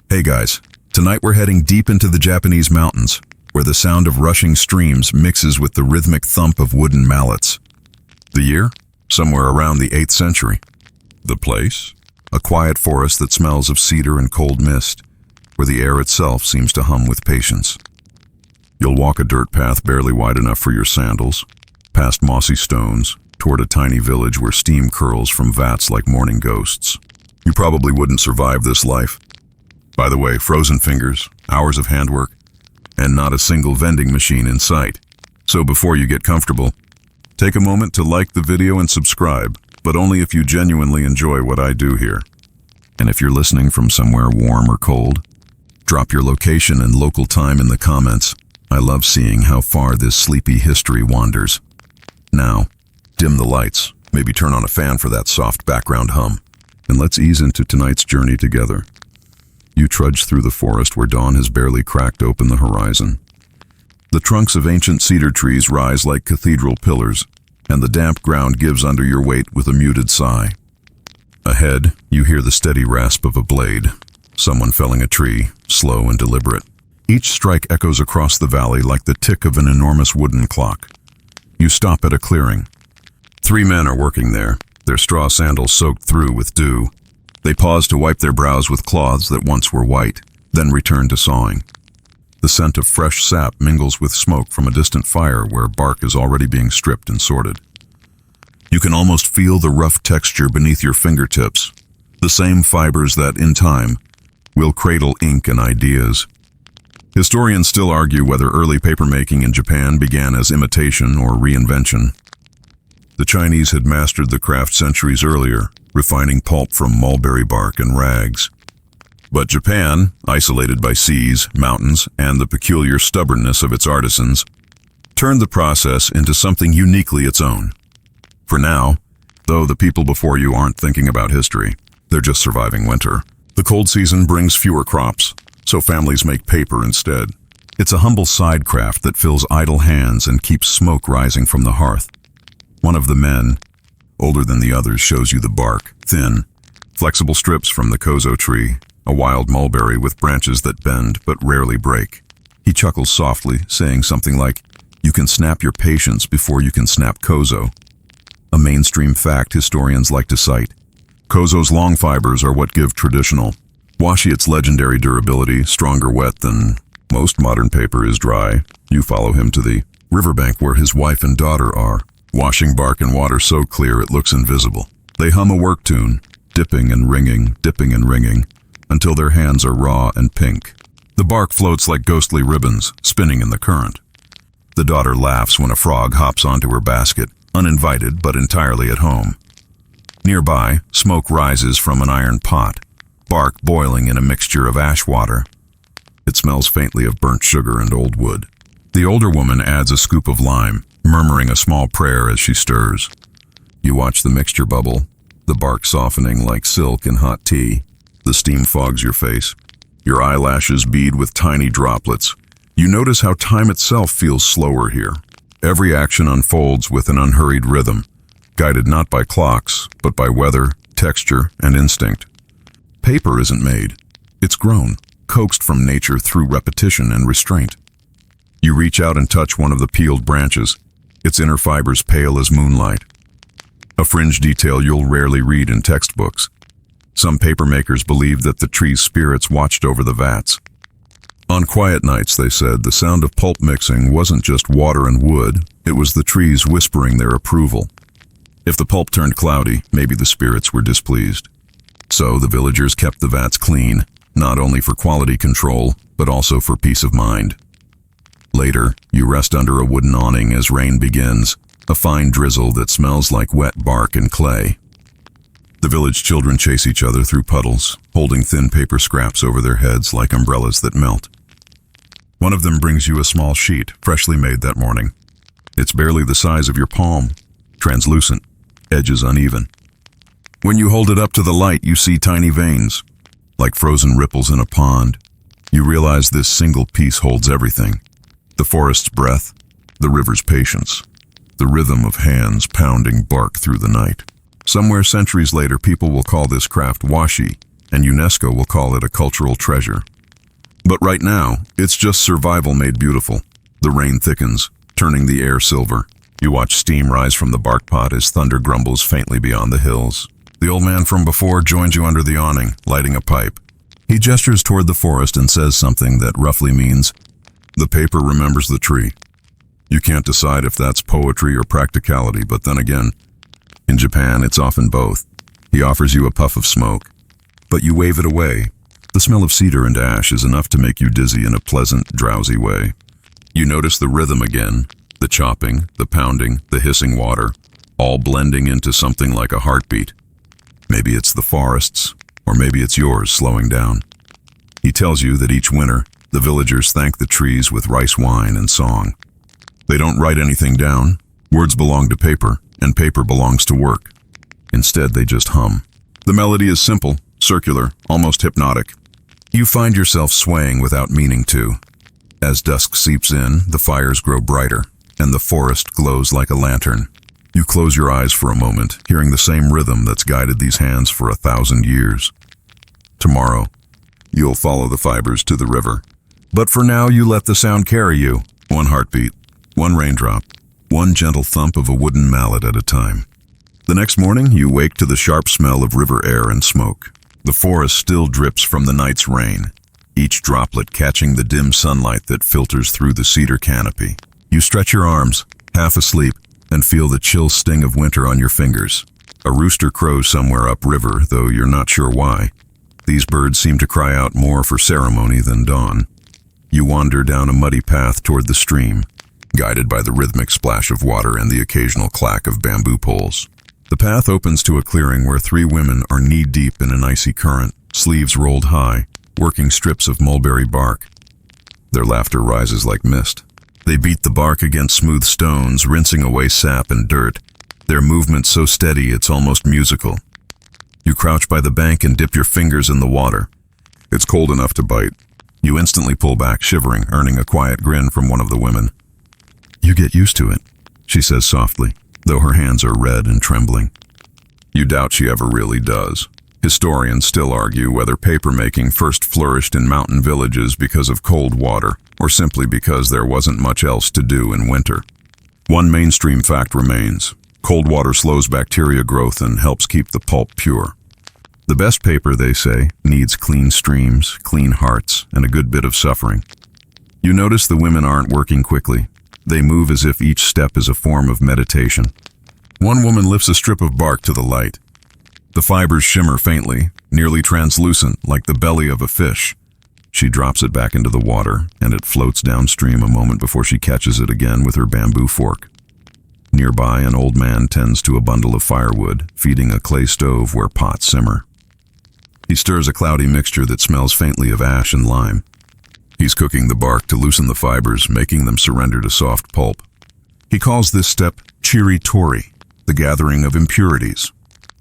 Hey guys, tonight we're heading deep into the Japanese mountains, where the sound of rushing streams mixes with the rhythmic thump of wooden mallets. The year? Somewhere around the 8th century. The place? A quiet forest that smells of cedar and cold mist, where the air itself seems to hum with patience. You'll walk a dirt path barely wide enough for your sandals, past mossy stones, toward a tiny village where steam curls from vats like morning ghosts. You probably wouldn't survive this life. By the way, frozen fingers, hours of handwork, and not a single vending machine in sight. So before you get comfortable, take a moment to like the video and subscribe, but only if you genuinely enjoy what I do here. And if you're listening from somewhere warm or cold, drop your location and local time in the comments. I love seeing how far this sleepy history wanders. Now, dim the lights, maybe turn on a fan for that soft background hum, and let's ease into tonight's journey together. You trudge through the forest where dawn has barely cracked open the horizon. The trunks of ancient cedar trees rise like cathedral pillars, and the damp ground gives under your weight with a muted sigh. Ahead, you hear the steady rasp of a blade, someone felling a tree, slow and deliberate. Each strike echoes across the valley like the tick of an enormous wooden clock. You stop at a clearing. 3 men are working there, their straw sandals soaked through with dew. They pause to wipe their brows with cloths that once were white, then return to sawing. The scent of fresh sap mingles with smoke from a distant fire where bark is already being stripped and sorted. You can almost feel the rough texture beneath your fingertips, the same fibers that, in time, will cradle ink and ideas. Historians still argue whether early papermaking in Japan began as imitation or reinvention. The Chinese had mastered the craft centuries earlier, refining pulp from mulberry bark and rags. But Japan, isolated by seas, mountains, and the peculiar stubbornness of its artisans, turned the process into something uniquely its own. For now, though the people before you aren't thinking about history, they're just surviving winter. The cold season brings fewer crops, so families make paper instead. It's a humble side craft that fills idle hands and keeps smoke rising from the hearth. One of the men, older than the others, shows you the bark, thin, flexible strips from the kōzo tree, a wild mulberry with branches that bend but rarely break. He chuckles softly, saying something like, "You can snap your patience before you can snap kōzo." A mainstream fact historians like to cite. Kōzo's long fibers are what give traditional Washi its legendary durability, stronger wet than most modern paper is dry. You follow him to the riverbank where his wife and daughter are, washing bark in water so clear it looks invisible. They hum a work tune, dipping and ringing, until their hands are raw and pink. The bark floats like ghostly ribbons, spinning in the current. The daughter laughs when a frog hops onto her basket, uninvited but entirely at home. Nearby, smoke rises from an iron pot, bark boiling in a mixture of ash water. It smells faintly of burnt sugar and old wood. The older woman adds a scoop of lime, murmuring a small prayer as she stirs. You watch the mixture bubble, the bark softening like silk in hot tea. The steam fogs your face. Your eyelashes bead with tiny droplets. You notice how time itself feels slower here. Every action unfolds with an unhurried rhythm, guided not by clocks, but by weather, texture, and instinct. Paper isn't made. It's grown, coaxed from nature through repetition and restraint. You reach out and touch one of the peeled branches, its inner fibers pale as moonlight. A fringe detail you'll rarely read in textbooks. Some papermakers believed that the tree's spirits watched over the vats. On quiet nights, they said, the sound of pulp mixing wasn't just water and wood, it was the trees whispering their approval. If the pulp turned cloudy, maybe the spirits were displeased. So the villagers kept the vats clean, not only for quality control, but also for peace of mind. Later, you rest under a wooden awning as rain begins, a fine drizzle that smells like wet bark and clay. The village children chase each other through puddles, holding thin paper scraps over their heads like umbrellas that melt. One of them brings you a small sheet, freshly made that morning. It's barely the size of your palm, translucent, edges uneven. When you hold it up to the light, you see tiny veins, like frozen ripples in a pond. You realize this single piece holds everything. The forest's breath, the river's patience, the rhythm of hands pounding bark through the night. Somewhere centuries later, people will call this craft washi, and UNESCO will call it a cultural treasure. But right now, it's just survival made beautiful. The rain thickens, turning the air silver. You watch steam rise from the bark pot as thunder grumbles faintly beyond the hills. The old man from before joins you under the awning, lighting a pipe. He gestures toward the forest and says something that roughly means, "The paper remembers the tree." You can't decide if that's poetry or practicality, but then again, in Japan it's often both. He offers you a puff of smoke, but you wave it away. The smell of cedar and ash is enough to make you dizzy in a pleasant, drowsy way. You notice the rhythm again, the chopping, the pounding, the hissing water, all blending into something like a heartbeat. Maybe it's the forest's, or maybe it's yours slowing down. He tells you that each winter, the villagers thank the trees with rice wine and song. They don't write anything down. Words belong to paper, and paper belongs to work. Instead, they just hum. The melody is simple, circular, almost hypnotic. You find yourself swaying without meaning to. As dusk seeps in, the fires grow brighter, and the forest glows like a lantern. You close your eyes for a moment, hearing the same rhythm that's guided these hands for 1,000 years. Tomorrow, you'll follow the fibers to the river. But for now, you let the sound carry you. One heartbeat, one raindrop, one gentle thump of a wooden mallet at a time. The next morning, you wake to the sharp smell of river air and smoke. The forest still drips from the night's rain, each droplet catching the dim sunlight that filters through the cedar canopy. You stretch your arms, half asleep, and feel the chill sting of winter on your fingers. A rooster crows somewhere upriver, though you're not sure why. These birds seem to cry out more for ceremony than dawn. You wander down a muddy path toward the stream, guided by the rhythmic splash of water and the occasional clack of bamboo poles. The path opens to a clearing where 3 women are knee-deep in an icy current, sleeves rolled high, working strips of mulberry bark. Their laughter rises like mist. They beat the bark against smooth stones, rinsing away sap and dirt, their movement so steady it's almost musical. You crouch by the bank and dip your fingers in the water. It's cold enough to bite. You instantly pull back, shivering, earning a quiet grin from one of the women. "You get used to it," she says softly, though her hands are red and trembling. You doubt she ever really does. Historians still argue whether papermaking first flourished in mountain villages because of cold water, or simply because there wasn't much else to do in winter. One mainstream fact remains: cold water slows bacteria growth and helps keep the pulp pure. The best paper, they say, needs clean streams, clean hearts, and a good bit of suffering. You notice the women aren't working quickly. They move as if each step is a form of meditation. One woman lifts a strip of bark to the light. The fibers shimmer faintly, nearly translucent, like the belly of a fish. She drops it back into the water, and it floats downstream a moment before she catches it again with her bamboo fork. Nearby, an old man tends to a bundle of firewood, feeding a clay stove where pots simmer. He stirs a cloudy mixture that smells faintly of ash and lime. He's cooking the bark to loosen the fibers, making them surrender to soft pulp. He calls this step chiri-tori, the gathering of impurities.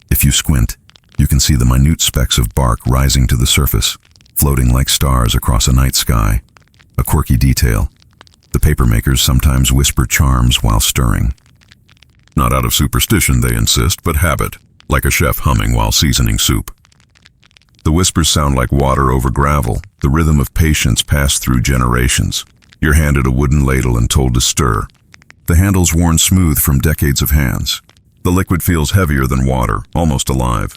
If you squint, you can see the minute specks of bark rising to the surface, floating like stars across a night sky. A quirky detail. The papermakers sometimes whisper charms while stirring. Not out of superstition, they insist, but habit, like a chef humming while seasoning soup. The whispers sound like water over gravel, the rhythm of patience passed through generations. You're handed a wooden ladle and told to stir. The handle's worn smooth from decades of hands. The liquid feels heavier than water, almost alive.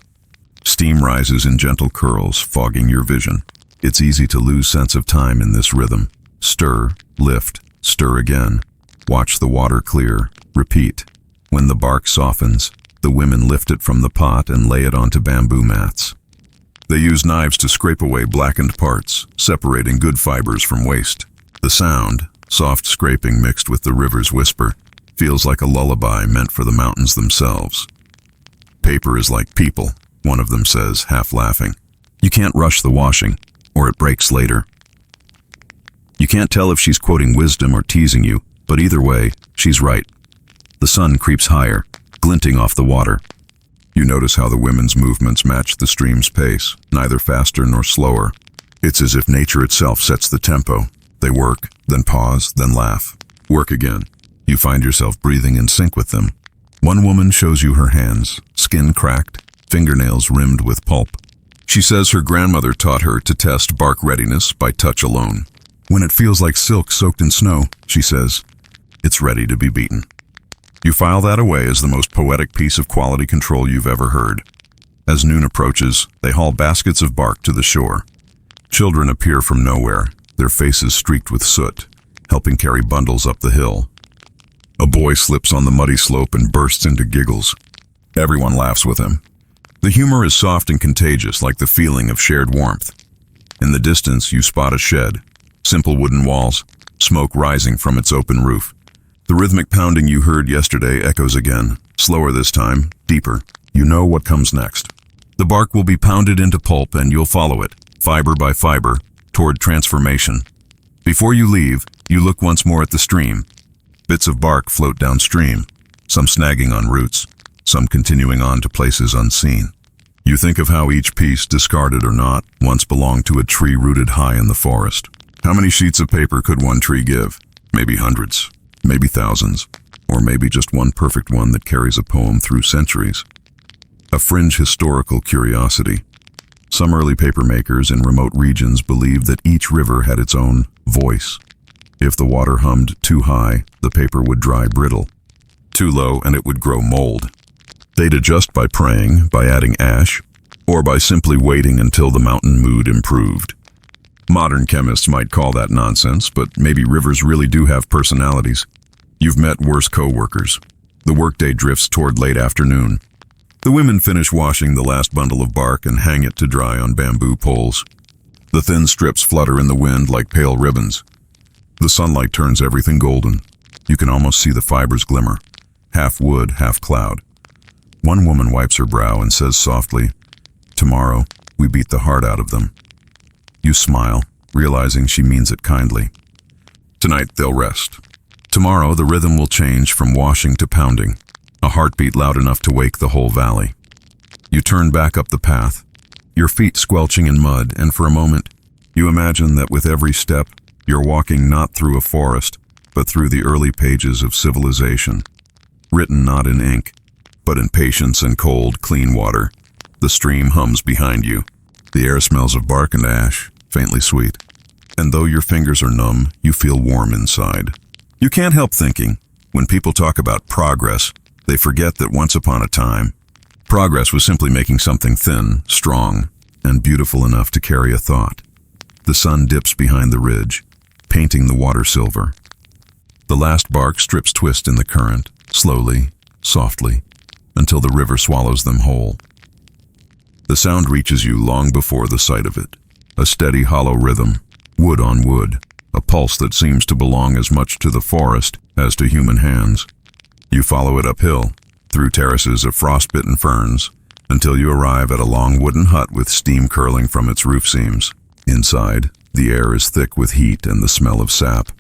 Steam rises in gentle curls, fogging your vision. It's easy to lose sense of time in this rhythm. Stir, lift, stir again. Watch the water clear. Repeat. When the bark softens, the women lift it from the pot and lay it onto bamboo mats. They use knives to scrape away blackened parts, separating good fibers from waste. The sound, soft scraping mixed with the river's whisper, feels like a lullaby meant for the mountains themselves. Paper is like people, one of them says, half laughing. You can't rush the washing, or it breaks later. You can't tell if she's quoting wisdom or teasing you, but either way, she's right. The sun creeps higher, glinting off the water. You notice how the women's movements match the stream's pace, neither faster nor slower. It's as if nature itself sets the tempo. They work, then pause, then laugh. Work again. You find yourself breathing in sync with them. One woman shows you her hands, skin cracked, fingernails rimmed with pulp. She says her grandmother taught her to test bark readiness by touch alone. When it feels like silk soaked in snow, she says, it's ready to be beaten. You file that away as the most poetic piece of quality control you've ever heard. As noon approaches, they haul baskets of bark to the shore. Children appear from nowhere, their faces streaked with soot, helping carry bundles up the hill. A boy slips on the muddy slope and bursts into giggles. Everyone laughs with him. The humor is soft and contagious, like the feeling of shared warmth. In the distance, you spot a shed. Simple wooden walls, smoke rising from its open roof. The rhythmic pounding you heard yesterday echoes again, slower this time, deeper. You know what comes next. The bark will be pounded into pulp and you'll follow it, fiber by fiber, toward transformation. Before you leave, you look once more at the stream. Bits of bark float downstream, some snagging on roots, some continuing on to places unseen. You think of how each piece, discarded or not, once belonged to a tree rooted high in the forest. How many sheets of paper could one tree give? Maybe hundreds, maybe thousands, or maybe just one perfect one that carries a poem through centuries. A fringe historical curiosity. Some early paper makers in remote regions believed that each river had its own voice. If the water hummed too high, the paper would dry brittle. Too low, and it would grow mold. They'd adjust by praying, by adding ash, or by simply waiting until the mountain mood improved. Modern chemists might call that nonsense, but maybe rivers really do have personalities. You've met worse co-workers. The workday drifts toward late afternoon. The women finish washing the last bundle of bark and hang it to dry on bamboo poles. The thin strips flutter in the wind like pale ribbons. The sunlight turns everything golden. You can almost see the fibers glimmer, half wood, half cloud. One woman wipes her brow and says softly, "Tomorrow, we beat the heart out of them." You smile, realizing she means it kindly. Tonight, they'll rest. Tomorrow, the rhythm will change from washing to pounding, a heartbeat loud enough to wake the whole valley. You turn back up the path, your feet squelching in mud, and for a moment, you imagine that with every step, you're walking not through a forest, but through the early pages of civilization. Written not in ink, but in patience and cold, clean water. The stream hums behind you. The air smells of bark and ash, faintly sweet. And though your fingers are numb, you feel warm inside. You can't help thinking, when people talk about progress, they forget that once upon a time, progress was simply making something thin, strong, and beautiful enough to carry a thought. The sun dips behind the ridge, painting the water silver. The last bark strips twist in the current, slowly, softly, until the river swallows them whole. The sound reaches you long before the sight of it. A steady, hollow rhythm, wood on wood, a pulse that seems to belong as much to the forest as to human hands. You follow it uphill, through terraces of frostbitten ferns, until you arrive at a long wooden hut with steam curling from its roof seams. Inside, the air is thick with heat and the smell of sap.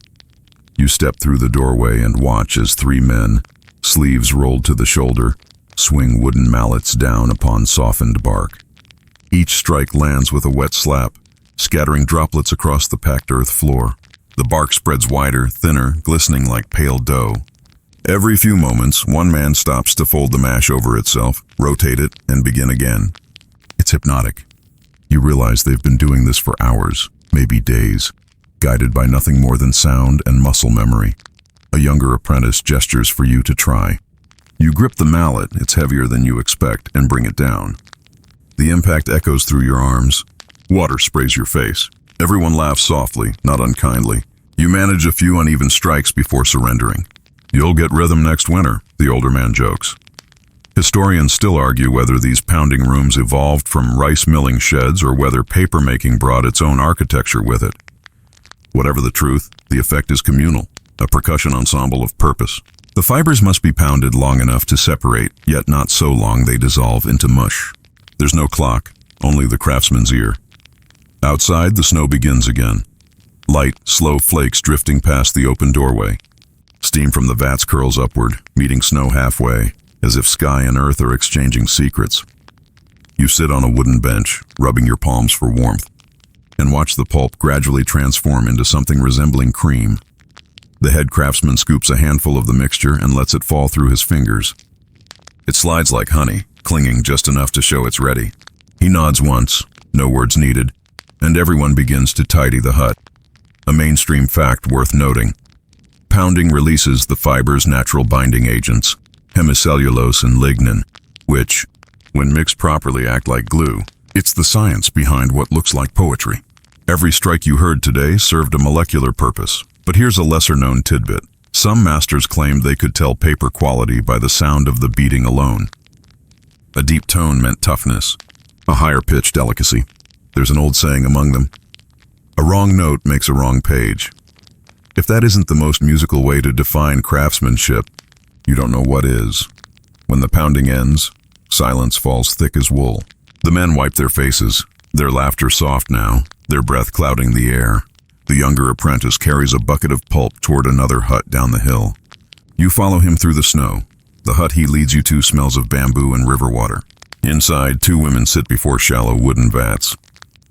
You step through the doorway and watch as three men, sleeves rolled to the shoulder, swing wooden mallets down upon softened bark. Each strike lands with a wet slap, scattering droplets across the packed earth floor. The bark spreads wider, thinner, glistening like pale dough. Every few moments, one man stops to fold the mash over itself, rotate it, and begin again. It's hypnotic. You realize they've been doing this for hours, maybe days, guided by nothing more than sound and muscle memory. A younger apprentice gestures for you to try. You grip the mallet, it's heavier than you expect, and bring it down. The impact echoes through your arms. Water sprays your face. Everyone laughs softly, not unkindly. You manage a few uneven strikes before surrendering. You'll get rhythm next winter, the older man jokes. Historians still argue whether these pounding rooms evolved from rice milling sheds or whether paper making brought its own architecture with it. Whatever the truth, the effect is communal, a percussion ensemble of purpose. The fibers must be pounded long enough to separate, yet not so long they dissolve into mush. There's no clock, only the craftsman's ear. Outside, the snow begins again. Light, slow flakes drifting past the open doorway. Steam from the vats curls upward, meeting snow halfway, as if sky and earth are exchanging secrets. You sit on a wooden bench, rubbing your palms for warmth, and watch the pulp gradually transform into something resembling cream. The head craftsman scoops a handful of the mixture and lets it fall through his fingers. It slides like honey, clinging just enough to show it's ready. He nods once, No words needed, and everyone begins to tidy the hut. A mainstream fact worth noting. Pounding releases the fiber's natural binding agents, hemicellulose and lignin, which, when mixed properly, act like glue. It's the science behind what looks like poetry. Every strike you heard today served a molecular purpose. But here's a lesser-known tidbit. Some masters claimed they could tell paper quality by the sound of the beating alone. A deep tone meant toughness, a higher pitch delicacy. There's an old saying among them, a wrong note makes a wrong page. If that isn't the most musical way to define craftsmanship, you don't know what is. When the pounding ends, silence falls thick as wool. The men wipe their faces, their laughter soft now, their breath clouding the air. The younger apprentice carries a bucket of pulp toward another hut down the hill. You follow him through the snow. The hut he leads you to smells of bamboo and river water. Inside, two women sit before shallow wooden vats.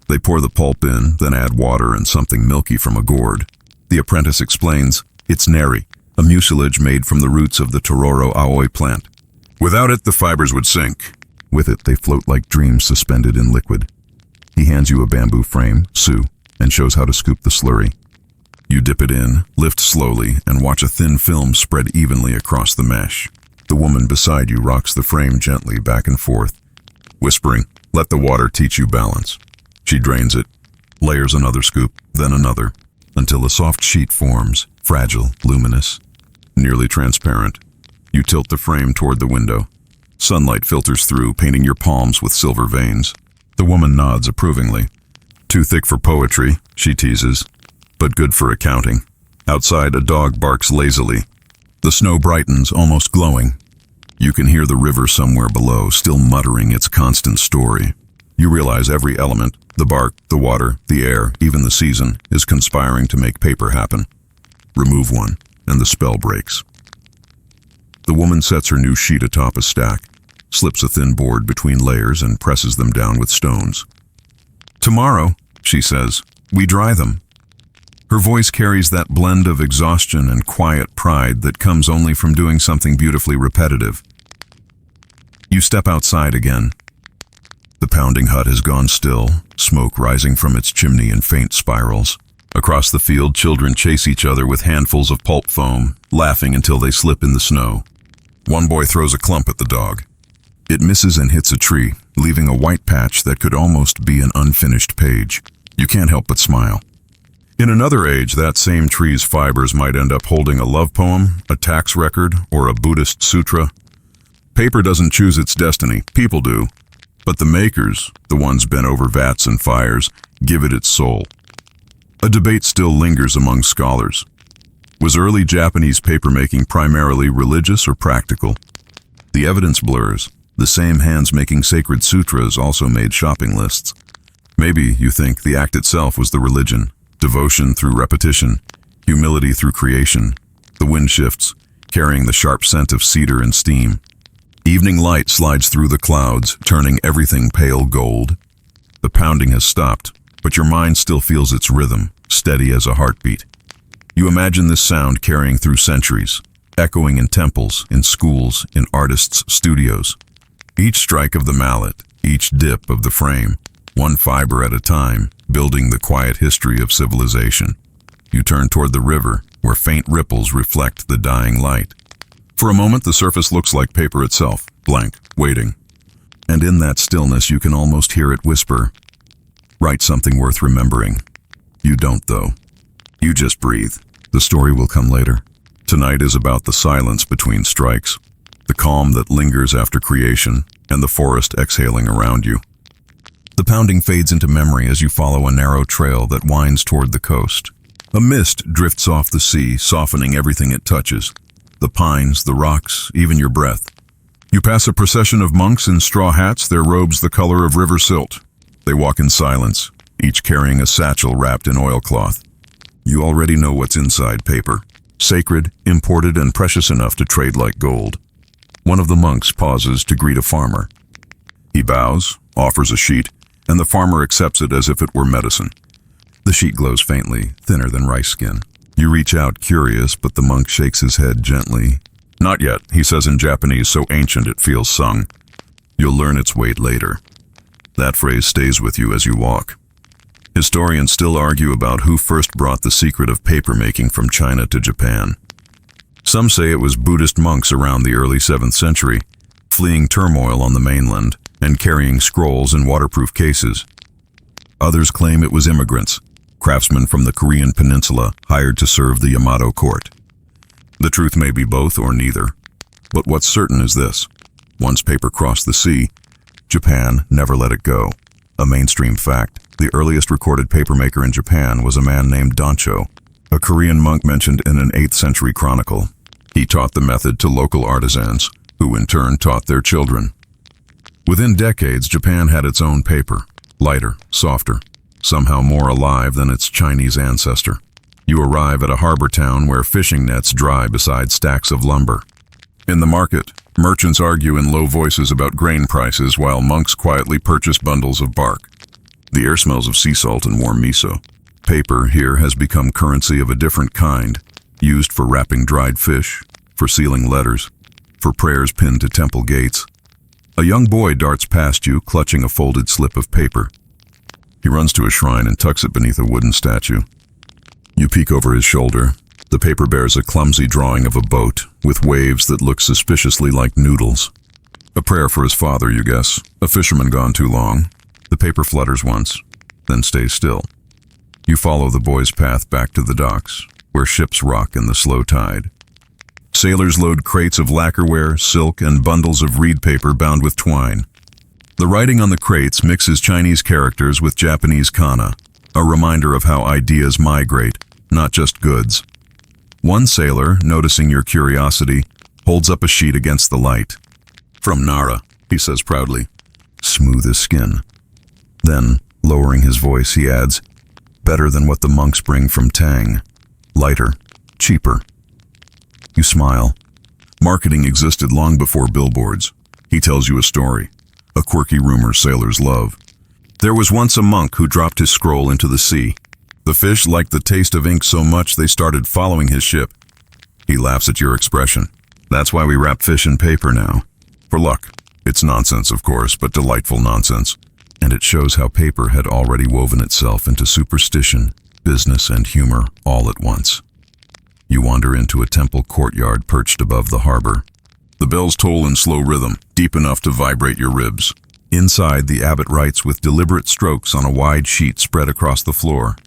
They pour the pulp in, then add water and something milky from a gourd. The apprentice explains, it's neri, a mucilage made from the roots of the Tororo aoi plant. Without it, the fibers would sink. With it, they float like dreams suspended in liquid. He hands you a bamboo frame, su, and shows how to scoop the slurry. You dip it in, lift slowly, and watch a thin film spread evenly across the mesh. The woman beside you rocks the frame gently back and forth, whispering, let the water teach you balance. She drains it, layers another scoop, then another, until a soft sheet forms, fragile, luminous, nearly transparent. You tilt the frame toward the window. Sunlight filters through, painting your palms with silver veins. The woman nods approvingly. Too thick for poetry, she teases, but good for accounting. Outside, a dog barks lazily. The snow brightens, almost glowing. You can hear the river somewhere below, still muttering its constant story. You realize every element, the bark, the water, the air, even the season, is conspiring to make paper happen. Remove one, and the spell breaks. The woman sets her new sheet atop a stack, slips a thin board between layers and presses them down with stones. Tomorrow, she says, we dry them. Her voice carries that blend of exhaustion and quiet pride that comes only from doing something beautifully repetitive. You step outside again. The pounding hut has gone still, smoke rising from its chimney in faint spirals. Across the field, children chase each other with handfuls of pulp foam, laughing until they slip in the snow. One boy throws a clump at the dog. It misses and hits a tree, leaving a white patch that could almost be an unfinished page. You can't help but smile. In another age, that same tree's fibers might end up holding a love poem, a tax record, or a Buddhist sutra. Paper doesn't choose its destiny, people do. But the makers, the ones bent over vats and fires, give it its soul. A debate still lingers among scholars. Was early Japanese papermaking primarily religious or practical? The evidence blurs. The same hands making sacred sutras also made shopping lists. Maybe, you think, the act itself was the religion. Devotion through repetition, humility through creation. The wind shifts, carrying the sharp scent of cedar and steam. Evening light slides through the clouds, turning everything pale gold. The pounding has stopped, but your mind still feels its rhythm, steady as a heartbeat. You imagine this sound carrying through centuries, echoing in temples, in schools, in artists' studios. Each strike of the mallet, each dip of the frame, one fiber at a time, building the quiet history of civilization. You turn toward the river, where faint ripples reflect the dying light. For a moment, the surface looks like paper itself, blank, waiting. And in that stillness, you can almost hear it whisper, write something worth remembering. You don't, though. You just breathe. The story will come later. Tonight is about the silence between strikes, the calm that lingers after creation, and the forest exhaling around you. The pounding fades into memory as you follow a narrow trail that winds toward the coast. A mist drifts off the sea, softening everything it touches. The pines, the rocks, even your breath. You pass a procession of monks in straw hats, their robes the color of river silt. They walk in silence, each carrying a satchel wrapped in oilcloth. You already know what's inside paper. Sacred, imported, and precious enough to trade like gold. One of the monks pauses to greet a farmer. He bows, offers a sheet, and the farmer accepts it as if it were medicine. The sheet glows faintly, thinner than rice skin. You reach out, curious, but the monk shakes his head gently. Not yet, he says in Japanese so ancient it feels sung. You'll learn its weight later. That phrase stays with you as you walk. Historians still argue about who first brought the secret of papermaking from China to Japan. Some say it was Buddhist monks around the early 7th century, fleeing turmoil on the mainland and carrying scrolls in waterproof cases. Others claim it was immigrants, craftsmen from the Korean peninsula hired to serve the Yamato court. The truth may be both or neither, but what's certain is this. Once paper crossed the sea, Japan never let it go. A mainstream fact, the earliest recorded papermaker in Japan was a man named Dancho, a Korean monk mentioned in an 8th century chronicle. He taught the method to local artisans, who in turn taught their children. Within decades, Japan had its own paper, lighter, softer, somehow more alive than its Chinese ancestor. You arrive at a harbor town where fishing nets dry beside stacks of lumber. In the market, merchants argue in low voices about grain prices while monks quietly purchase bundles of bark. The air smells of sea salt and warm miso. Paper here has become currency of a different kind, used for wrapping dried fish, for sealing letters, for prayers pinned to temple gates. A young boy darts past you, clutching a folded slip of paper. He runs to a shrine and tucks it beneath a wooden statue. You peek over his shoulder. The paper bears a clumsy drawing of a boat, with waves that look suspiciously like noodles. A prayer for his father, you guess. A fisherman gone too long. The paper flutters once, then stays still. You follow the boy's path back to the docks, where ships rock in the slow tide. Sailors load crates of lacquerware, silk, and bundles of reed paper bound with twine. The writing on the crates mixes Chinese characters with Japanese kana, a reminder of how ideas migrate, not just goods. One sailor, noticing your curiosity, holds up a sheet against the light. "From Nara," he says proudly. "Smooth as skin." Then, lowering his voice, he adds, "Better than what the monks bring from Tang. Lighter, cheaper." You smile. Marketing existed long before billboards. He tells you a story, a quirky rumor sailors love. There was once a monk who dropped his scroll into the sea. The fish liked the taste of ink so much they started following his ship. He laughs at your expression. "That's why we wrap fish in paper now. For luck." It's nonsense, of course, but delightful nonsense. And it shows how paper had already woven itself into superstition, business, and humor all at once. You wander into a temple courtyard perched above the harbor. The bells toll in slow rhythm, deep enough to vibrate your ribs. Inside, the abbot writes with deliberate strokes on a wide sheet spread across the floor.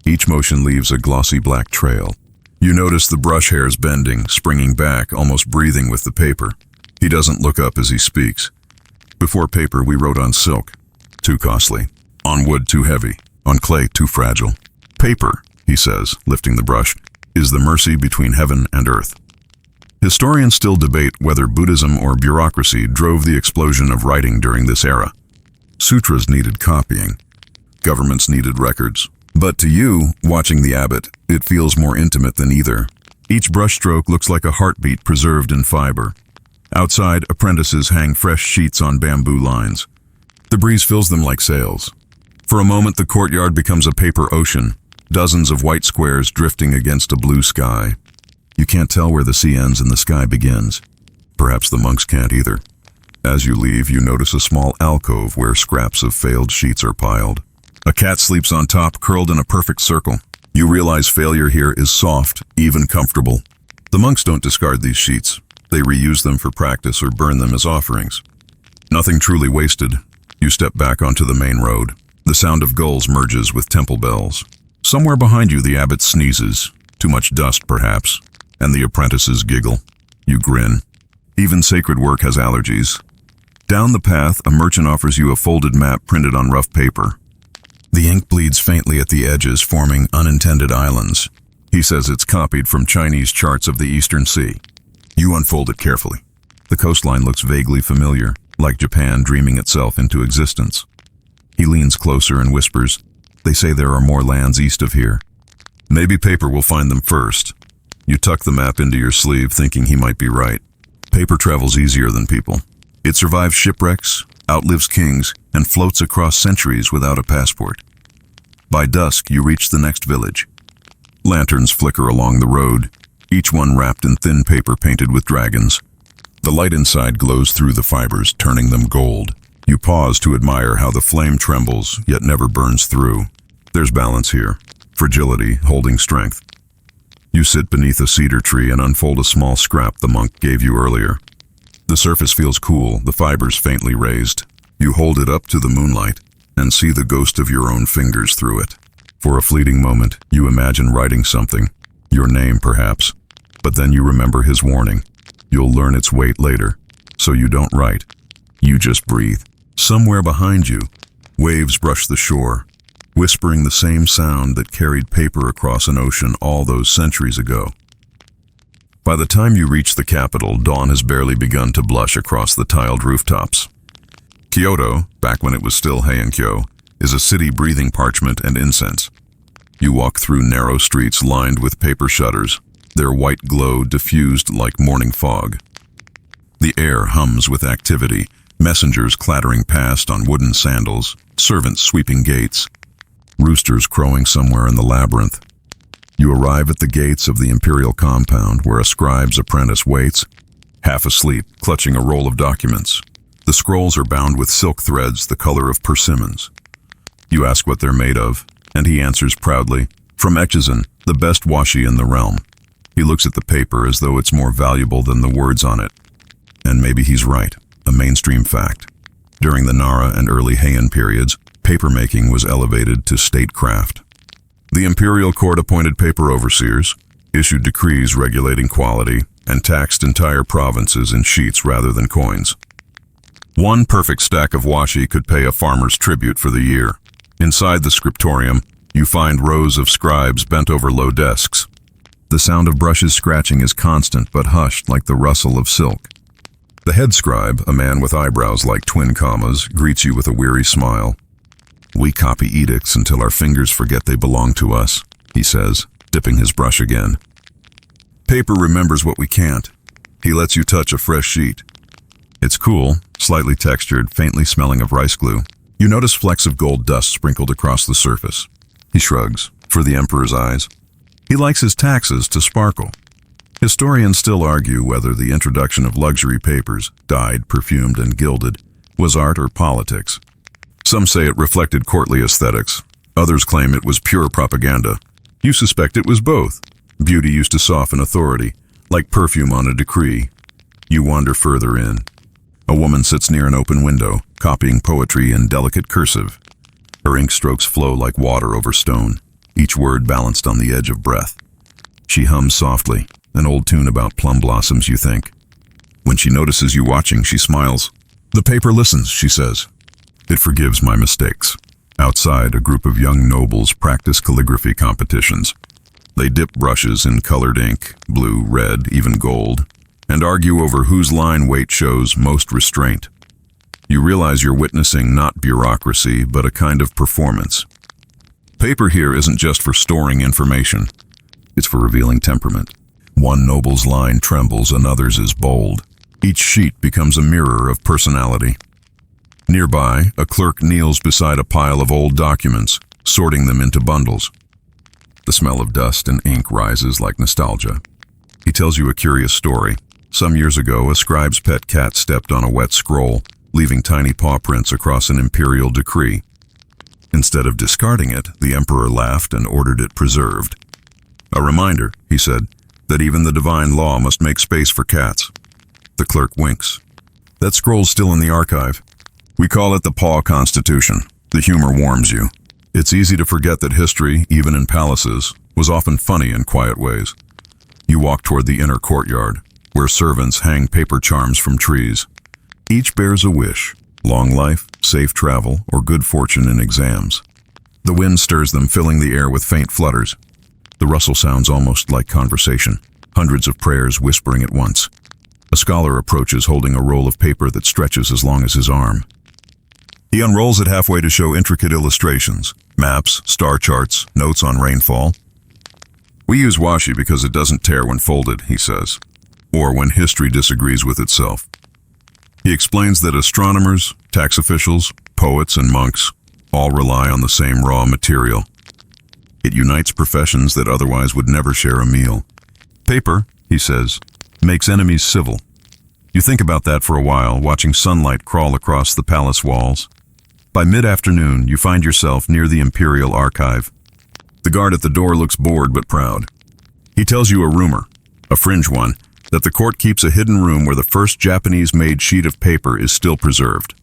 Each motion leaves a glossy black trail. You notice the brush hairs bending, springing back, almost breathing with the paper. He doesn't look up as he speaks. "Before paper, we wrote on silk. Too costly. On wood, too heavy. On clay, too fragile. Paper," he says, lifting the brush, "is the mercy between heaven and earth." Historians still debate whether Buddhism or bureaucracy drove the explosion of writing during this era. Sutras needed copying. Governments needed records. But to you, watching the abbot, it feels more intimate than either. Each brushstroke looks like a heartbeat preserved in fiber. Outside, apprentices hang fresh sheets on bamboo lines. The breeze fills them like sails. For a moment, the courtyard becomes a paper ocean, dozens of white squares drifting against a blue sky. You can't tell where the sea ends and the sky begins. Perhaps the monks can't either. As you leave, you notice a small alcove where scraps of failed sheets are piled. A cat sleeps on top, curled in a perfect circle. You realize failure here is soft, even comfortable. The monks don't discard these sheets. They reuse them for practice or burn them as offerings. Nothing truly wasted. You step back onto the main road. The sound of gulls merges with temple bells. Somewhere behind you, the abbot sneezes. Too much dust, perhaps. And the apprentices giggle. You grin. Even sacred work has allergies. Down the path, a merchant offers you a folded map printed on rough paper. The ink bleeds faintly at the edges, forming unintended islands. He says it's copied from Chinese charts of the Eastern Sea. You unfold it carefully. The coastline looks vaguely familiar, like Japan dreaming itself into existence. He leans closer and whispers, "They say there are more lands east of here. Maybe paper will find them first." You tuck the map into your sleeve, thinking he might be right. Paper travels easier than people. It survives shipwrecks, outlives kings, and floats across centuries without a passport. By dusk, you reach the next village. Lanterns flicker along the road, each one wrapped in thin paper painted with dragons. The light inside glows through the fibers, turning them gold. You pause to admire how the flame trembles, yet never burns through. There's balance here. Fragility holding strength. You sit beneath a cedar tree and unfold a small scrap the monk gave you earlier. The surface feels cool, the fibers faintly raised. You hold it up to the moonlight and see the ghost of your own fingers through it. For a fleeting moment, you imagine writing something, your name perhaps, but then you remember his warning. You'll learn its weight later, so you don't write. You just breathe. Somewhere behind you, waves brush the shore, whispering the same sound that carried paper across an ocean all those centuries ago. By the time you reach the capital, dawn has barely begun to blush across the tiled rooftops. Kyoto, back when it was still Heian-kyo, is a city breathing parchment and incense. You walk through narrow streets lined with paper shutters, their white glow diffused like morning fog. The air hums with activity, messengers clattering past on wooden sandals, servants sweeping gates, roosters crowing somewhere in the labyrinth. You arrive at the gates of the imperial compound where a scribe's apprentice waits, half asleep, clutching a roll of documents. The scrolls are bound with silk threads the color of persimmons. You ask what they're made of, and he answers proudly, "From Echizen, the best washi in the realm." He looks at the paper as though it's more valuable than the words on it. And maybe he's right, a mainstream fact. During the Nara and early Heian periods, papermaking was elevated to statecraft. The imperial court appointed paper overseers, issued decrees regulating quality, and taxed entire provinces in sheets rather than coins. One perfect stack of washi could pay a farmer's tribute for the year. Inside the scriptorium, you find rows of scribes bent over low desks. The sound of brushes scratching is constant but hushed like the rustle of silk. The head scribe, a man with eyebrows like twin commas, greets you with a weary smile. "We copy edicts until our fingers forget they belong to us," he says, dipping his brush again. Paper remembers what we can't. He lets you touch a fresh sheet. It's cool, slightly textured, faintly smelling of rice glue. You notice flecks of gold dust sprinkled across the surface. He shrugs, for the emperor's eyes. He likes his taxes to sparkle. Historians still argue whether the introduction of luxury papers, dyed, perfumed, and gilded, was art or politics. Some say it reflected courtly aesthetics. Others claim it was pure propaganda. You suspect it was both. Beauty used to soften authority, like perfume on a decree. You wander further in. A woman sits near an open window, copying poetry in delicate cursive. Her ink strokes flow like water over stone, each word balanced on the edge of breath. She hums softly, an old tune about plum blossoms, you think. When she notices you watching, she smiles. "The paper listens," she says. "It forgives my mistakes." Outside, a group of young nobles practice calligraphy competitions. They dip brushes in colored ink, blue, red, even gold, and argue over whose line weight shows most restraint. You realize you're witnessing not bureaucracy, but a kind of performance. Paper here isn't just for storing information. It's for revealing temperament. One noble's line trembles, another's is bold. Each sheet becomes a mirror of personality. Nearby, a clerk kneels beside a pile of old documents, sorting them into bundles. The smell of dust and ink rises like nostalgia. He tells you a curious story. Some years ago, a scribe's pet cat stepped on a wet scroll, leaving tiny paw prints across an imperial decree. Instead of discarding it, the emperor laughed and ordered it preserved. "A reminder," he said, "that even the divine law must make space for cats." The clerk winks. "That scroll's still in the archive. We call it the Paw Constitution." The humor warms you. It's easy to forget that history, even in palaces, was often funny in quiet ways. You walk toward the inner courtyard, where servants hang paper charms from trees. Each bears a wish: long life, safe travel, or good fortune in exams. The wind stirs them, filling the air with faint flutters. The rustle sounds almost like conversation, hundreds of prayers whispering at once. A scholar approaches holding a roll of paper that stretches as long as his arm. He unrolls it halfway to show intricate illustrations, maps, star charts, notes on rainfall. "We use washi because it doesn't tear when folded," he says, or when history disagrees with itself. He explains that astronomers, tax officials, poets, and monks all rely on the same raw material. It unites professions that otherwise would never share a meal. "Paper," he says, "makes enemies civil." You think about that for a while, watching sunlight crawl across the palace walls. By mid-afternoon, you find yourself near the Imperial Archive. The guard at the door looks bored but proud. He tells you a rumor, a fringe one, that the court keeps a hidden room where the first Japanese-made sheet of paper is still preserved.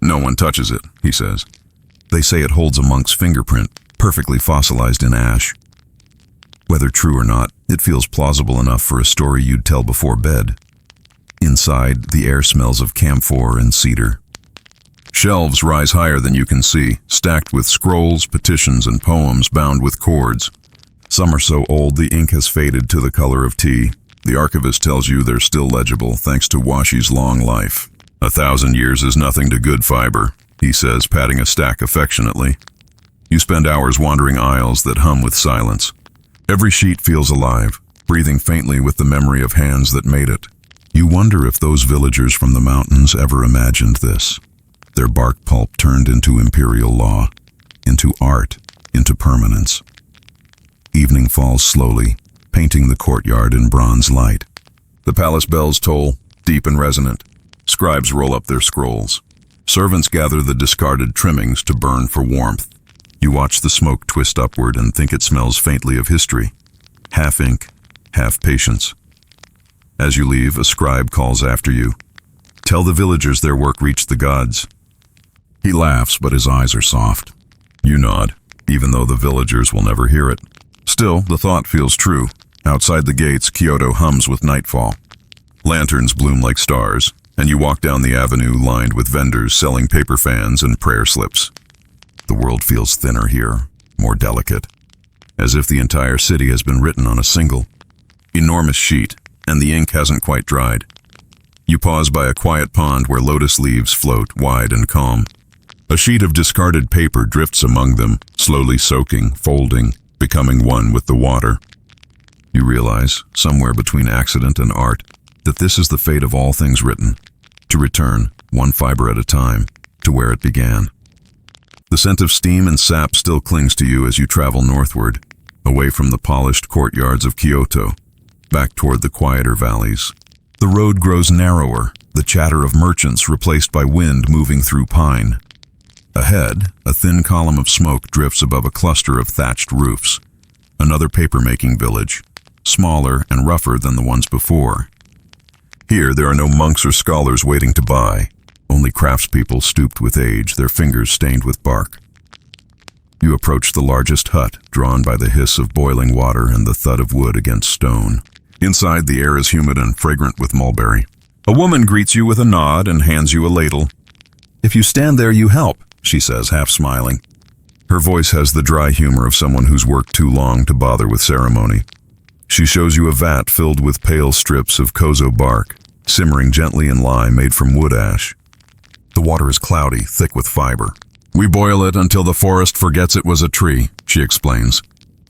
No one touches it, he says. They say it holds a monk's fingerprint, perfectly fossilized in ash. Whether true or not, it feels plausible enough for a story you'd tell before bed. Inside, the air smells of camphor and cedar. Shelves rise higher than you can see, stacked with scrolls, petitions, and poems bound with cords. Some are so old the ink has faded to the color of tea. The archivist tells you they're still legible thanks to Washi's long life. 1,000 years is nothing to good fiber, he says, patting a stack affectionately. You spend hours wandering aisles that hum with silence. Every sheet feels alive, breathing faintly with the memory of hands that made it. You wonder if those villagers from the mountains ever imagined this. Their bark pulp turned into imperial law, into art, into permanence. Evening falls slowly, painting the courtyard in bronze light. The palace bells toll, deep and resonant. Scribes roll up their scrolls. Servants gather the discarded trimmings to burn for warmth. You watch the smoke twist upward and think it smells faintly of history. Half ink, half patience. As you leave, a scribe calls after you. Tell the villagers their work reached the gods. He laughs, but his eyes are soft. You nod, even though the villagers will never hear it. Still, the thought feels true. Outside the gates, Kyoto hums with nightfall. Lanterns bloom like stars, and you walk down the avenue lined with vendors selling paper fans and prayer slips. The world feels thinner here, more delicate, as if the entire city has been written on a single, enormous sheet, and the ink hasn't quite dried. You pause by a quiet pond where lotus leaves float wide and calm. A sheet of discarded paper drifts among them, slowly soaking, folding, becoming one with the water. You realize, somewhere between accident and art, that this is the fate of all things written, to return, one fiber at a time, to where it began. The scent of steam and sap still clings to you as you travel northward, away from the polished courtyards of Kyoto, back toward the quieter valleys. The road grows narrower, the chatter of merchants replaced by wind moving through pine. Ahead, a thin column of smoke drifts above a cluster of thatched roofs. Another paper-making village, smaller and rougher than the ones before. Here, there are no monks or scholars waiting to buy, only craftspeople stooped with age, their fingers stained with bark. You approach the largest hut, drawn by the hiss of boiling water and the thud of wood against stone. Inside, the air is humid and fragrant with mulberry. A woman greets you with a nod and hands you a ladle. "If you stand there, you help," she says, half smiling. Her voice has the dry humor of someone who's worked too long to bother with ceremony. She shows you a vat filled with pale strips of kōzo bark, simmering gently in lye made from wood ash. The water is cloudy, thick with fiber. "We boil it until the forest forgets it was a tree," she explains.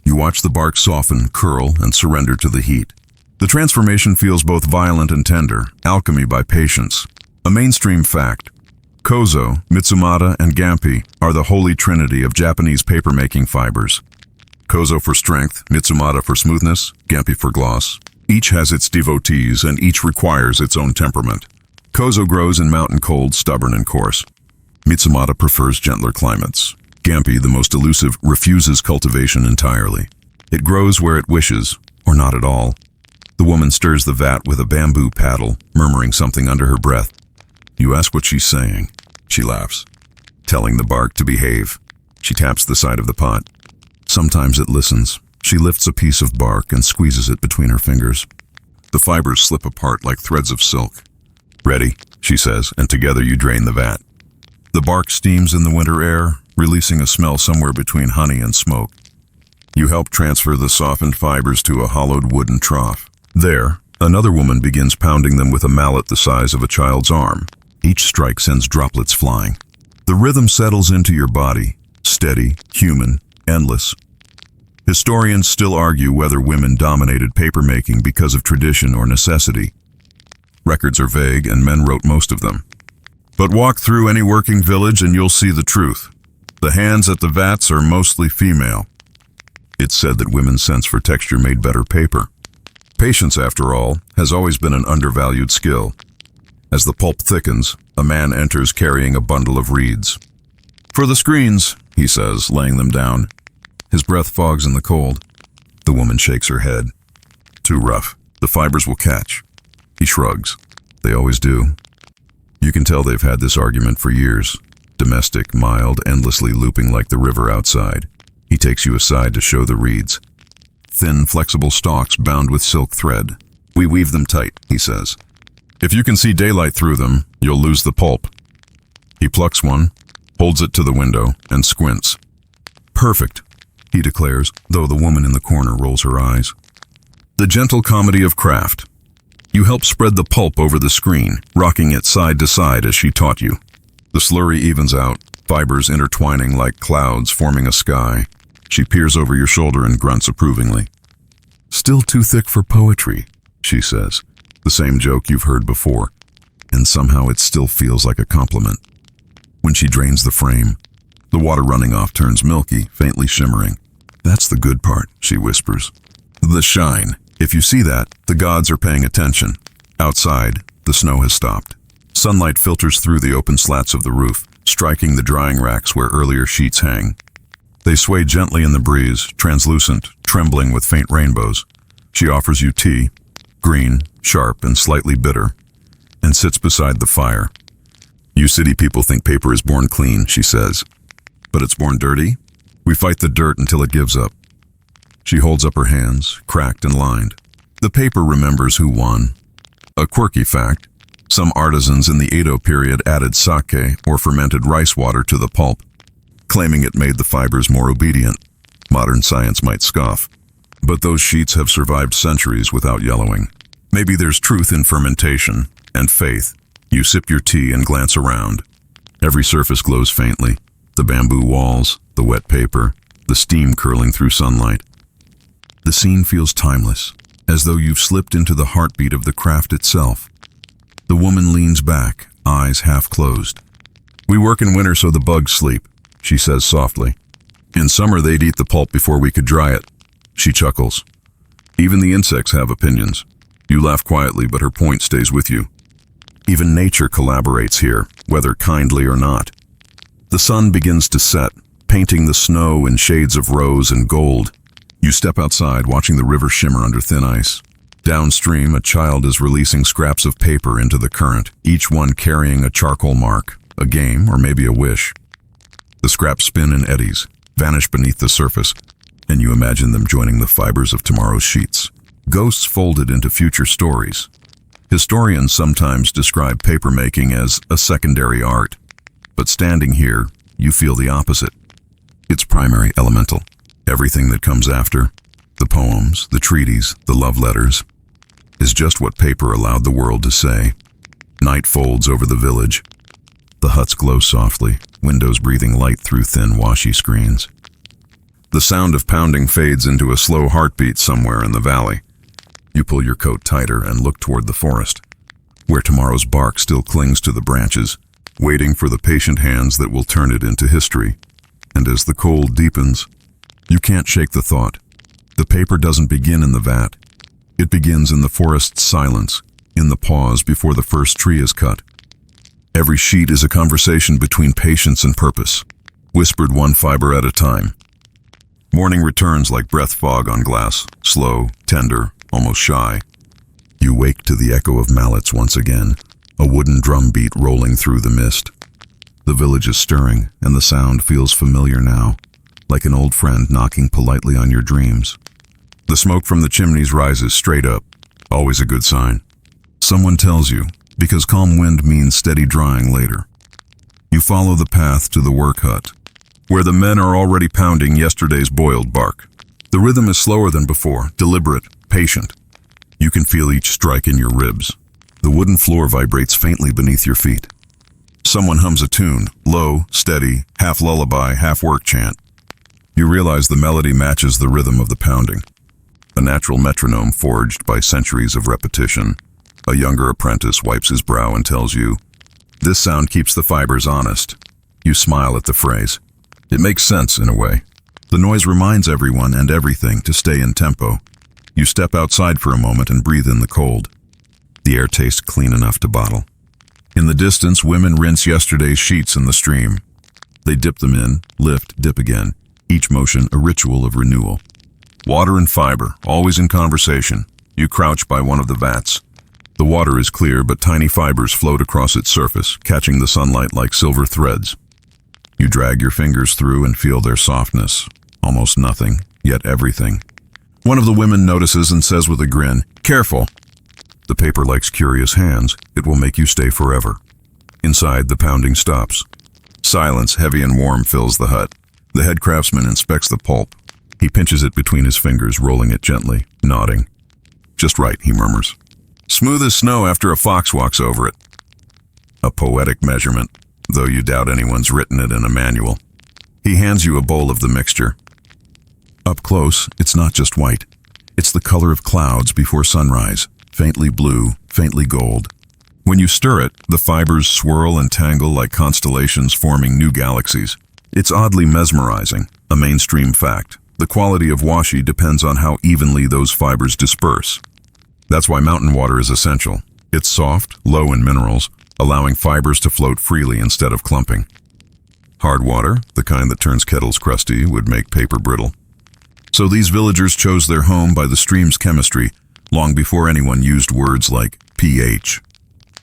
You watch the bark soften, curl, and surrender to the heat. The transformation feels both violent and tender, alchemy by patience. A mainstream fact. Kōzo, Mitsumata, and Gampi are the holy trinity of Japanese paper-making fibers. Kōzo for strength, Mitsumata for smoothness, Gampi for gloss. Each has its devotees, and each requires its own temperament. Kōzo grows in mountain cold, stubborn and coarse. Mitsumata prefers gentler climates. Gampi, the most elusive, refuses cultivation entirely. It grows where it wishes, or not at all. The woman stirs the vat with a bamboo paddle, murmuring something under her breath. You ask what she's saying. She laughs, telling the bark to behave. She taps the side of the pot. Sometimes it listens. She lifts a piece of bark and squeezes it between her fingers. The fibers slip apart like threads of silk. "Ready," she says, and together you drain the vat. The bark steams in the winter air, releasing a smell somewhere between honey and smoke. You help transfer the softened fibers to a hollowed wooden trough. There, another woman begins pounding them with a mallet the size of a child's arm. Each strike sends droplets flying. The rhythm settles into your body, steady, human, endless. Historians still argue whether women dominated papermaking because of tradition or necessity. Records are vague, and men wrote most of them. But walk through any working village and you'll see the truth. The hands at the vats are mostly female. It's said that women's sense for texture made better paper. Patience, after all, has always been an undervalued skill. As the pulp thickens, a man enters carrying a bundle of reeds. "For the screens," he says, laying them down. His breath fogs in the cold. The woman shakes her head. "Too rough. The fibers will catch." He shrugs. They always do. You can tell they've had this argument for years. Domestic, mild, endlessly looping like the river outside. He takes you aside to show the reeds. Thin, flexible stalks bound with silk thread. "We weave them tight," he says. "If you can see daylight through them, you'll lose the pulp." He plucks one, holds it to the window, and squints. "Perfect," he declares, though the woman in the corner rolls her eyes. The gentle comedy of craft. You help spread the pulp over the screen, rocking it side to side as she taught you. The slurry evens out, fibers intertwining like clouds forming a sky. She peers over your shoulder and grunts approvingly. "Still too thick for poetry," she says, the same joke you've heard before, and somehow it still feels like a compliment. When she drains the frame, the water running off turns milky, faintly shimmering. "That's the good part," she whispers. "The shine. If you see that, the gods are paying attention." Outside, the snow has stopped. Sunlight filters through the open slats of the roof, striking the drying racks where earlier sheets hang. They sway gently in the breeze, translucent, trembling with faint rainbows. She offers you tea, green, sharp, and slightly bitter, and sits beside the fire. "You city people think paper is born clean," she says. "But it's born dirty. We fight the dirt until it gives up." She holds up her hands, cracked and lined. The paper remembers who won. A quirky fact: some artisans in the Edo period added sake or fermented rice water to the pulp, claiming it made the fibers more obedient. Modern science might scoff, but those sheets have survived centuries without yellowing. Maybe there's truth in fermentation, and faith. You sip your tea and glance around. Every surface glows faintly. The bamboo walls, the wet paper, the steam curling through sunlight. The scene feels timeless, as though you've slipped into the heartbeat of the craft itself. The woman leans back, eyes half closed. "We work in winter so the bugs sleep," she says softly. "In summer they'd eat the pulp before we could dry it." She chuckles. "Even the insects have opinions." You laugh quietly, but her point stays with you. Even nature collaborates here, whether kindly or not. The sun begins to set, painting the snow in shades of rose and gold. You step outside, watching the river shimmer under thin ice. Downstream, a child is releasing scraps of paper into the current, each one carrying a charcoal mark, a game, or maybe a wish. The scraps spin in eddies, vanish beneath the surface, and you imagine them joining the fibers of tomorrow's sheets. Ghosts folded into future stories. Historians sometimes describe papermaking as a secondary art, but standing here, you feel the opposite. It's primary, elemental. Everything that comes after, the poems, the treaties, the love letters, is just what paper allowed the world to say. Night folds over the village. The huts glow softly, windows breathing light through thin Washi screens. The sound of pounding fades into a slow heartbeat somewhere in the valley. You pull your coat tighter and look toward the forest, where tomorrow's bark still clings to the branches, waiting for the patient hands that will turn it into history. And as the cold deepens, you can't shake the thought. The paper doesn't begin in the vat. It begins in the forest's silence, in the pause before the first tree is cut. Every sheet is a conversation between patience and purpose, whispered one fiber at a time. Morning returns like breath fog on glass, slow, tender, almost shy. You wake to the echo of mallets once again, a wooden drum beat rolling through the mist. The village is stirring, and the sound feels familiar now, like an old friend knocking politely on your dreams. The smoke from the chimneys rises straight up, always a good sign. Someone tells you, because calm wind means steady drying later. You follow the path to the work hut, where the men are already pounding yesterday's boiled bark. The rhythm is slower than before, deliberate, patient. You can feel each strike in your ribs. The wooden floor vibrates faintly beneath your feet. Someone hums a tune, low, steady, half lullaby, half work chant. You realize the melody matches the rhythm of the pounding. A natural metronome forged by centuries of repetition. A younger apprentice wipes his brow and tells you, "This sound keeps the fibers honest." You smile at the phrase. It makes sense in a way. The noise reminds everyone and everything to stay in tempo. You step outside for a moment and breathe in the cold. The air tastes clean enough to bottle. In the distance, women rinse yesterday's sheets in the stream. They dip them in, lift, dip again, each motion a ritual of renewal. Water and fiber, always in conversation. You crouch by one of the vats. The water is clear, but tiny fibers float across its surface, catching the sunlight like silver threads. You drag your fingers through and feel their softness. Almost nothing, yet everything. One of the women notices and says with a grin, "Careful." The paper likes curious hands. It will make you stay forever. Inside, the pounding stops. Silence, heavy and warm, fills the hut. The head craftsman inspects the pulp. He pinches it between his fingers, rolling it gently, nodding. "Just right," he murmurs. "Smooth as snow after a fox walks over it." A poetic measurement, though you doubt anyone's written it in a manual. He hands you a bowl of the mixture. Up close, it's not just white. It's the color of clouds before sunrise, faintly blue, faintly gold. When you stir it, the fibers swirl and tangle like constellations forming new galaxies. It's oddly mesmerizing, a mainstream fact. The quality of washi depends on how evenly those fibers disperse. That's why mountain water is essential. It's soft, low in minerals, allowing fibers to float freely instead of clumping. Hard water, the kind that turns kettles crusty, would make paper brittle. So these villagers chose their home by the stream's chemistry, long before anyone used words like pH.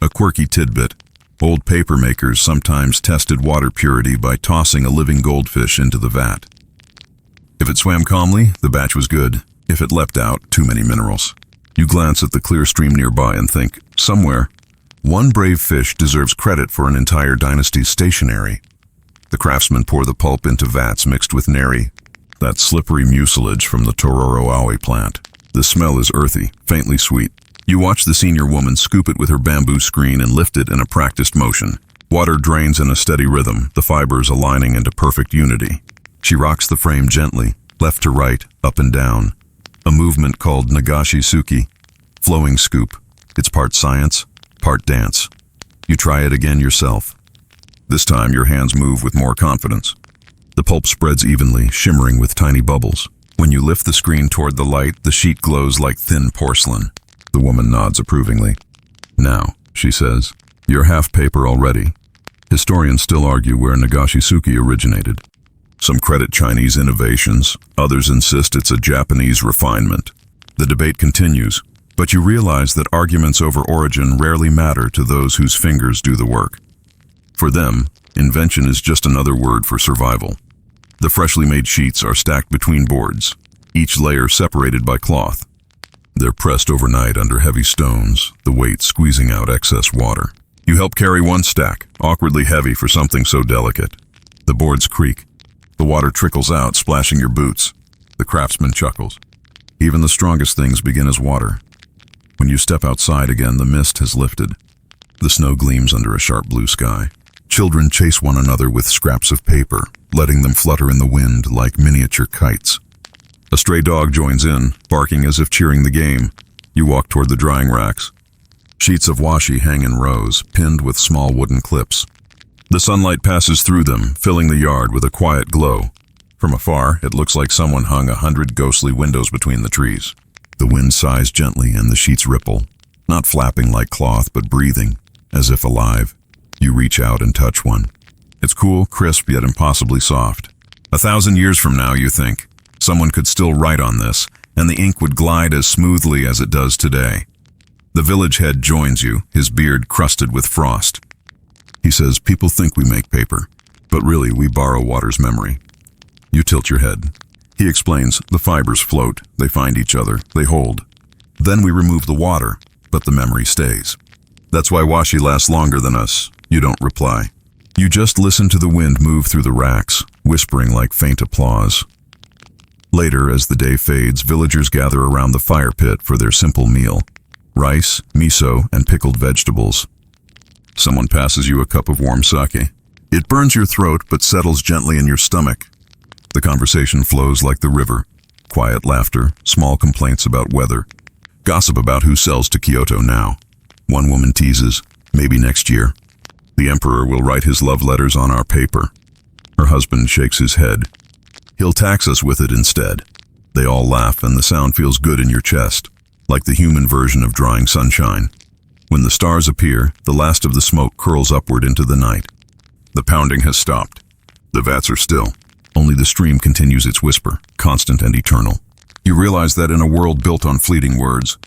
A quirky tidbit, old paper makers sometimes tested water purity by tossing a living goldfish into the vat. If it swam calmly, the batch was good. If it leapt out, too many minerals. You glance at the clear stream nearby and think, somewhere, one brave fish deserves credit for an entire dynasty's stationery. The craftsmen pour the pulp into vats mixed with neri, that slippery mucilage from the Tororo Aoi plant. The smell is earthy, faintly sweet. You watch the senior woman scoop it with her bamboo screen and lift it in a practiced motion. Water drains in a steady rhythm, the fibers aligning into perfect unity. She rocks the frame gently, left to right, up and down. A movement called nagashi suki, flowing scoop. It's part science, part dance. You try it again yourself. This time your hands move with more confidence. The pulp spreads evenly, shimmering with tiny bubbles. When you lift the screen toward the light, the sheet glows like thin porcelain. The woman nods approvingly. "Now," she says, "you're half paper already." Historians still argue where nagashisuki originated. Some credit Chinese innovations, others insist it's a Japanese refinement. The debate continues, but you realize that arguments over origin rarely matter to those whose fingers do the work. For them, invention is just another word for survival. The freshly made sheets are stacked between boards, each layer separated by cloth. They're pressed overnight under heavy stones, the weight squeezing out excess water. You help carry one stack, awkwardly heavy for something so delicate. The boards creak. The water trickles out, splashing your boots. The craftsman chuckles. Even the strongest things begin as water. When you step outside again, the mist has lifted. The snow gleams under a sharp blue sky. Children chase one another with scraps of paper, letting them flutter in the wind like miniature kites. A stray dog joins in, barking as if cheering the game. You walk toward the drying racks. Sheets of washi hang in rows, pinned with small wooden clips. The sunlight passes through them, filling the yard with a quiet glow. From afar, it looks like someone hung 100 ghostly windows between the trees. The wind sighs gently and the sheets ripple, not flapping like cloth, but breathing, as if alive. You reach out and touch one. It's cool, crisp, yet impossibly soft. 1,000 years from now, you think, someone could still write on this, and the ink would glide as smoothly as it does today. The village head joins you, his beard crusted with frost. He says, "People think we make paper, but really we borrow water's memory." You tilt your head. He explains, "The fibers float, they find each other, they hold. Then we remove the water, but the memory stays. That's why washi lasts longer than us." You don't reply. You just listen to the wind move through the racks, whispering like faint applause. Later, as the day fades, villagers gather around the fire pit for their simple meal. Rice, miso, and pickled vegetables. Someone passes you a cup of warm sake. It burns your throat but settles gently in your stomach. The conversation flows like the river. Quiet laughter, small complaints about weather. Gossip about who sells to Kyoto now. One woman teases, "Maybe next year. The emperor will write his love letters on our paper." Her husband shakes his head. "He'll tax us with it instead." They all laugh and the sound feels good in your chest, like the human version of drying sunshine. When the stars appear, the last of the smoke curls upward into the night. The pounding has stopped. The vats are still. Only the stream continues its whisper, constant and eternal. You realize that in a world built on fleeting words,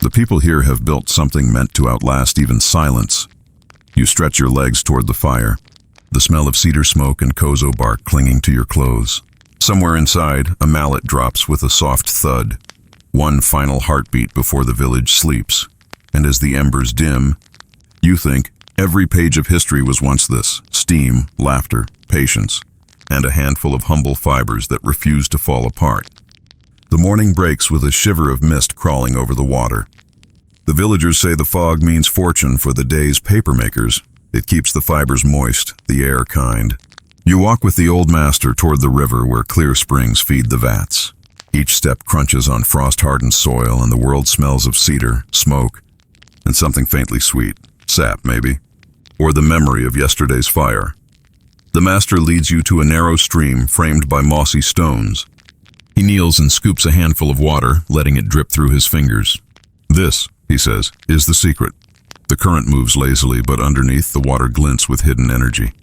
the people here have built something meant to outlast even silence. You stretch your legs toward the fire, the smell of cedar smoke and kōzo bark clinging to your clothes. Somewhere inside, a mallet drops with a soft thud. One final heartbeat before the village sleeps. And as the embers dim, you think every page of history was once this: steam, laughter, patience, and a handful of humble fibers that refuse to fall apart. The morning breaks with a shiver of mist crawling over the water. The villagers say the fog means fortune for the day's papermakers. It keeps the fibers moist, the air kind. You walk with the old master toward the river where clear springs feed the vats. Each step crunches on frost-hardened soil and the world smells of cedar, smoke, and something faintly sweet, sap maybe, or the memory of yesterday's fire. The master leads you to a narrow stream framed by mossy stones. He kneels and scoops a handful of water, letting it drip through his fingers. This, he says, is the secret. The current moves lazily, but underneath the water glints with hidden energy.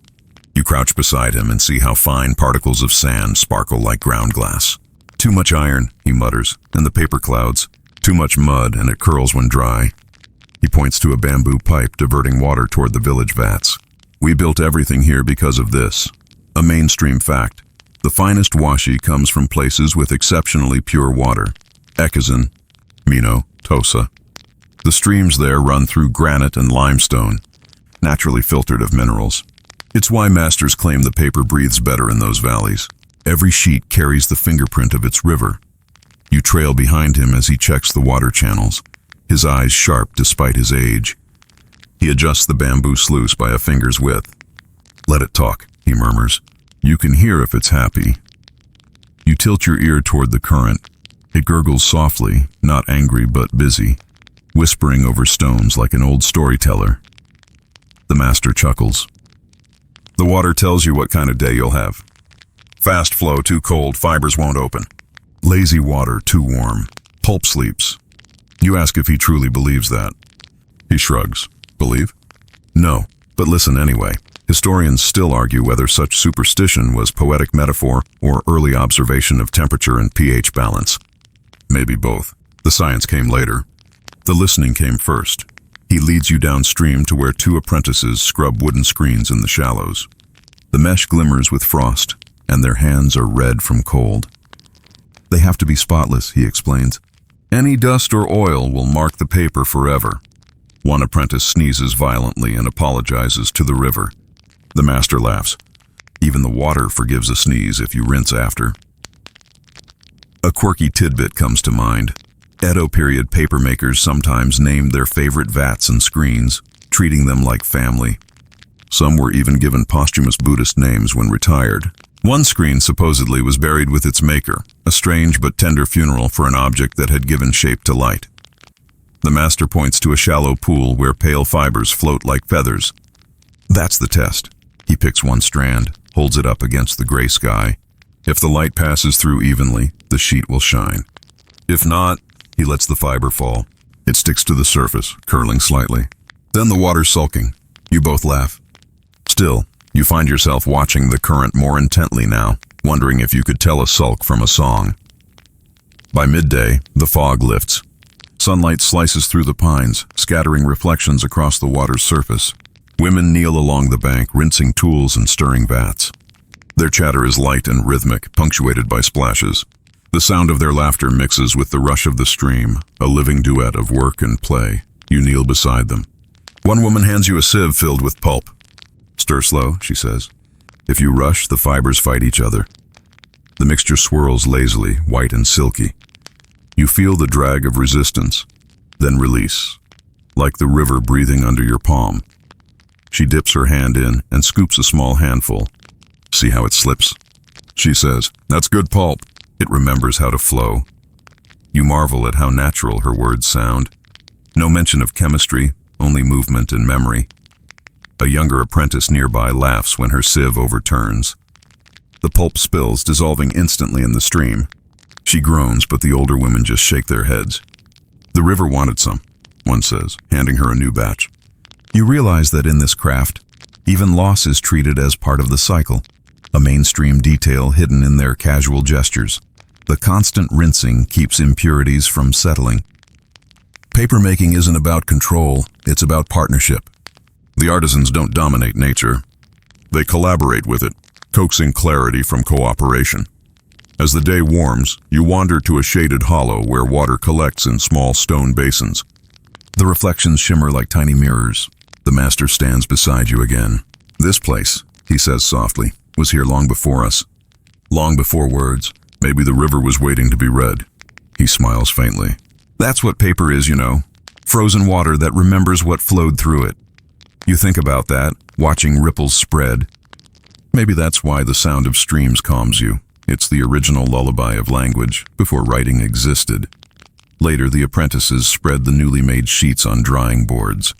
You crouch beside him and see how fine particles of sand sparkle like ground glass. Too much iron, he mutters, and the paper clouds. Too much mud, and it curls when dry. He points to a bamboo pipe diverting water toward the village vats. We built everything here because of this. A mainstream fact. The finest washi comes from places with exceptionally pure water. Ekizan, Mino, Tosa. The streams there run through granite and limestone, naturally filtered of minerals. It's why masters claim the paper breathes better in those valleys. Every sheet carries the fingerprint of its river. You trail behind him as he checks the water channels, his eyes sharp despite his age. He adjusts the bamboo sluice by a finger's width. Let it talk, he murmurs. You can hear if it's happy. You tilt your ear toward the current. It gurgles softly, not angry but busy, whispering over stones like an old storyteller. The master chuckles. The water tells you what kind of day you'll have. Fast flow, too cold, fibers won't open. Lazy water, too warm. Pulp sleeps. You ask if he truly believes that. He shrugs. Believe? No, but listen anyway. Historians still argue whether such superstition was poetic metaphor or early observation of temperature and pH balance. Maybe both. The science came later. The listening came first. He leads you downstream to where two apprentices scrub wooden screens in the shallows. The mesh glimmers with frost, and their hands are red from cold. They have to be spotless, he explains. Any dust or oil will mark the paper forever. One apprentice sneezes violently and apologizes to the river. The master laughs. Even the water forgives a sneeze if you rinse after. A quirky tidbit comes to mind. Edo period papermakers sometimes named their favorite vats and screens, treating them like family. Some were even given posthumous Buddhist names when retired. One screen supposedly was buried with its maker, a strange but tender funeral for an object that had given shape to light. The master points to a shallow pool where pale fibers float like feathers. That's the test. He picks one strand, holds it up against the gray sky. If the light passes through evenly, the sheet will shine. If not, he lets the fiber fall. It sticks to the surface, curling slightly. Then the water's sulking. You both laugh. Still, you find yourself watching the current more intently now, wondering if you could tell a sulk from a song. By midday, the fog lifts. Sunlight slices through the pines, scattering reflections across the water's surface. Women kneel along the bank, rinsing tools and stirring vats. Their chatter is light and rhythmic, punctuated by splashes. The sound of their laughter mixes with the rush of the stream, a living duet of work and play. You kneel beside them. One woman hands you a sieve filled with pulp. Stir slow, she says. If you rush, the fibers fight each other. The mixture swirls lazily, white and silky. You feel the drag of resistance, then release, like the river breathing under your palm. She dips her hand in and scoops a small handful. See how it slips? She says, "That's good pulp." It remembers how to flow. You marvel at how natural her words sound. No mention of chemistry, only movement and memory. A younger apprentice nearby laughs when her sieve overturns. The pulp spills, dissolving instantly in the stream. She groans, but the older women just shake their heads. The river wanted some. one says, handing her a new batch. You realize that in this craft, even loss is treated as part of the cycle, a mainstream detail hidden in their casual gestures. The constant rinsing keeps impurities from settling. Papermaking isn't about control, it's about partnership. The artisans don't dominate nature. They collaborate with it, coaxing clarity from cooperation. As the day warms, you wander to a shaded hollow where water collects in small stone basins. The reflections shimmer like tiny mirrors. The master stands beside you again. This place, he says softly, was here long before us. Long before words. Maybe the river was waiting to be read. He smiles faintly. That's what paper is, you know. Frozen water that remembers what flowed through it. You think about that, watching ripples spread. Maybe that's why the sound of streams calms you. It's the original lullaby of language, before writing existed. Later, the apprentices spread the newly made sheets on drying boards.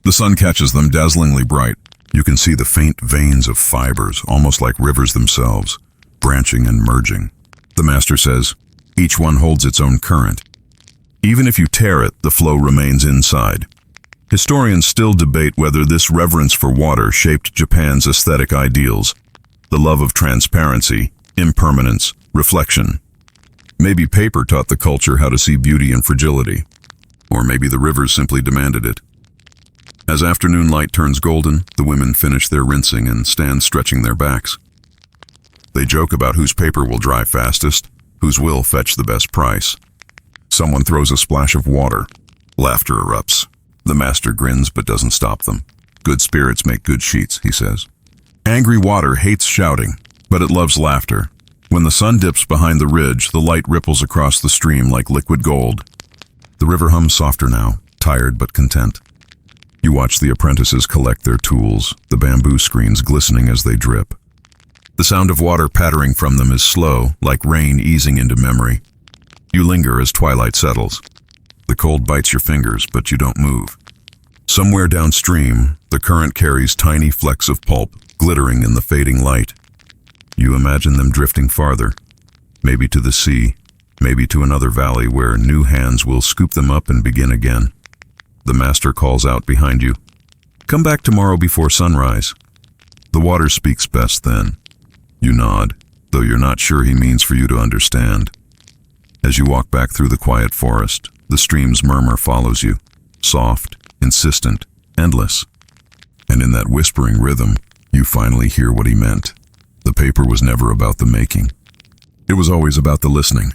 The sun catches them dazzlingly bright. You can see the faint veins of fibers, almost like rivers themselves, branching and merging. The master says, each one holds its own current. Even if you tear it, the flow remains inside. Historians still debate whether this reverence for water shaped Japan's aesthetic ideals, the love of transparency, impermanence, reflection. Maybe paper taught the culture how to see beauty and fragility, or maybe the rivers simply demanded it. As afternoon light turns golden, the women finish their rinsing and stand stretching their backs. They joke about whose paper will dry fastest, whose will fetch the best price. Someone throws a splash of water. Laughter erupts. The master grins but doesn't stop them. Good spirits make good sheets, he says. Angry water hates shouting, but it loves laughter. When the sun dips behind the ridge, the light ripples across the stream like liquid gold. The river hums softer now, tired but content. You watch the apprentices collect their tools, the bamboo screens glistening as they drip. The sound of water pattering from them is slow, like rain easing into memory. You linger as twilight settles. The cold bites your fingers, but you don't move. Somewhere downstream, the current carries tiny flecks of pulp, glittering in the fading light. You imagine them drifting farther, maybe to the sea, maybe to another valley where new hands will scoop them up and begin again. The master calls out behind you. Come back tomorrow before sunrise. The water speaks best then. You nod, though you're not sure he means for you to understand. As you walk back through the quiet forest, the stream's murmur follows you, soft, insistent, endless. And in that whispering rhythm, you finally hear what he meant. The paper was never about the making. It was always about the listening.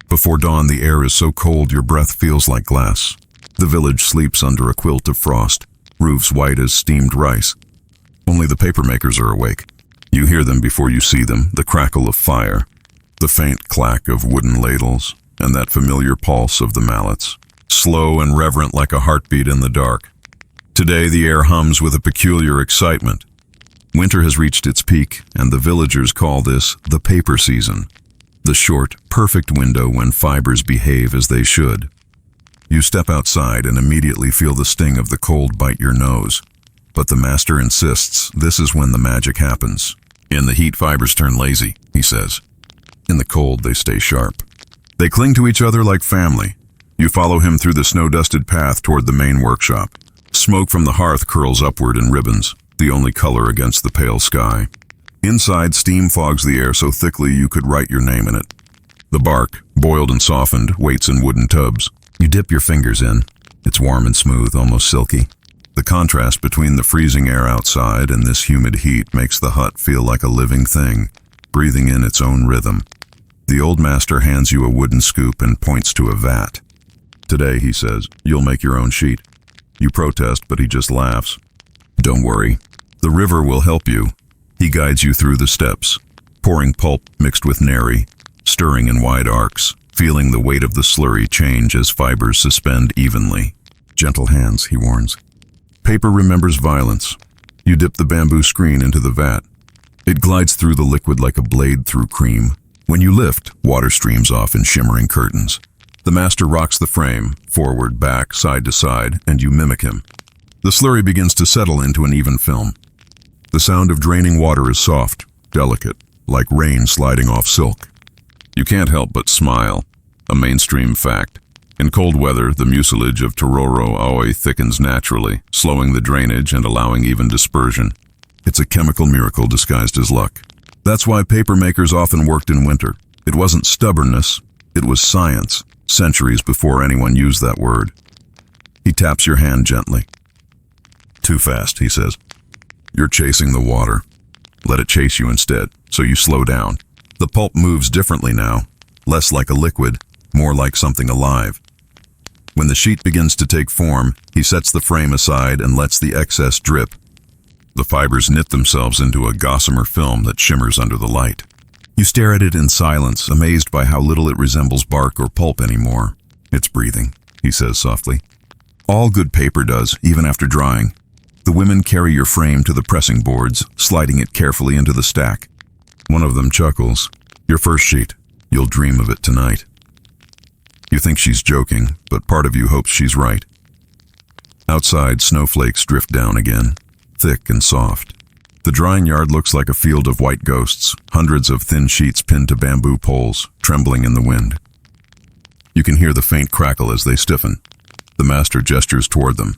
Before dawn, the air is so cold your breath feels like glass. The village sleeps under a quilt of frost, roofs white as steamed rice. Only the papermakers are awake. You hear them before you see them, the crackle of fire, the faint clack of wooden ladles, and that familiar pulse of the mallets, slow and reverent like a heartbeat in the dark. Today the air hums with a peculiar excitement. Winter has reached its peak, and the villagers call this the paper season, the short, perfect window when fibers behave as they should. You step outside and immediately feel the sting of the cold bite your nose. But the master insists this is when the magic happens. In the heat, fibers turn lazy, he says. In the cold, they stay sharp. They cling to each other like family. You follow him through the snow-dusted path toward the main workshop. Smoke from the hearth curls upward in ribbons, the only color against the pale sky. Inside, steam fogs the air so thickly you could write your name in it. The bark, boiled and softened, waits in wooden tubs. You dip your fingers in. It's warm and smooth, almost silky. The contrast between the freezing air outside and this humid heat makes the hut feel like a living thing, breathing in its own rhythm. The old master hands you a wooden scoop and points to a vat. Today, he says, you'll make your own sheet. You protest, but he just laughs. Don't worry. The river will help you. He guides you through the steps, pouring pulp mixed with neri, stirring in wide arcs, feeling the weight of the slurry change as fibers suspend evenly. Gentle hands, he warns. Paper remembers violence. You dip the bamboo screen into the vat. It glides through the liquid like a blade through cream. When you lift, water streams off in shimmering curtains. The master rocks the frame, forward, back, side to side, and you mimic him. The slurry begins to settle into an even film. The sound of draining water is soft, delicate, like rain sliding off silk. You can't help but smile, a mainstream fact. In cold weather, the mucilage of Tororo Aoi thickens naturally, slowing the drainage and allowing even dispersion. It's a chemical miracle disguised as luck. That's why paper makers often worked in winter. It wasn't stubbornness, it was science, centuries before anyone used that word. He taps your hand gently. Too fast, he says. You're chasing the water. Let it chase you instead, so you slow down. The pulp moves differently now, less like a liquid, more like something alive. When the sheet begins to take form, he sets the frame aside and lets the excess drip. The fibers knit themselves into a gossamer film that shimmers under the light. You stare at it in silence, amazed by how little it resembles bark or pulp anymore. It's breathing, he says softly. All good paper does, even after drying. The women carry your frame to the pressing boards, sliding it carefully into the stack. One of them chuckles. Your first sheet. You'll dream of it tonight. You think she's joking, but part of you hopes she's right. Outside, snowflakes drift down again, thick and soft. The drying yard looks like a field of white ghosts, hundreds of thin sheets pinned to bamboo poles, trembling in the wind. You can hear the faint crackle as they stiffen. The master gestures toward them.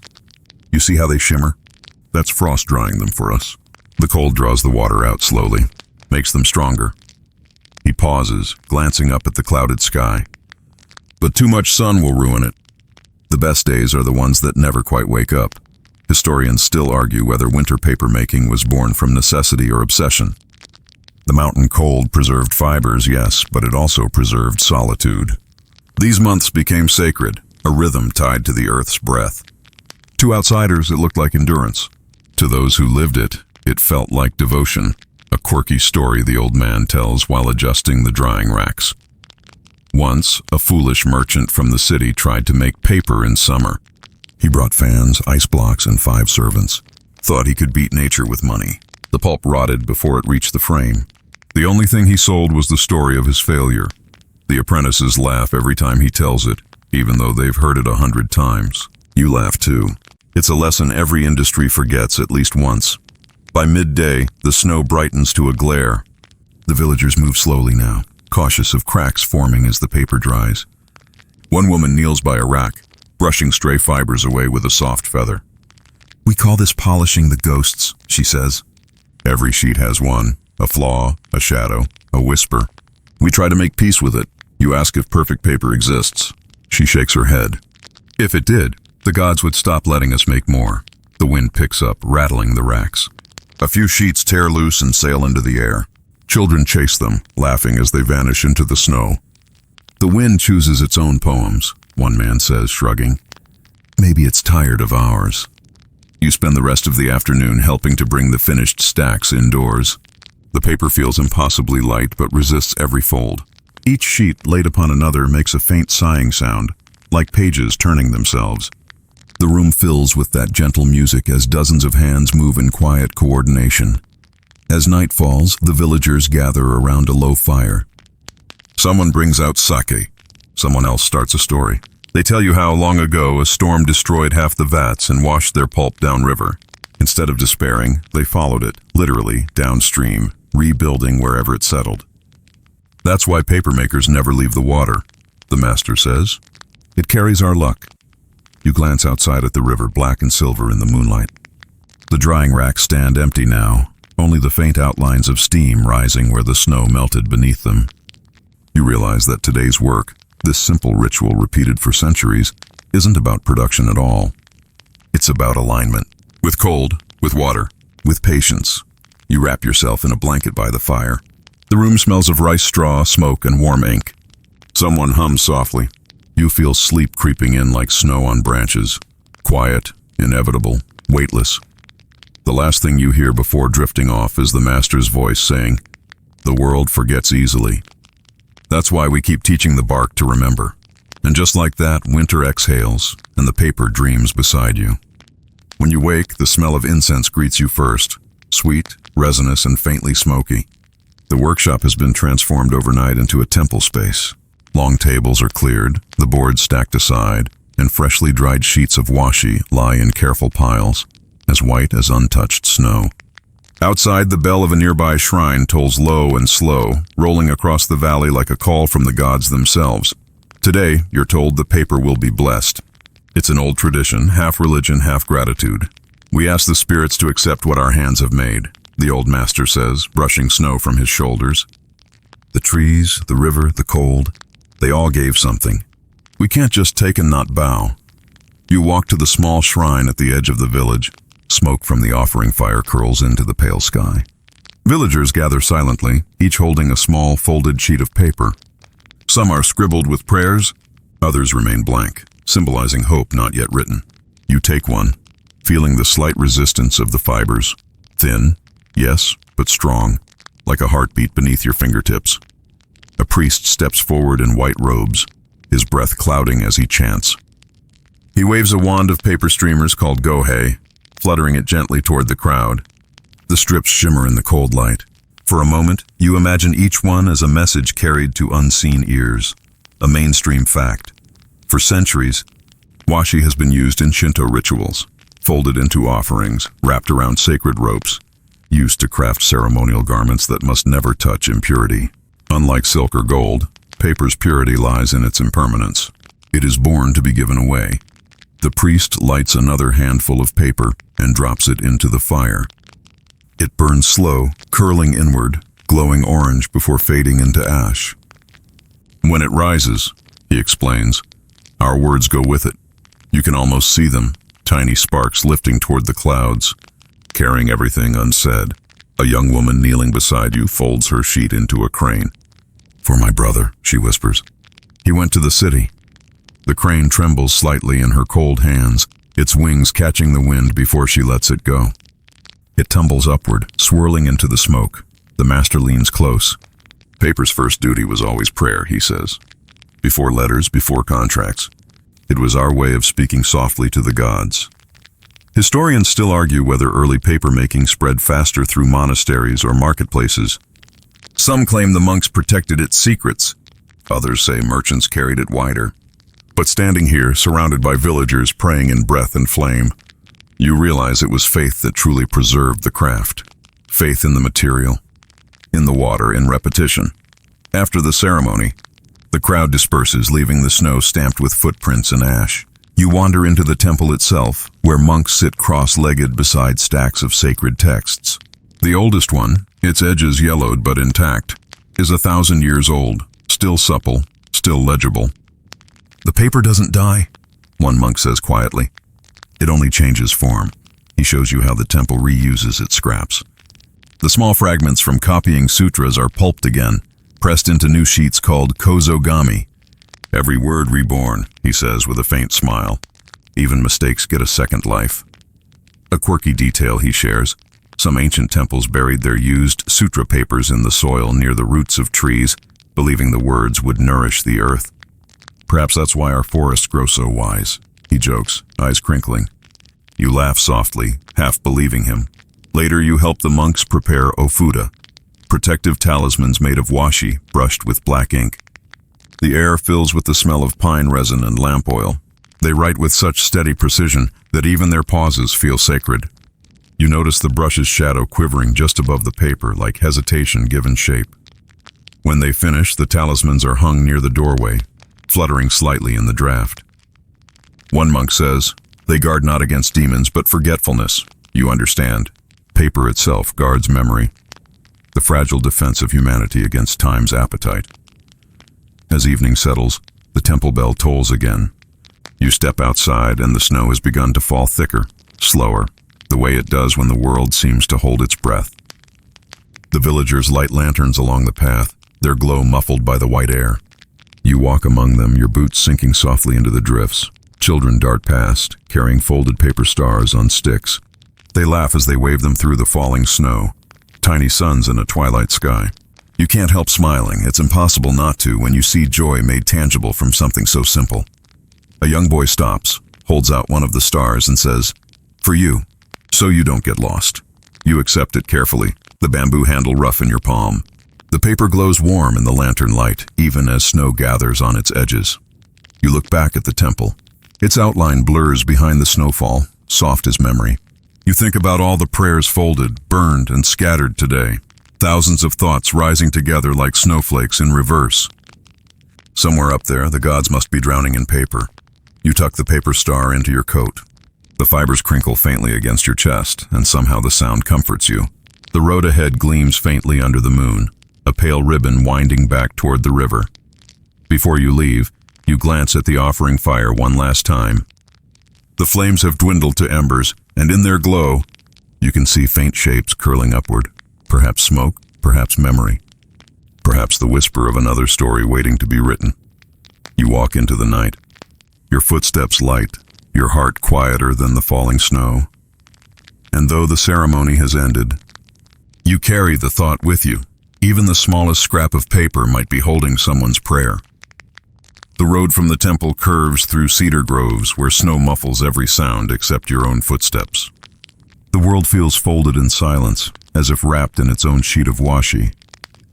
You see how they shimmer? That's frost drying them for us. The cold draws the water out slowly, makes them stronger. He pauses, glancing up at the clouded sky. But too much sun will ruin it. The best days are the ones that never quite wake up. Historians still argue whether winter paper making was born from necessity or obsession. The mountain cold preserved fibers, yes, but it also preserved solitude. These months became sacred, a rhythm tied to the earth's breath. To outsiders, it looked like endurance. To those who lived it, it felt like devotion, a quirky story the old man tells while adjusting the drying racks. Once, a foolish merchant from the city tried to make paper in summer. He brought fans, ice blocks, and 5 servants. Thought he could beat nature with money. The pulp rotted before it reached the frame. The only thing he sold was the story of his failure. The apprentices laugh every time he tells it, even though they've heard it 100 times. You laugh too. It's a lesson every industry forgets at least once. By midday, the snow brightens to a glare. The villagers move slowly now, cautious of cracks forming as the paper dries. One woman kneels by a rack, brushing stray fibers away with a soft feather. We call this polishing the ghosts, she says. Every sheet has one, a flaw, a shadow, a whisper. We try to make peace with it. You ask if perfect paper exists. She shakes her head. If it did, the gods would stop letting us make more. The wind picks up, rattling the racks. A few sheets tear loose and sail into the air. Children chase them, laughing as they vanish into the snow. The wind chooses its own poems, one man says, shrugging. Maybe it's tired of ours. You spend the rest of the afternoon helping to bring the finished stacks indoors. The paper feels impossibly light but resists every fold. Each sheet laid upon another makes a faint sighing sound, like pages turning themselves. The room fills with that gentle music as dozens of hands move in quiet coordination. As night falls, the villagers gather around a low fire. Someone brings out sake. Someone else starts a story. They tell you how, long ago, a storm destroyed half the vats and washed their pulp downriver. Instead of despairing, they followed it, literally, downstream, rebuilding wherever it settled. That's why papermakers never leave the water, the master says. It carries our luck. You glance outside at the river, black and silver in the moonlight. The drying racks stand empty now, only the faint outlines of steam rising where the snow melted beneath them. You realize that today's work, this simple ritual repeated for centuries, isn't about production at all. It's about alignment. With cold, with water, with patience. You wrap yourself in a blanket by the fire. The room smells of rice straw, smoke, and warm ink. Someone hums softly. You feel sleep creeping in like snow on branches. Quiet, inevitable, weightless. The last thing you hear before drifting off is the master's voice saying, "The world forgets easily." That's why we keep teaching the bark to remember. And just like that, winter exhales, and the paper dreams beside you. When you wake, the smell of incense greets you first, sweet, resinous, and faintly smoky. The workshop has been transformed overnight into a temple space. Long tables are cleared, the boards stacked aside, and freshly dried sheets of washi lie in careful piles, as white as untouched snow. Outside, the bell of a nearby shrine tolls low and slow, rolling across the valley like a call from the gods themselves. Today, you're told the paper will be blessed. It's an old tradition, half religion, half gratitude. We ask the spirits to accept what our hands have made, the old master says, brushing snow from his shoulders. The trees, the river, the cold, they all gave something. We can't just take and not bow. You walk to the small shrine at the edge of the village. Smoke from the offering fire curls into the pale sky. Villagers gather silently, each holding a small folded sheet of paper. Some are scribbled with prayers, others remain blank, symbolizing hope not yet written. You take one, feeling the slight resistance of the fibers. Thin, yes, but strong, like a heartbeat beneath your fingertips. A priest steps forward in white robes, his breath clouding as he chants. He waves a wand of paper streamers called gohei, fluttering it gently toward the crowd. The strips shimmer in the cold light. For a moment, you imagine each one as a message carried to unseen ears, a mainstream fact. For centuries, washi has been used in Shinto rituals, folded into offerings, wrapped around sacred ropes, used to craft ceremonial garments that must never touch impurity. Unlike silk or gold, paper's purity lies in its impermanence. It is born to be given away. The priest lights another handful of paper and drops it into the fire. It burns slow, curling inward, glowing orange before fading into ash. When it rises, he explains, our words go with it. You can almost see them, tiny sparks lifting toward the clouds, carrying everything unsaid. A young woman kneeling beside you folds her sheet into a crane. For my brother, she whispers. He went to the city. The crane trembles slightly in her cold hands, its wings catching the wind before she lets it go. It tumbles upward, swirling into the smoke. The master leans close. Paper's first duty was always prayer, he says. Before letters, before contracts. It was our way of speaking softly to the gods. Historians still argue whether early paper-making spread faster through monasteries or marketplaces. Some claim the monks protected its secrets. Others say merchants carried it wider. But standing here, surrounded by villagers praying in breath and flame, you realize it was faith that truly preserved the craft. Faith in the material, in the water, in repetition. After the ceremony, the crowd disperses, leaving the snow stamped with footprints and ash. You wander into the temple itself, where monks sit cross-legged beside stacks of sacred texts. The oldest one, its edges yellowed but intact, is 1,000 years old, still supple, still legible. The paper doesn't die, one monk says quietly. It only changes form. He shows you how the temple reuses its scraps. The small fragments from copying sutras are pulped again, pressed into new sheets called kōzo. Every word reborn, he says with a faint smile. Even mistakes get a second life. A quirky detail he shares. Some ancient temples buried their used sutra papers in the soil near the roots of trees, believing the words would nourish the earth. Perhaps that's why our forests grow so wise, he jokes, eyes crinkling. You laugh softly, half believing him. Later you help the monks prepare ofuda, protective talismans made of washi, brushed with black ink. The air fills with the smell of pine resin and lamp oil. They write with such steady precision that even their pauses feel sacred. You notice the brush's shadow quivering just above the paper, like hesitation given shape. When they finish, the talismans are hung near the doorway, fluttering slightly in the draft. One monk says, they guard not against demons, but forgetfulness. You understand. Paper itself guards memory, the fragile defense of humanity against time's appetite. As evening settles, the temple bell tolls again. You step outside and the snow has begun to fall thicker, slower, the way it does when the world seems to hold its breath. The villagers light lanterns along the path, their glow muffled by the white air. You walk among them, your boots sinking softly into the drifts. Children dart past, carrying folded paper stars on sticks. They laugh as they wave them through the falling snow, tiny suns in a twilight sky. You can't help smiling. It's impossible not to when you see joy made tangible from something so simple. A young boy stops, holds out one of the stars and says, "For you, so you don't get lost." You accept it carefully, the bamboo handle rough in your palm. The paper glows warm in the lantern light, even as snow gathers on its edges. You look back at the temple. Its outline blurs behind the snowfall, soft as memory. You think about all the prayers folded, burned, and scattered today. Thousands of thoughts rising together like snowflakes in reverse. Somewhere up there, the gods must be drowning in paper. You tuck the paper star into your coat. The fibers crinkle faintly against your chest, and somehow the sound comforts you. The road ahead gleams faintly under the moon, a pale ribbon winding back toward the river. Before you leave, you glance at the offering fire one last time. The flames have dwindled to embers, and in their glow, you can see faint shapes curling upward. Perhaps smoke, perhaps memory. Perhaps the whisper of another story waiting to be written. You walk into the night. Your footsteps light, your heart quieter than the falling snow. And though the ceremony has ended, you carry the thought with you. Even the smallest scrap of paper might be holding someone's prayer. The road from the temple curves through cedar groves where snow muffles every sound except your own footsteps. The world feels folded in silence, as if wrapped in its own sheet of washi.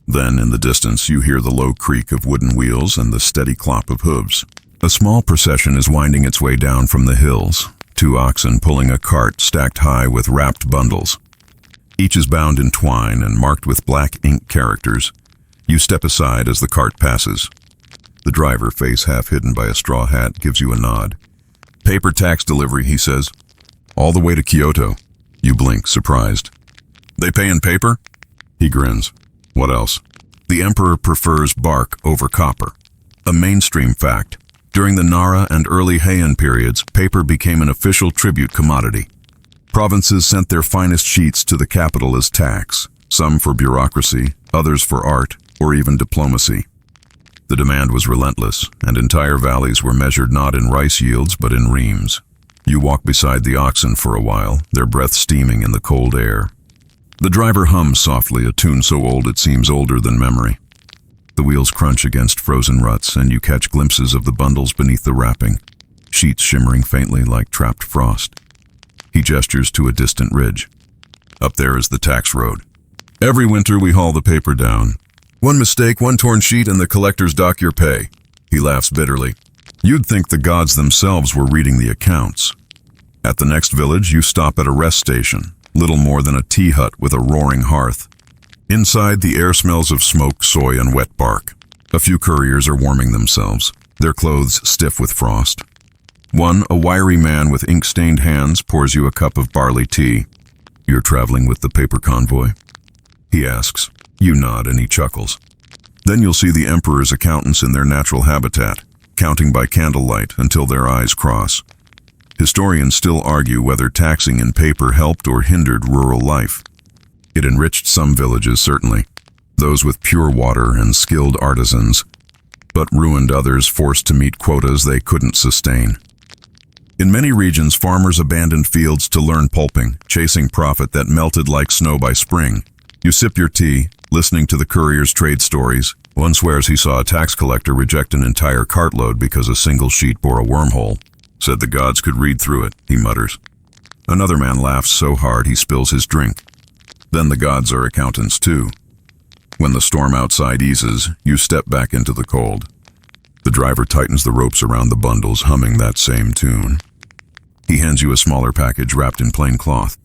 Then, in the distance, you hear the low creak of wooden wheels and the steady clop of hooves. A small procession is winding its way down from the hills, 2 oxen pulling a cart stacked high with wrapped bundles. Each is bound in twine and marked with black ink characters. You step aside as the cart passes. The driver, face half hidden by a straw hat, gives you a nod. "Paper tax delivery," he says. "All the way to Kyoto." You blink, surprised. "They pay in paper?" He grins. "What else?" "The emperor prefers bark over copper." A mainstream fact. During the Nara and early Heian periods, paper became an official tribute commodity. Provinces sent their finest sheets to the capital as tax, some for bureaucracy, others for art, or even diplomacy. The demand was relentless, and entire valleys were measured not in rice yields but in reams. You walk beside the oxen for a while, their breath steaming in the cold air. The driver hums softly, a tune so old it seems older than memory. The wheels crunch against frozen ruts, and you catch glimpses of the bundles beneath the wrapping, sheets shimmering faintly like trapped frost. He gestures to a distant ridge. "Up there is the tax road. Every winter we haul the paper down. One mistake, one torn sheet, and the collectors dock your pay." He laughs bitterly. You'd think the gods themselves were reading the accounts. At the next village, you stop at a rest station, little more than a tea hut with a roaring hearth. Inside, the air smells of smoke, soy, and wet bark. A few couriers are warming themselves, their clothes stiff with frost. One, a wiry man with ink-stained hands, pours you a cup of barley tea. "You're traveling with the paper convoy?" He asks. You nod, and he chuckles. Then you'll see the emperor's accountants in their natural habitat, counting by candlelight until their eyes cross. Historians still argue whether taxing in paper helped or hindered rural life. It enriched some villages, certainly, those with pure water and skilled artisans, but ruined others forced to meet quotas they couldn't sustain. In many regions, farmers abandoned fields to learn pulping, chasing profit that melted like snow by spring. You sip your tea, listening to the courier's trade stories. One swears he saw a tax collector reject an entire cartload because a single sheet bore a wormhole. Said the gods could read through it, he mutters. Another man laughs so hard he spills his drink. Then the gods are accountants too. When the storm outside eases, you step back into the cold. The driver tightens the ropes around the bundles, humming that same tune. He hands you a smaller package wrapped in plain cloth.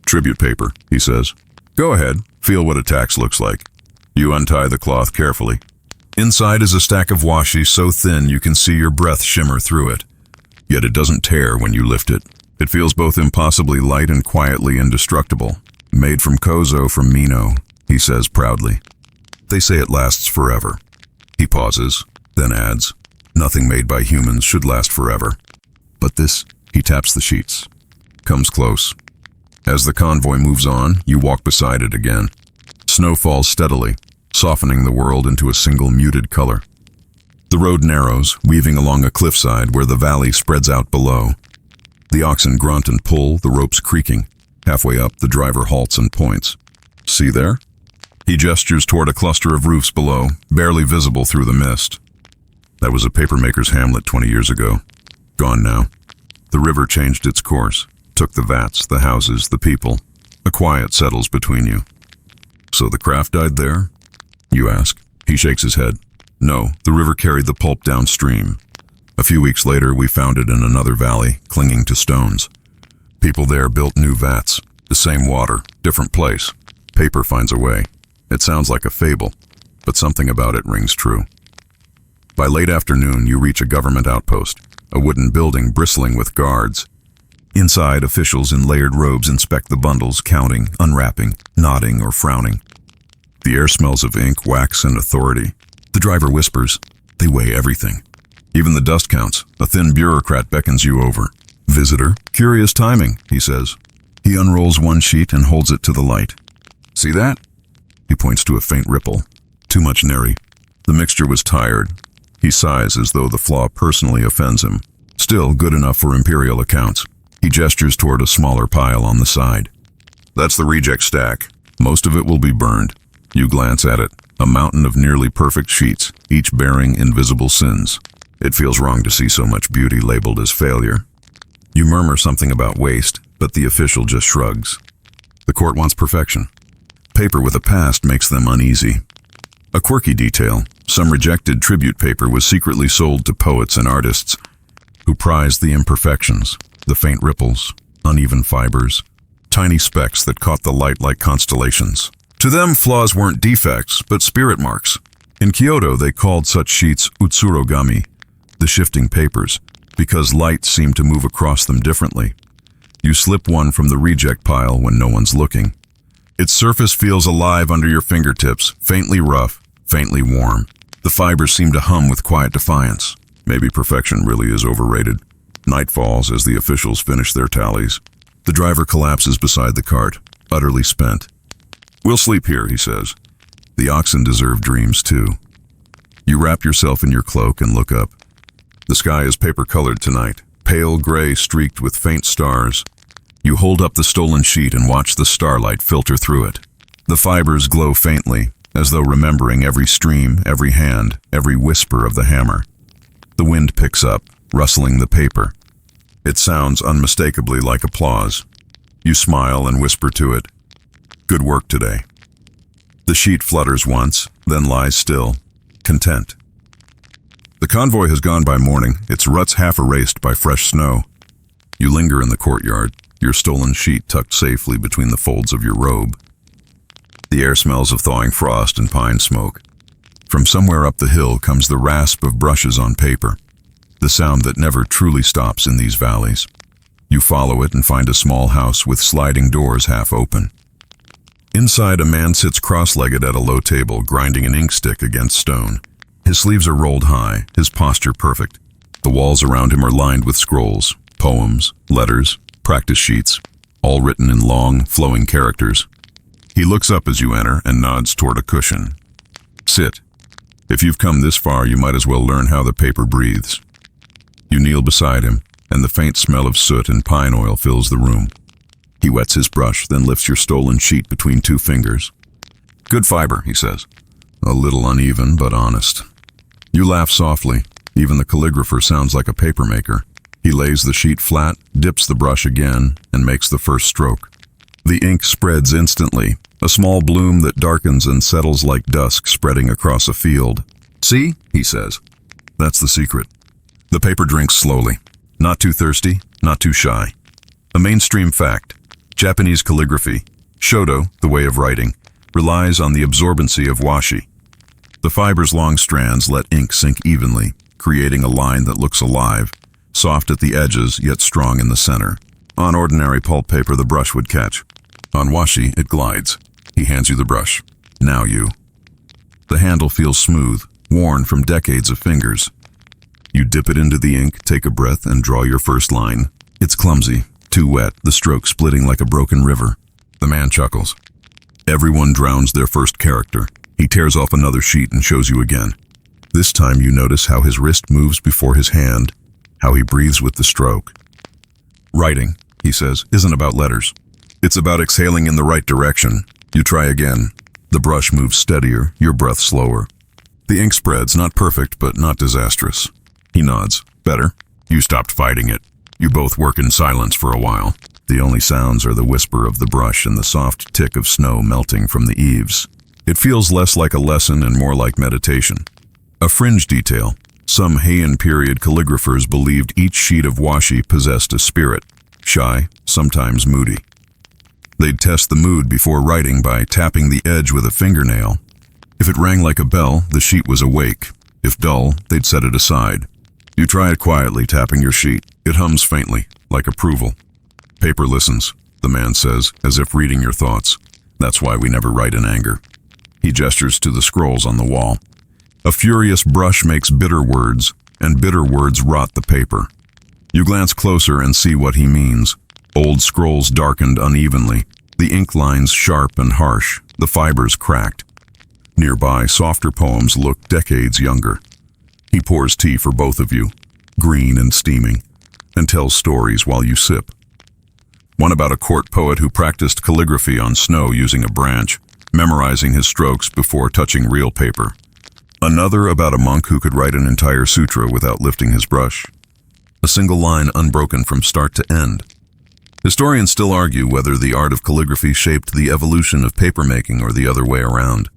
"Tribute paper," he says. "Go ahead, feel what a tax looks like." You untie the cloth carefully. Inside is a stack of washi so thin you can see your breath shimmer through it. Yet it doesn't tear when you lift it. It feels both impossibly light and quietly indestructible. "Made from kōzo from Mino," he says proudly. "They say it lasts forever." He pauses, then adds, "Nothing made by humans should last forever. But this," he taps the sheets, "comes close." As the convoy moves on, you walk beside it again. Snow falls steadily, softening the world into a single muted color. The road narrows, weaving along a cliffside where the valley spreads out below. The oxen grunt and pull, the ropes creaking. Halfway up, the driver halts and points. "See there?" He gestures toward a cluster of roofs below, barely visible through the mist. That was a papermaker's hamlet 20 years ago. Gone now. The river changed its course, took the vats, the houses, the people. A quiet settles between you. "So the craft died there?" you ask. He shakes his head. "No, the river carried the pulp downstream. A few weeks later, we found it in another valley, clinging to stones. People there built new vats. The same water, different place. Paper finds a way. It sounds like a fable, but something about it rings true." By late afternoon, you reach a government outpost, a wooden building bristling with guards. Inside, officials in layered robes inspect the bundles, counting, unwrapping, nodding, or frowning. The air smells of ink, wax, and authority. The driver whispers, "They weigh everything." Even the dust counts. A thin bureaucrat beckons you over. "Visitor, curious timing," he says. He unrolls one sheet and holds it to the light. "See that?" He points to a faint ripple. Too much neri. The mixture was tired. He sighs as though the flaw personally offends him. Still good enough for imperial accounts. He gestures toward a smaller pile on the side. "That's the reject stack. Most of it will be burned." You glance at it. A mountain of nearly perfect sheets, each bearing invisible sins. It feels wrong to see so much beauty labeled as failure. You murmur something about waste, but the official just shrugs. The court wants perfection. Paper with a past makes them uneasy. A quirky detail, some rejected tribute paper was secretly sold to poets and artists who prized the imperfections, the faint ripples, uneven fibers, tiny specks that caught the light like constellations. To them, flaws weren't defects, but spirit marks. In Kyoto, they called such sheets utsurogami, the shifting papers, because light seemed to move across them differently. You slip one from the reject pile when no one's looking. Its surface feels alive under your fingertips, faintly rough, faintly warm. The fibers seem to hum with quiet defiance. Maybe perfection really is overrated. Night falls as the officials finish their tallies. The driver collapses beside the cart, utterly spent. "We'll sleep here," he says. The oxen deserve dreams too. You wrap yourself in your cloak and look up. The sky is paper-colored tonight, pale gray streaked with faint stars. You hold up the stolen sheet and watch the starlight filter through it. The fibers glow faintly, as though remembering every stream, every hand, every whisper of the hammer. The wind picks up, rustling the paper. It sounds unmistakably like applause. You smile and whisper to it, "Good work today." The sheet flutters once, then lies still, content. The convoy has gone by morning, its ruts half erased by fresh snow. You linger in the courtyard, your stolen sheet tucked safely between the folds of your robe. The air smells of thawing frost and pine smoke. From somewhere up the hill comes the rasp of brushes on paper, the sound that never truly stops in these valleys. You follow it and find a small house with sliding doors half open. Inside, a man sits cross-legged at a low table, grinding an ink stick against stone. His sleeves are rolled high, his posture perfect. The walls around him are lined with scrolls, poems, letters, practice sheets, all written in long, flowing characters. He looks up as you enter and nods toward a cushion. "Sit. If you've come this far, you might as well learn how the paper breathes." You kneel beside him, and the faint smell of soot and pine oil fills the room. He wets his brush, then lifts your stolen sheet between two fingers. "Good fiber," he says. "A little uneven, but honest." You laugh softly. Even the calligrapher sounds like a papermaker. He lays the sheet flat, dips the brush again, and makes the first stroke. The ink spreads instantly, a small bloom that darkens and settles like dusk spreading across a field. "See?" he says. That's the secret. The paper drinks slowly. Not too thirsty, not too shy. A mainstream fact. Japanese calligraphy, shodo, the way of writing, relies on the absorbency of washi. The fiber's long strands let ink sink evenly, creating a line that looks alive, soft at the edges yet strong in the center. On ordinary pulp paper, the brush would catch. On washi, it glides. He hands you the brush. Now you. The handle feels smooth, worn from decades of fingers. You dip it into the ink, take a breath, and draw your first line. It's clumsy, too wet, the stroke splitting like a broken river. The man chuckles. Everyone drowns their first character. He tears off another sheet and shows you again. This time you notice how his wrist moves before his hand, how he breathes with the stroke. Writing, he says, isn't about letters. It's about exhaling in the right direction. You try again. The brush moves steadier, your breath slower. The ink spreads, not perfect, but not disastrous. He nods. Better. You stopped fighting it. You both work in silence for a while. The only sounds are the whisper of the brush and the soft tick of snow melting from the eaves. It feels less like a lesson and more like meditation. A fringe detail. Some Heian period calligraphers believed each sheet of washi possessed a spirit, shy, sometimes moody. They'd test the mood before writing by tapping the edge with a fingernail. If it rang like a bell, the sheet was awake. If dull, they'd set it aside. You try it quietly, tapping your sheet. It hums faintly, like approval. Paper listens, the man says, as if reading your thoughts. That's why we never write in anger. He gestures to the scrolls on the wall. A furious brush makes bitter words, and bitter words rot the paper. You glance closer and see what he means. Old scrolls darkened unevenly, the ink lines sharp and harsh, the fibers cracked. Nearby, softer poems look decades younger. He pours tea for both of you, green and steaming, and tells stories while you sip. One about a court poet who practiced calligraphy on snow using a branch, memorizing his strokes before touching real paper. Another about a monk who could write an entire sutra without lifting his brush. A single line unbroken from start to end. Historians still argue whether the art of calligraphy shaped the evolution of papermaking or the other way around.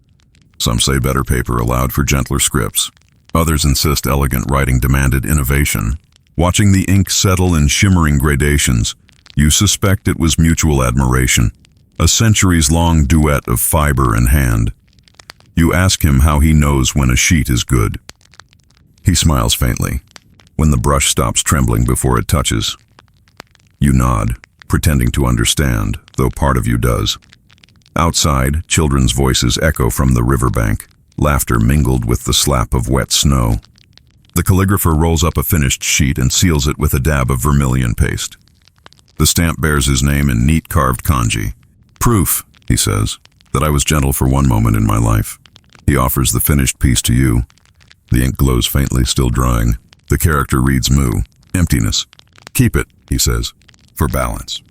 Some say better paper allowed for gentler scripts. Others insist elegant writing demanded innovation. Watching the ink settle in shimmering gradations, you suspect it was mutual admiration, a centuries-long duet of fiber and hand. You ask him how he knows when a sheet is good. He smiles faintly, when the brush stops trembling before it touches. You nod, pretending to understand, though part of you does. Outside, children's voices echo from the riverbank, laughter mingled with the slap of wet snow. The calligrapher rolls up a finished sheet and seals it with a dab of vermilion paste. The stamp bears his name in neat carved kanji. Proof, he says, that I was gentle for one moment in my life. He offers the finished piece to you. The ink glows faintly, still drying. The character reads moo, emptiness. Keep it, he says, for balance.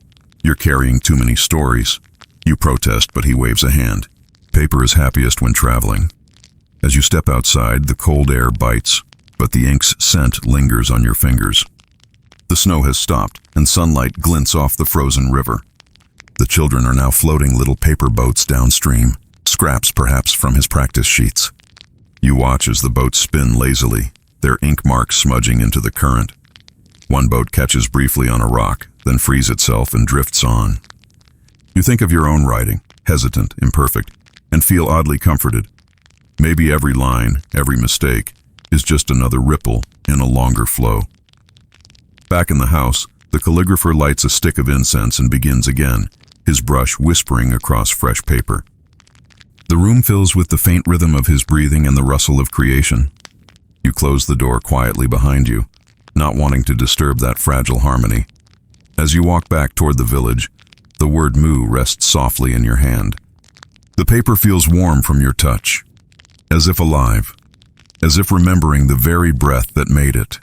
You're carrying too many stories. You protest, but he waves a hand. Paper is happiest when traveling. As you step outside, the cold air bites, but the ink's scent lingers on your fingers. The snow has stopped, and sunlight glints off the frozen river. The children are now floating little paper boats downstream, scraps perhaps from his practice sheets. You watch as the boats spin lazily, their ink marks smudging into the current. One boat catches briefly on a rock, then frees itself and drifts on. You think of your own writing, hesitant, imperfect, and feel oddly comforted. Maybe every line, every mistake, is just another ripple in a longer flow. Back in the house, the calligrapher lights a stick of incense and begins again, his brush whispering across fresh paper. The room fills with the faint rhythm of his breathing and the rustle of creation. You close the door quietly behind you, not wanting to disturb that fragile harmony. As you walk back toward the village, the word moo rests softly in your hand. The paper feels warm from your touch, as if alive, as if remembering the very breath that made it.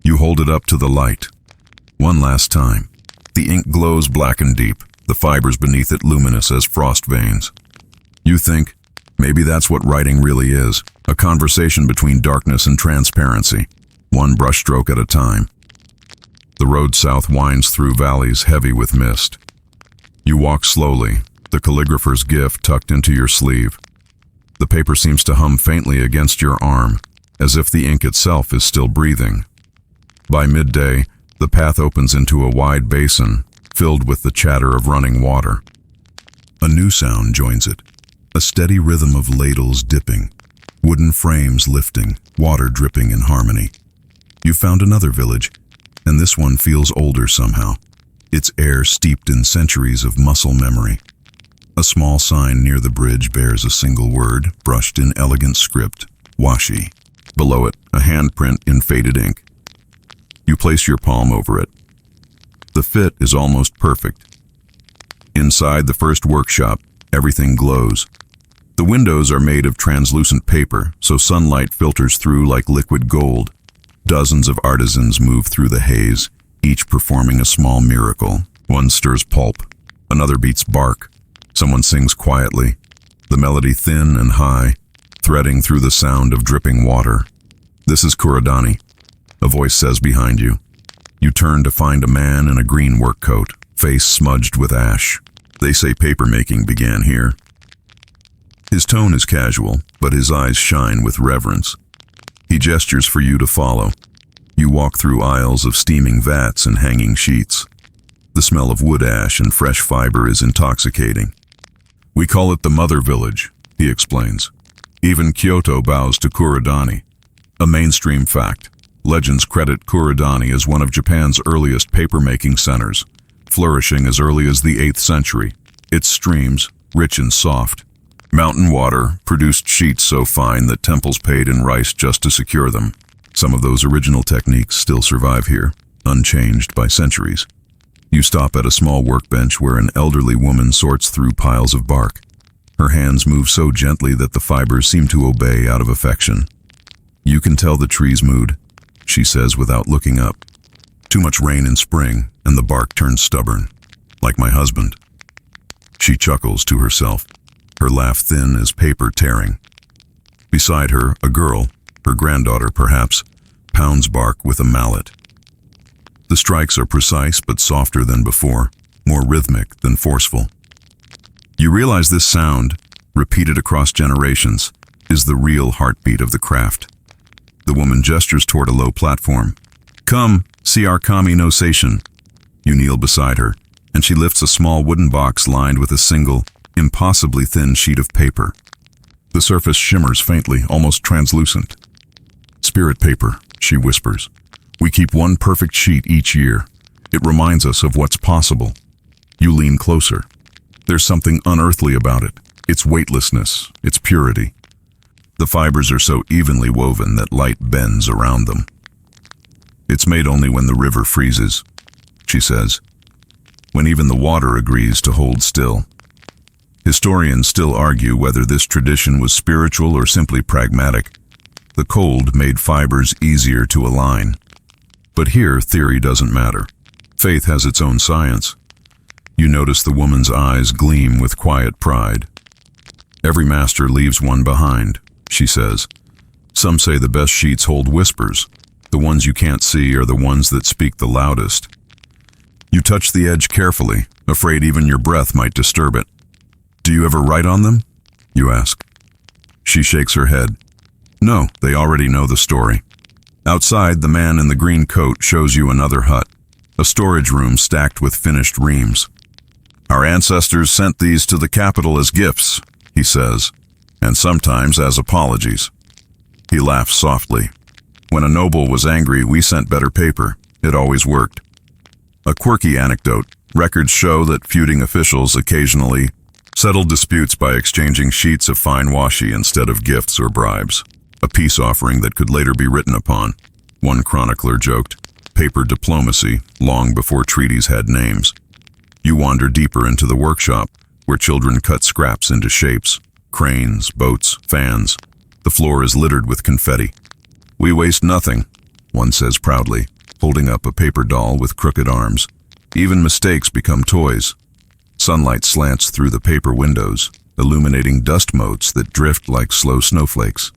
You hold it up to the light. One last time. The ink glows black and deep, the fibers beneath it luminous as frost veins. You think, maybe that's what writing really is, a conversation between darkness and transparency, one brushstroke at a time. The road south winds through valleys heavy with mist. You walk slowly, the calligrapher's gift tucked into your sleeve. The paper seems to hum faintly against your arm, as if the ink itself is still breathing. By midday, the path opens into a wide basin, filled with the chatter of running water. A new sound joins it, a steady rhythm of ladles dipping, wooden frames lifting, water dripping in harmony. You found another village, and this one feels older somehow, its air steeped in centuries of muscle memory. A small sign near the bridge bears a single word, brushed in elegant script, Washi. Below it, a handprint in faded ink. You place your palm over it. The fit is almost perfect. Inside the first workshop, everything glows. The windows are made of translucent paper, so sunlight filters through like liquid gold. Dozens of artisans move through the haze, each performing a small miracle. One stirs pulp, another beats bark. Someone sings quietly, the melody thin and high, threading through the sound of dripping water. This is Kurodani, a voice says behind you. You turn to find a man in a green work coat, face smudged with ash. They say papermaking began here. His tone is casual, but his eyes shine with reverence. He gestures for you to follow. You walk through aisles of steaming vats and hanging sheets. The smell of wood ash and fresh fiber is intoxicating. We call it the Mother Village, he explains. Even Kyoto bows to Kurodani. A mainstream fact. Legends credit Kurodani as one of Japan's earliest paper-making centers, flourishing as early as the 8th century. Its streams, rich and soft, mountain water, produced sheets so fine that temples paid in rice just to secure them. Some of those original techniques still survive here, unchanged by centuries. You stop at a small workbench where an elderly woman sorts through piles of bark. Her hands move so gently that the fibers seem to obey out of affection. "You can tell the tree's mood," she says without looking up. "Too much rain in spring, and the bark turns stubborn, like my husband." She chuckles to herself, her laugh thin as paper tearing. Beside her, a girl, her granddaughter perhaps, pounds bark with a mallet. The strikes are precise but softer than before, more rhythmic than forceful. You realize this sound, repeated across generations, is the real heartbeat of the craft. The woman gestures toward a low platform. "Come, see our kami no seishin." You kneel beside her, and she lifts a small wooden box lined with a single, impossibly thin sheet of paper. The surface shimmers faintly, almost translucent. "Spirit paper," she whispers. "We keep one perfect sheet each year. It reminds us of what's possible." You lean closer. There's something unearthly about it. Its weightlessness, its purity. The fibers are so evenly woven that light bends around them. "It's made only when the river freezes," she says, "when even the water agrees to hold still." Historians still argue whether this tradition was spiritual or simply pragmatic. The cold made fibers easier to align. But here, theory doesn't matter. Faith has its own science. You notice the woman's eyes gleam with quiet pride. "Every master leaves one behind," she says. "Some say the best sheets hold whispers. The ones you can't see are the ones that speak the loudest." You touch the edge carefully, afraid even your breath might disturb it. "Do you ever write on them?" you ask. She shakes her head. "No, they already know the story." Outside, the man in the green coat shows you another hut, a storage room stacked with finished reams. "Our ancestors sent these to the capital as gifts," he says, "and sometimes as apologies." He laughs softly. "When a noble was angry, we sent better paper. It always worked." A quirky anecdote. Records show that feuding officials occasionally settled disputes by exchanging sheets of fine washi instead of gifts or bribes, a peace offering that could later be written upon. One chronicler joked, "Paper diplomacy, long before treaties had names." You wander deeper into the workshop, where children cut scraps into shapes, cranes, boats, fans. The floor is littered with confetti. "We waste nothing," one says proudly, holding up a paper doll with crooked arms. "Even mistakes become toys." Sunlight slants through the paper windows, illuminating dust motes that drift like slow snowflakes.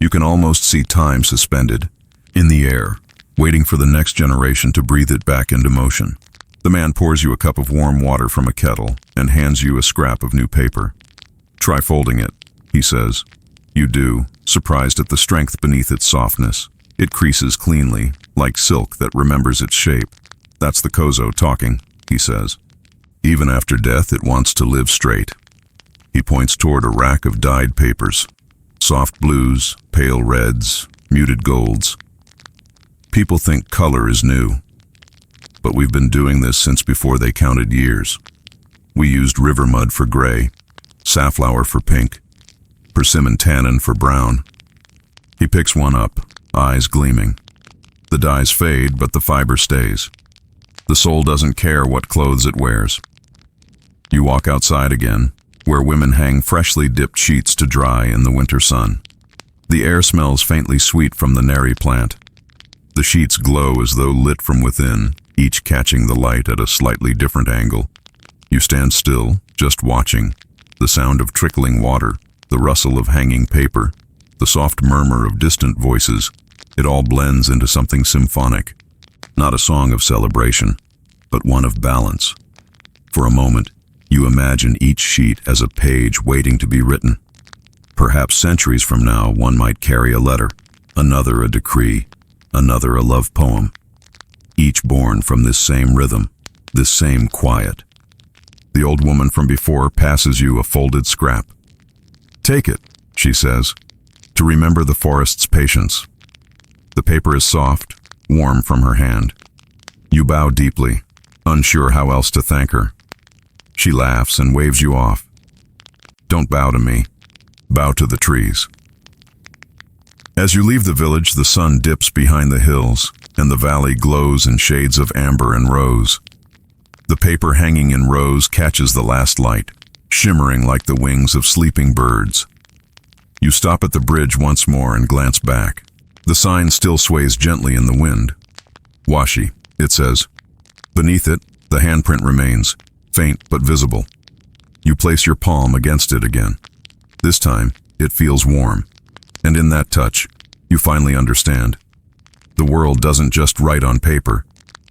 You can almost see time suspended, in the air, waiting for the next generation to breathe it back into motion. The man pours you a cup of warm water from a kettle and hands you a scrap of new paper. "Try folding it," he says. You do, surprised at the strength beneath its softness. It creases cleanly, like silk that remembers its shape. "That's the kōzo talking," he says. "Even after death, it wants to live straight." He points toward a rack of dyed papers. Soft blues, pale reds, muted golds. People think color is new. But we've been doing this since before they counted years. We used river mud for gray, safflower for pink, persimmon tannin for brown. He picks one up, eyes gleaming. The dyes fade, but the fiber stays. The soul doesn't care what clothes it wears. You walk outside again, where women hang freshly dipped sheets to dry in the winter sun. The air smells faintly sweet from the neri plant. The sheets glow as though lit from within, each catching the light at a slightly different angle. You stand still, just watching. The sound of trickling water, the rustle of hanging paper, the soft murmur of distant voices, it all blends into something symphonic. Not a song of celebration, but one of balance. For a moment, you imagine each sheet as a page waiting to be written. Perhaps centuries from now, one might carry a letter, another a decree, another a love poem, each born from this same rhythm, this same quiet. The old woman from before passes you a folded scrap. "Take it," she says, "to remember the forest's patience. The paper is soft, warm from her hand. You bow deeply, unsure how else to thank her. She laughs and waves you off. Don't bow to me. Bow to the trees. As you leave the village, the sun dips behind the hills, and the valley glows in shades of amber and rose. The paper hanging in rows catches the last light, shimmering like the wings of sleeping birds. You stop at the bridge once more and glance back. The sign still sways gently in the wind. Washi, it says. Beneath it, the handprint remains, faint but visible. You place your palm against it again. This time, it feels warm. And in that touch, you finally understand. The world doesn't just write on paper.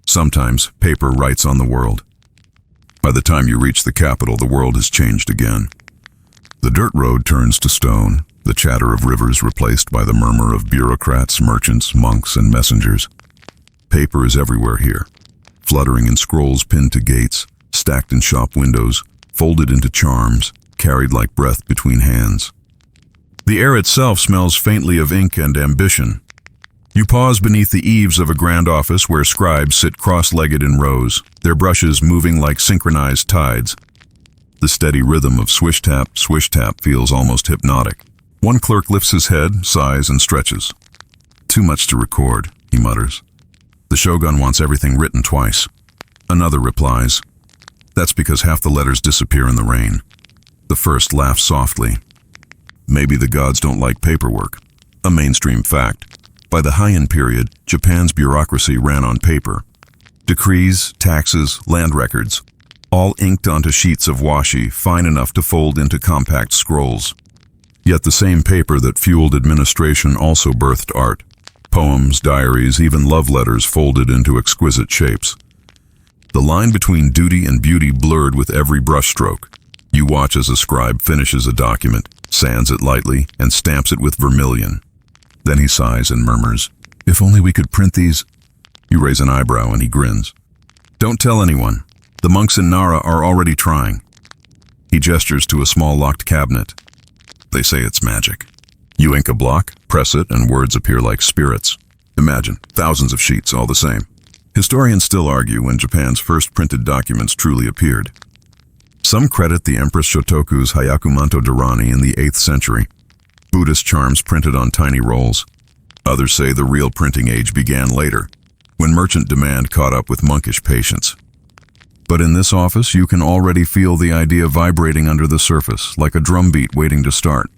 Sometimes, paper writes on the world. By the time you reach the capital, the world has changed again. The dirt road turns to stone, the chatter of rivers replaced by the murmur of bureaucrats, merchants, monks, and messengers. Paper is everywhere here, fluttering in scrolls pinned to gates, stacked in shop windows, folded into charms, carried like breath between hands. The air itself smells faintly of ink and ambition. You pause beneath the eaves of a grand office where scribes sit cross-legged in rows, their brushes moving like synchronized tides. The steady rhythm of swish-tap feels almost hypnotic. One clerk lifts his head, sighs, and stretches. Too much to record, he mutters. The shogun wants everything written twice. Another replies, that's because half the letters disappear in the rain. The first laughs softly. Maybe the gods don't like paperwork. A mainstream fact. By the Heian period, Japan's bureaucracy ran on paper. Decrees, taxes, land records, all inked onto sheets of washi, fine enough to fold into compact scrolls. Yet the same paper that fueled administration also birthed art. Poems, diaries, even love letters folded into exquisite shapes. The line between duty and beauty blurred with every brushstroke. You watch as a scribe finishes a document, sands it lightly, and stamps it with vermilion. Then he sighs and murmurs, if only we could print these. You raise an eyebrow and he grins. Don't tell anyone. The monks in Nara are already trying. He gestures to a small locked cabinet. They say it's magic. You ink a block, press it, and words appear like spirits. Imagine, thousands of sheets, all the same. Historians still argue when Japan's first printed documents truly appeared. Some credit the Empress Shotoku's Hyakumanto Dharani in the 8th century. Buddhist charms printed on tiny rolls. Others say the real printing age began later, when merchant demand caught up with monkish patience. But in this office, you can already feel the idea vibrating under the surface, like a drumbeat waiting to start.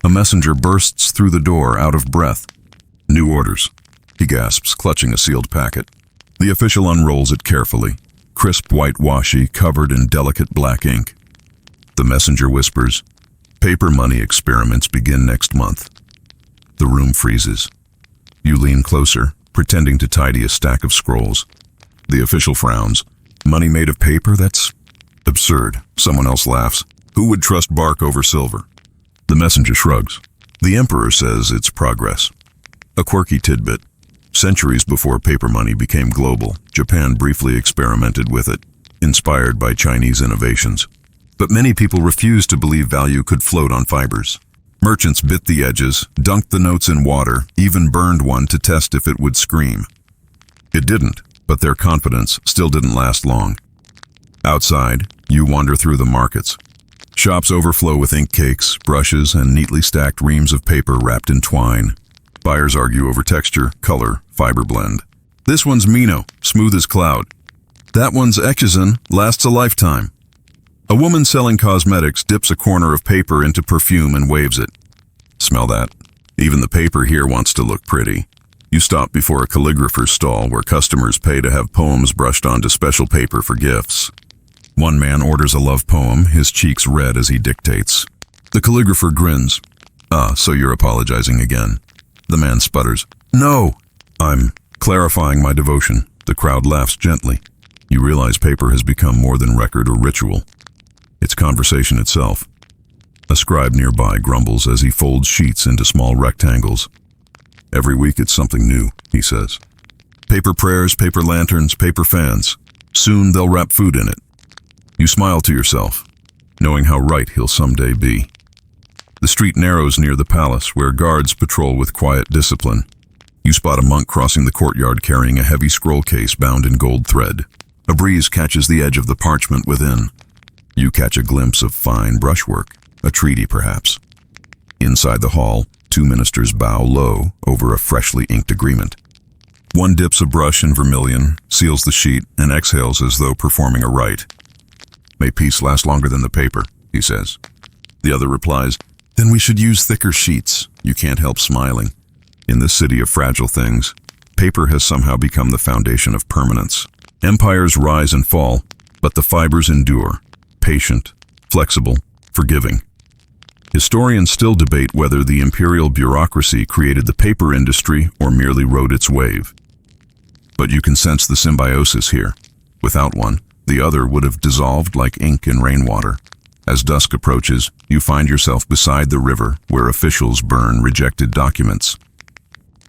A messenger bursts through the door, out of breath. New orders, he gasps, clutching a sealed packet. The official unrolls it carefully, crisp white washi covered in delicate black ink. The messenger whispers, paper money experiments begin next month. The room freezes. You lean closer, pretending to tidy a stack of scrolls. The official frowns. Money made of paper? That's absurd. Someone else laughs. Who would trust bark over silver? The messenger shrugs. The emperor says it's progress. A quirky tidbit. Centuries before paper money became global, Japan briefly experimented with it, inspired by Chinese innovations. But many people refused to believe value could float on fibers. Merchants bit the edges, dunked the notes in water, even burned one to test if it would scream. It didn't, but their confidence still didn't last long. Outside, you wander through the markets. Shops overflow with ink cakes, brushes, and neatly stacked reams of paper wrapped in twine. Buyers argue over texture, color, fiber blend. This one's Mino, smooth as cloud. That one's Echizen, lasts a lifetime. A woman selling cosmetics dips a corner of paper into perfume and waves it. Smell that? Even the paper here wants to look pretty. You stop before a calligrapher's stall where customers pay to have poems brushed onto special paper for gifts. One man orders a love poem, his cheeks red as he dictates. The calligrapher grins. So you're apologizing again. The man sputters. No! I'm clarifying my devotion. The crowd laughs gently. You realize paper has become more than record or ritual. It's conversation itself. A scribe nearby grumbles as he folds sheets into small rectangles. Every week it's something new, he says. Paper prayers, paper lanterns, paper fans. Soon they'll wrap food in it. You smile to yourself, knowing how right he'll someday be. The street narrows near the palace, where guards patrol with quiet discipline. You spot a monk crossing the courtyard carrying a heavy scroll case bound in gold thread. A breeze catches the edge of the parchment within. You catch a glimpse of fine brushwork, a treaty perhaps. Inside the hall, two ministers bow low over a freshly inked agreement. One dips a brush in vermilion, seals the sheet, and exhales as though performing a rite. "May peace last longer than the paper," he says. The other replies, "Then we should use thicker sheets." You can't help smiling. In this city of fragile things, paper has somehow become the foundation of permanence. Empires rise and fall, but the fibers endure, patient, flexible, forgiving. Historians still debate whether the imperial bureaucracy created the paper industry or merely rode its wave. But you can sense the symbiosis here. Without one, the other would have dissolved like ink in rainwater. As dusk approaches, you find yourself beside the river where officials burn rejected documents.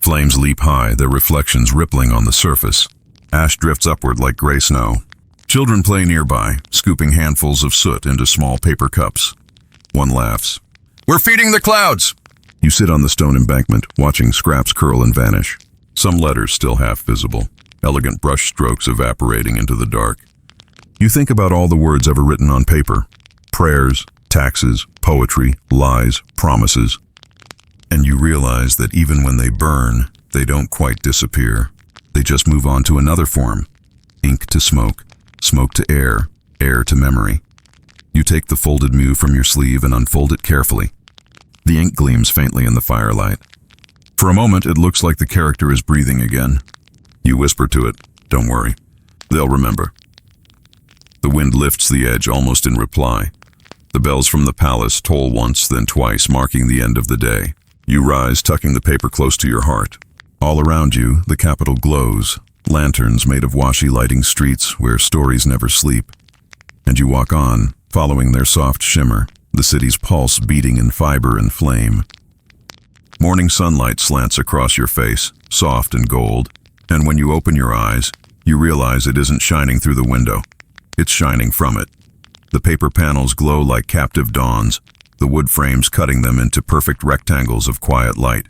Flames leap high, their reflections rippling on the surface. Ash drifts upward like gray snow. Children play nearby, scooping handfuls of soot into small paper cups. One laughs. "We're feeding the clouds!" You sit on the stone embankment, watching scraps curl and vanish. Some letters still half visible, elegant brush strokes evaporating into the dark. You think about all the words ever written on paper. Prayers, taxes, poetry, lies, promises. And you realize that even when they burn, they don't quite disappear. They just move on to another form. Ink to smoke, smoke to air, air to memory. You take the folded mu from your sleeve and unfold it carefully. The ink gleams faintly in the firelight. For a moment, it looks like the character is breathing again. You whisper to it, "Don't worry. They'll remember." The wind lifts the edge almost in reply. The bells from the palace toll once, then twice, marking the end of the day. You rise, tucking the paper close to your heart. All around you, the capital glows, lanterns made of washi lighting streets where stories never sleep. And you walk on, following their soft shimmer, the city's pulse beating in fiber and flame. Morning sunlight slants across your face, soft and gold, and when you open your eyes, you realize it isn't shining through the window. It's shining from it. The paper panels glow like captive dawns, the wood frames cutting them into perfect rectangles of quiet light.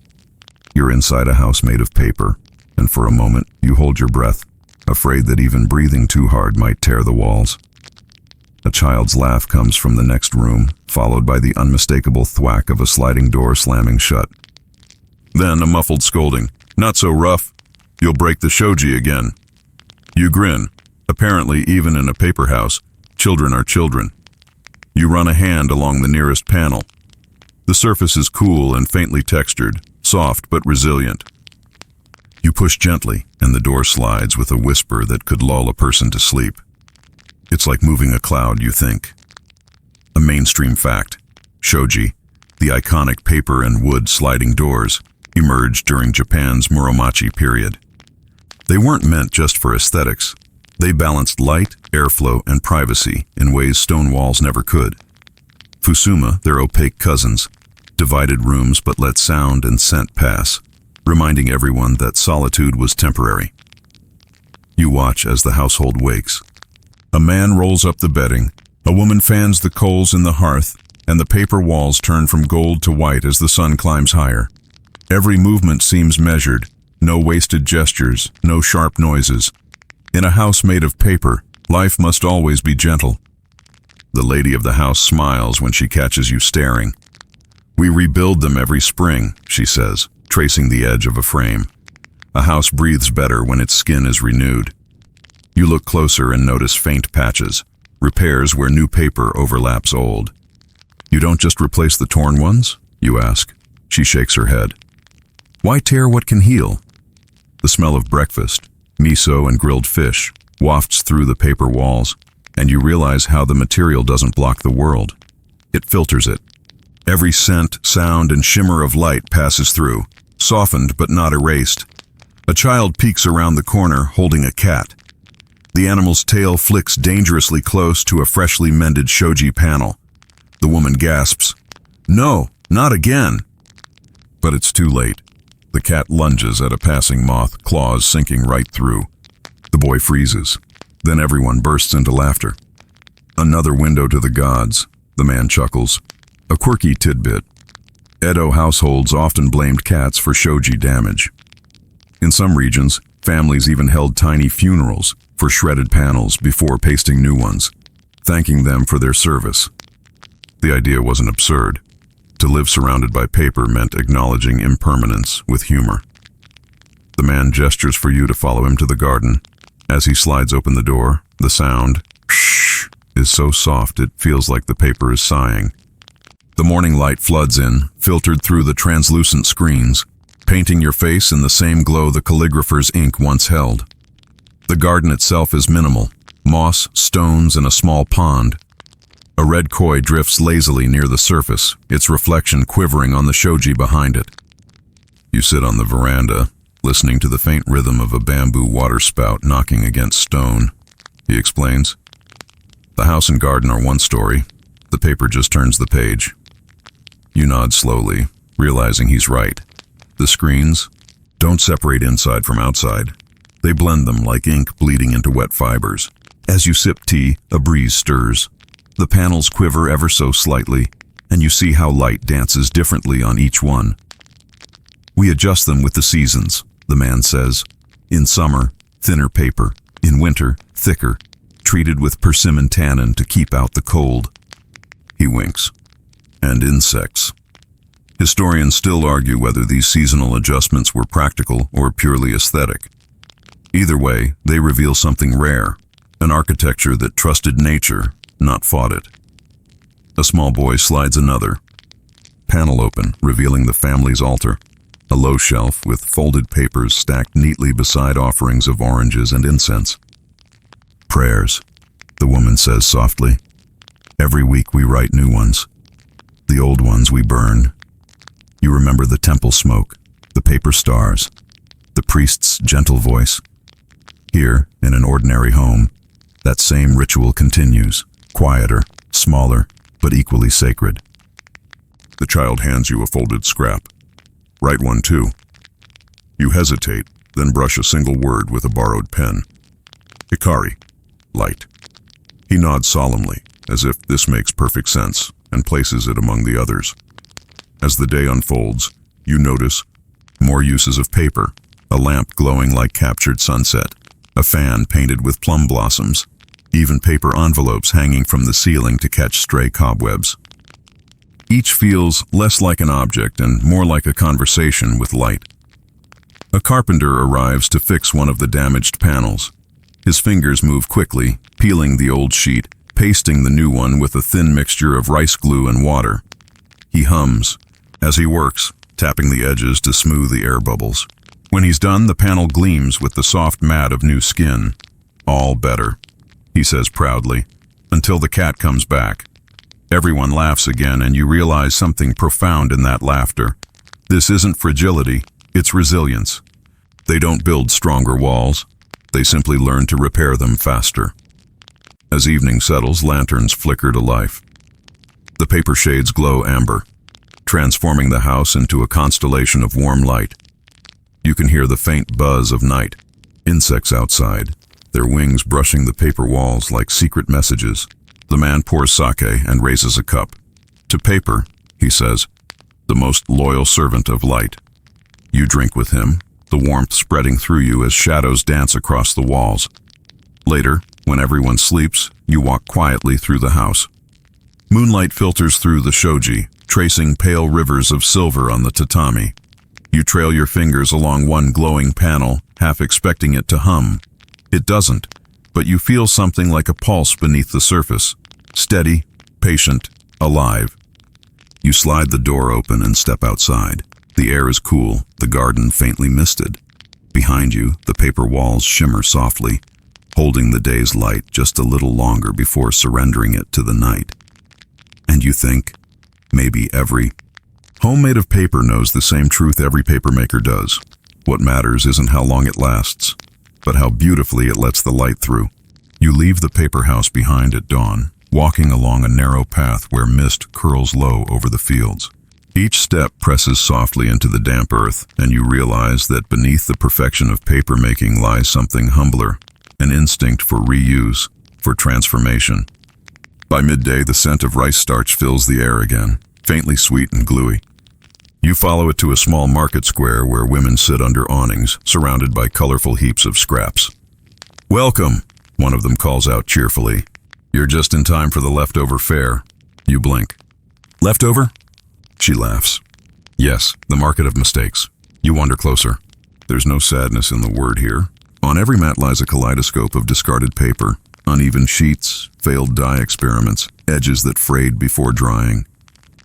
You're inside a house made of paper, and for a moment you hold your breath, afraid that even breathing too hard might tear the walls. A child's laugh comes from the next room, followed by the unmistakable thwack of a sliding door slamming shut. Then a muffled scolding. "Not so rough. You'll break the shoji again." You grin. Apparently, even in a paper house, children are children. You run a hand along the nearest panel. The surface is cool and faintly textured, soft but resilient. You push gently, and the door slides with a whisper that could lull a person to sleep. It's like moving a cloud, you think. A mainstream fact. Shoji, the iconic paper and wood sliding doors, emerged during Japan's Muromachi period. They weren't meant just for aesthetics. They balanced light, airflow, and privacy in ways stone walls never could. Fusuma, their opaque cousins, divided rooms but let sound and scent pass, reminding everyone that solitude was temporary. You watch as the household wakes. A man rolls up the bedding, a woman fans the coals in the hearth, and the paper walls turn from gold to white as the sun climbs higher. Every movement seems measured, no wasted gestures, no sharp noises. In a house made of paper, life must always be gentle. The lady of the house smiles when she catches you staring. "We rebuild them every spring," she says, tracing the edge of a frame. A house breathes better when its skin is renewed. You look closer and notice faint patches, repairs where new paper overlaps old. "You don't just replace the torn ones?" you ask. She shakes her head. "Why tear what can heal?" The smell of breakfast, miso and grilled fish, wafts through the paper walls, and you realize how the material doesn't block the world. It filters it. Every scent, sound, and shimmer of light passes through, softened but not erased. A child peeks around the corner holding a cat. The animal's tail flicks dangerously close to a freshly mended shoji panel. The woman gasps, "No, not again!" But it's too late. The cat lunges at a passing moth, claws sinking right through. The boy freezes. Then everyone bursts into laughter. "Another window to the gods," the man chuckles. A quirky tidbit. Edo households often blamed cats for shoji damage. In some regions, families even held tiny funerals for shredded panels before pasting new ones, thanking them for their service. The idea wasn't absurd. To live surrounded by paper meant acknowledging impermanence with humor. The man gestures for you to follow him to the garden. As he slides open the door, the sound, shh, is so soft it feels like the paper is sighing. The morning light floods in, filtered through the translucent screens, painting your face in the same glow the calligrapher's ink once held. The garden itself is minimal: moss, stones, and a small pond. A red koi drifts lazily near the surface, its reflection quivering on the shoji behind it. You sit on the veranda, listening to the faint rhythm of a bamboo waterspout knocking against stone. He explains. The house and garden are one story. The paper just turns the page. You nod slowly, realizing he's right. The screens don't separate inside from outside. They blend them like ink bleeding into wet fibers. As you sip tea, a breeze stirs. The panels quiver ever so slightly, and you see how light dances differently on each one. We adjust them with the seasons, the man says. In summer, thinner paper. In winter, thicker, treated with persimmon tannin to keep out the cold. He winks. And insects. Historians still argue whether these seasonal adjustments were practical or purely aesthetic. Either way, they reveal something rare, an architecture that trusted nature, not fought it. A small boy slides another. Panel open, revealing the family's altar. A low shelf with folded papers stacked neatly beside offerings of oranges and incense. Prayers, the woman says softly. Every week we write new ones. The old ones we burn. You remember the temple smoke, the paper stars, the priest's gentle voice. Here, in an ordinary home, that same ritual continues, quieter, smaller, but equally sacred. The child hands you a folded scrap. Write one too. You hesitate, then brush a single word with a borrowed pen. Hikari, light. He nods solemnly, as if this makes perfect sense, and places it among the others. As the day unfolds, you notice more uses of paper, a lamp glowing like captured sunset, a fan painted with plum blossoms, even paper envelopes hanging from the ceiling to catch stray cobwebs. Each feels less like an object and more like a conversation with light. A carpenter arrives to fix one of the damaged panels. His fingers move quickly, peeling the old sheet, pasting the new one with a thin mixture of rice glue and water. He hums as he works, tapping the edges to smooth the air bubbles. When he's done, the panel gleams with the soft mat of new skin. All better, he says proudly, until the cat comes back. Everyone laughs again, and you realize something profound in that laughter. This isn't fragility, it's resilience. They don't build stronger walls. They simply learn to repair them faster. As evening settles, lanterns flicker to life. The paper shades glow amber, transforming the house into a constellation of warm light. You can hear the faint buzz of night, insects outside, their wings brushing the paper walls like secret messages. The man pours sake and raises a cup. To paper, he says, the most loyal servant of light. You drink with him, the warmth spreading through you as shadows dance across the walls. Later, when everyone sleeps, you walk quietly through the house. Moonlight filters through the shoji, tracing pale rivers of silver on the tatami. You trail your fingers along one glowing panel, half expecting it to hum. It doesn't, but you feel something like a pulse beneath the surface. Steady, patient, alive. You slide the door open and step outside. The air is cool, the garden faintly misted. Behind you, the paper walls shimmer softly, holding the day's light just a little longer before surrendering it to the night. And you think, maybe every home made of paper knows the same truth every papermaker does. What matters isn't how long it lasts, but how beautifully it lets the light through. You leave the paper house behind at dawn, walking along a narrow path where mist curls low over the fields. Each step presses softly into the damp earth, and you realize that beneath the perfection of papermaking lies something humbler, an instinct for reuse, for transformation. By midday, the scent of rice starch fills the air again, faintly sweet and gluey. You follow it to a small market square where women sit under awnings, surrounded by colorful heaps of scraps. "Welcome," one of them calls out cheerfully. "You're just in time for the leftover fare." You blink. "Leftover?" She laughs. "Yes, the market of mistakes." You wander closer. There's no sadness in the word here. On every mat lies a kaleidoscope of discarded paper, uneven sheets, failed dye experiments, edges that frayed before drying.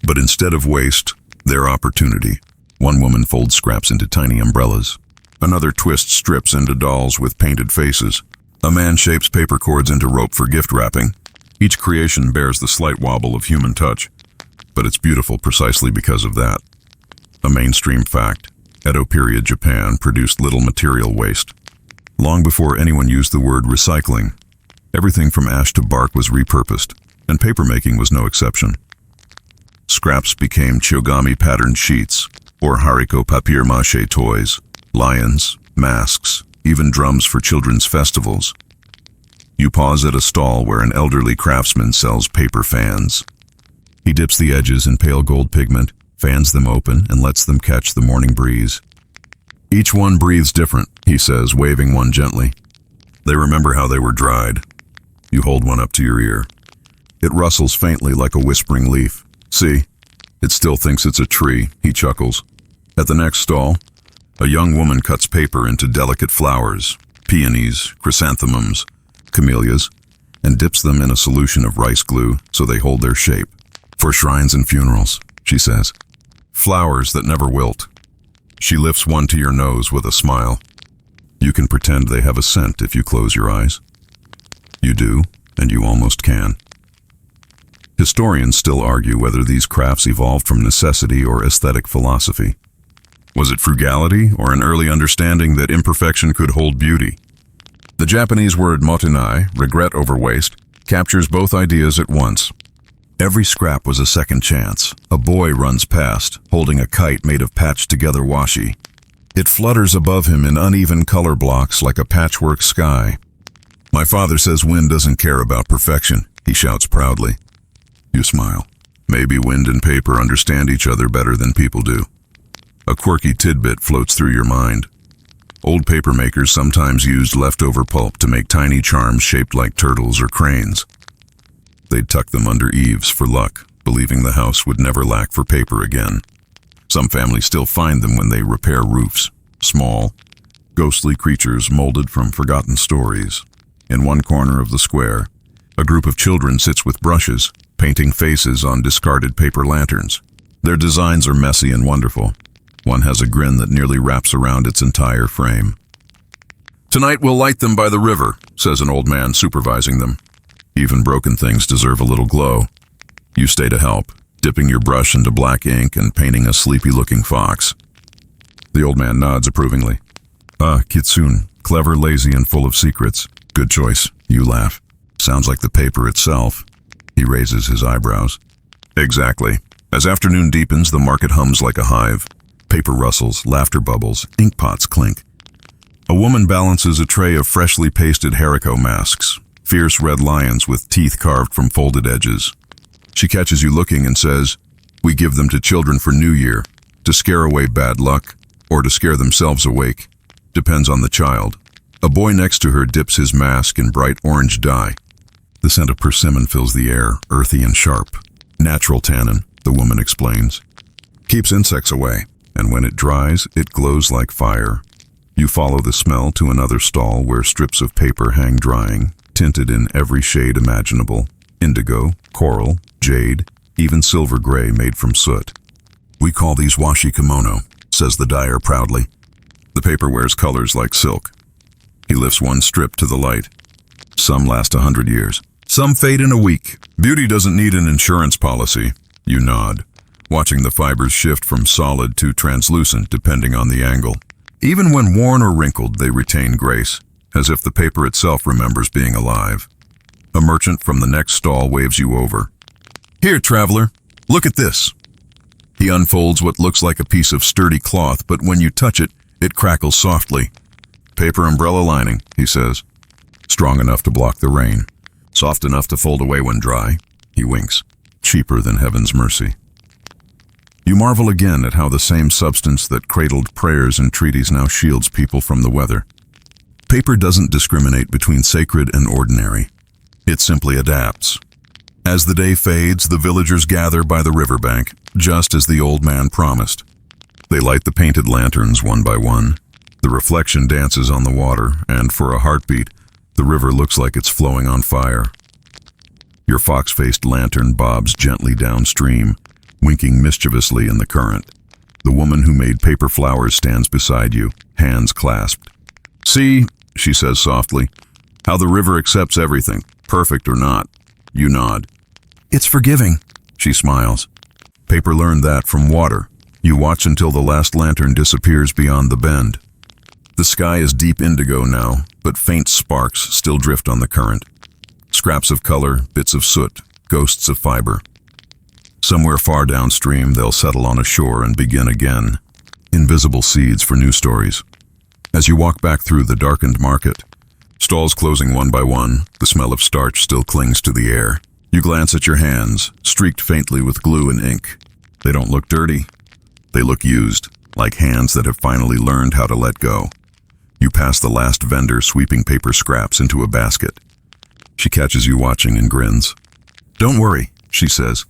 But instead of waste, they're opportunity. One woman folds scraps into tiny umbrellas. Another twists strips into dolls with painted faces. A man shapes paper cords into rope for gift wrapping. Each creation bears the slight wobble of human touch, but it's beautiful precisely because of that. A mainstream fact: Edo period Japan produced little material waste. Long before anyone used the word recycling, everything from ash to bark was repurposed, and papermaking was no exception. Scraps became chiogami-patterned sheets, or hariko papier-mâché toys, lions, masks, even drums for children's festivals. You pause at a stall where an elderly craftsman sells paper fans. He dips the edges in pale gold pigment, fans them open, and lets them catch the morning breeze. "Each one breathes different," he says, waving one gently. "They remember how they were dried." You hold one up to your ear. It rustles faintly like a whispering leaf. "See? It still thinks it's a tree," he chuckles. At the next stall, a young woman cuts paper into delicate flowers, peonies, chrysanthemums, camellias, and dips them in a solution of rice glue so they hold their shape. "For shrines and funerals," she says. "Flowers that never wilt." She lifts one to your nose with a smile. You can pretend they have a scent if you close your eyes. You do, and you almost can. Historians still argue whether these crafts evolved from necessity or aesthetic philosophy. Was it frugality or an early understanding that imperfection could hold beauty? The Japanese word motenai, regret over waste, captures both ideas at once. Every scrap was a second chance. A boy runs past, holding a kite made of patched-together washi. It flutters above him in uneven color blocks like a patchwork sky. "My father says wind doesn't care about perfection," he shouts proudly. You smile. Maybe wind and paper understand each other better than people do. A quirky tidbit floats through your mind. Old paper makers sometimes used leftover pulp to make tiny charms shaped like turtles or cranes. They'd tuck them under eaves for luck, believing the house would never lack for paper again. Some families still find them when they repair roofs. Small, ghostly creatures molded from forgotten stories. In one corner of the square, a group of children sits with brushes, painting faces on discarded paper lanterns. Their designs are messy and wonderful. One has a grin that nearly wraps around its entire frame. "Tonight we'll light them by the river," says an old man supervising them. Even broken things deserve a little glow. You stay to help, dipping your brush into black ink and painting a sleepy-looking fox. The old man nods approvingly. "Ah, kitsune, clever, lazy, and full of secrets. Good choice," you laugh. "Sounds like the paper itself." He raises his eyebrows. "Exactly. As afternoon deepens, the market hums like a hive. Paper rustles, laughter bubbles, ink pots clink. A woman balances a tray of freshly pasted hariko masks, fierce red lions with teeth carved from folded edges. She catches you looking and says, "We give them to children for New Year, to scare away bad luck, or to scare themselves awake. Depends on the child." A boy next to her dips his mask in bright orange dye. The scent of persimmon fills the air, earthy and sharp. "Natural tannin," the woman explains. "Keeps insects away, and when it dries, it glows like fire." You follow the smell to another stall where strips of paper hang drying, tinted in every shade imaginable: indigo, coral, jade, even silver gray made from soot. "We call these washi kimono," says the dyer proudly. The paper wears colors like silk. He lifts one strip to the light. "Some last 100 years. Some fade in a week. Beauty doesn't need an insurance policy." You nod, watching the fibers shift from solid to translucent depending on the angle. Even when worn or wrinkled, they retain grace, as if the paper itself remembers being alive. A merchant from the next stall waves you over. "Here, traveler, look at this." He unfolds what looks like a piece of sturdy cloth, but when you touch it, it crackles softly. "Paper umbrella lining," he says. "Strong enough to block the rain. Soft enough to fold away when dry." He winks. "Cheaper than heaven's mercy." You marvel again at how the same substance that cradled prayers and treaties now shields people from the weather. Paper doesn't discriminate between sacred and ordinary. It simply adapts. As the day fades, the villagers gather by the riverbank, just as the old man promised. They light the painted lanterns one by one. The reflection dances on the water, and for a heartbeat, the river looks like it's flowing on fire. Your fox-faced lantern bobs gently downstream, winking mischievously in the current. The woman who made paper flowers stands beside you, hands clasped. "See," she says softly, "how the river accepts everything, perfect or not." You nod. "It's forgiving," she smiles. Paper learned that from water. You watch until the last lantern disappears beyond the bend. The sky is deep indigo now, but faint sparks still drift on the current. Scraps of color, bits of soot, ghosts of fiber. Somewhere far downstream, they'll settle on a shore and begin again. Invisible seeds for new stories. As you walk back through the darkened market, stalls closing one by one, the smell of starch still clings to the air. You glance at your hands, streaked faintly with glue and ink. They don't look dirty. They look used, like hands that have finally learned how to let go. You pass the last vendor sweeping paper scraps into a basket. She catches you watching and grins. "Don't worry," she says.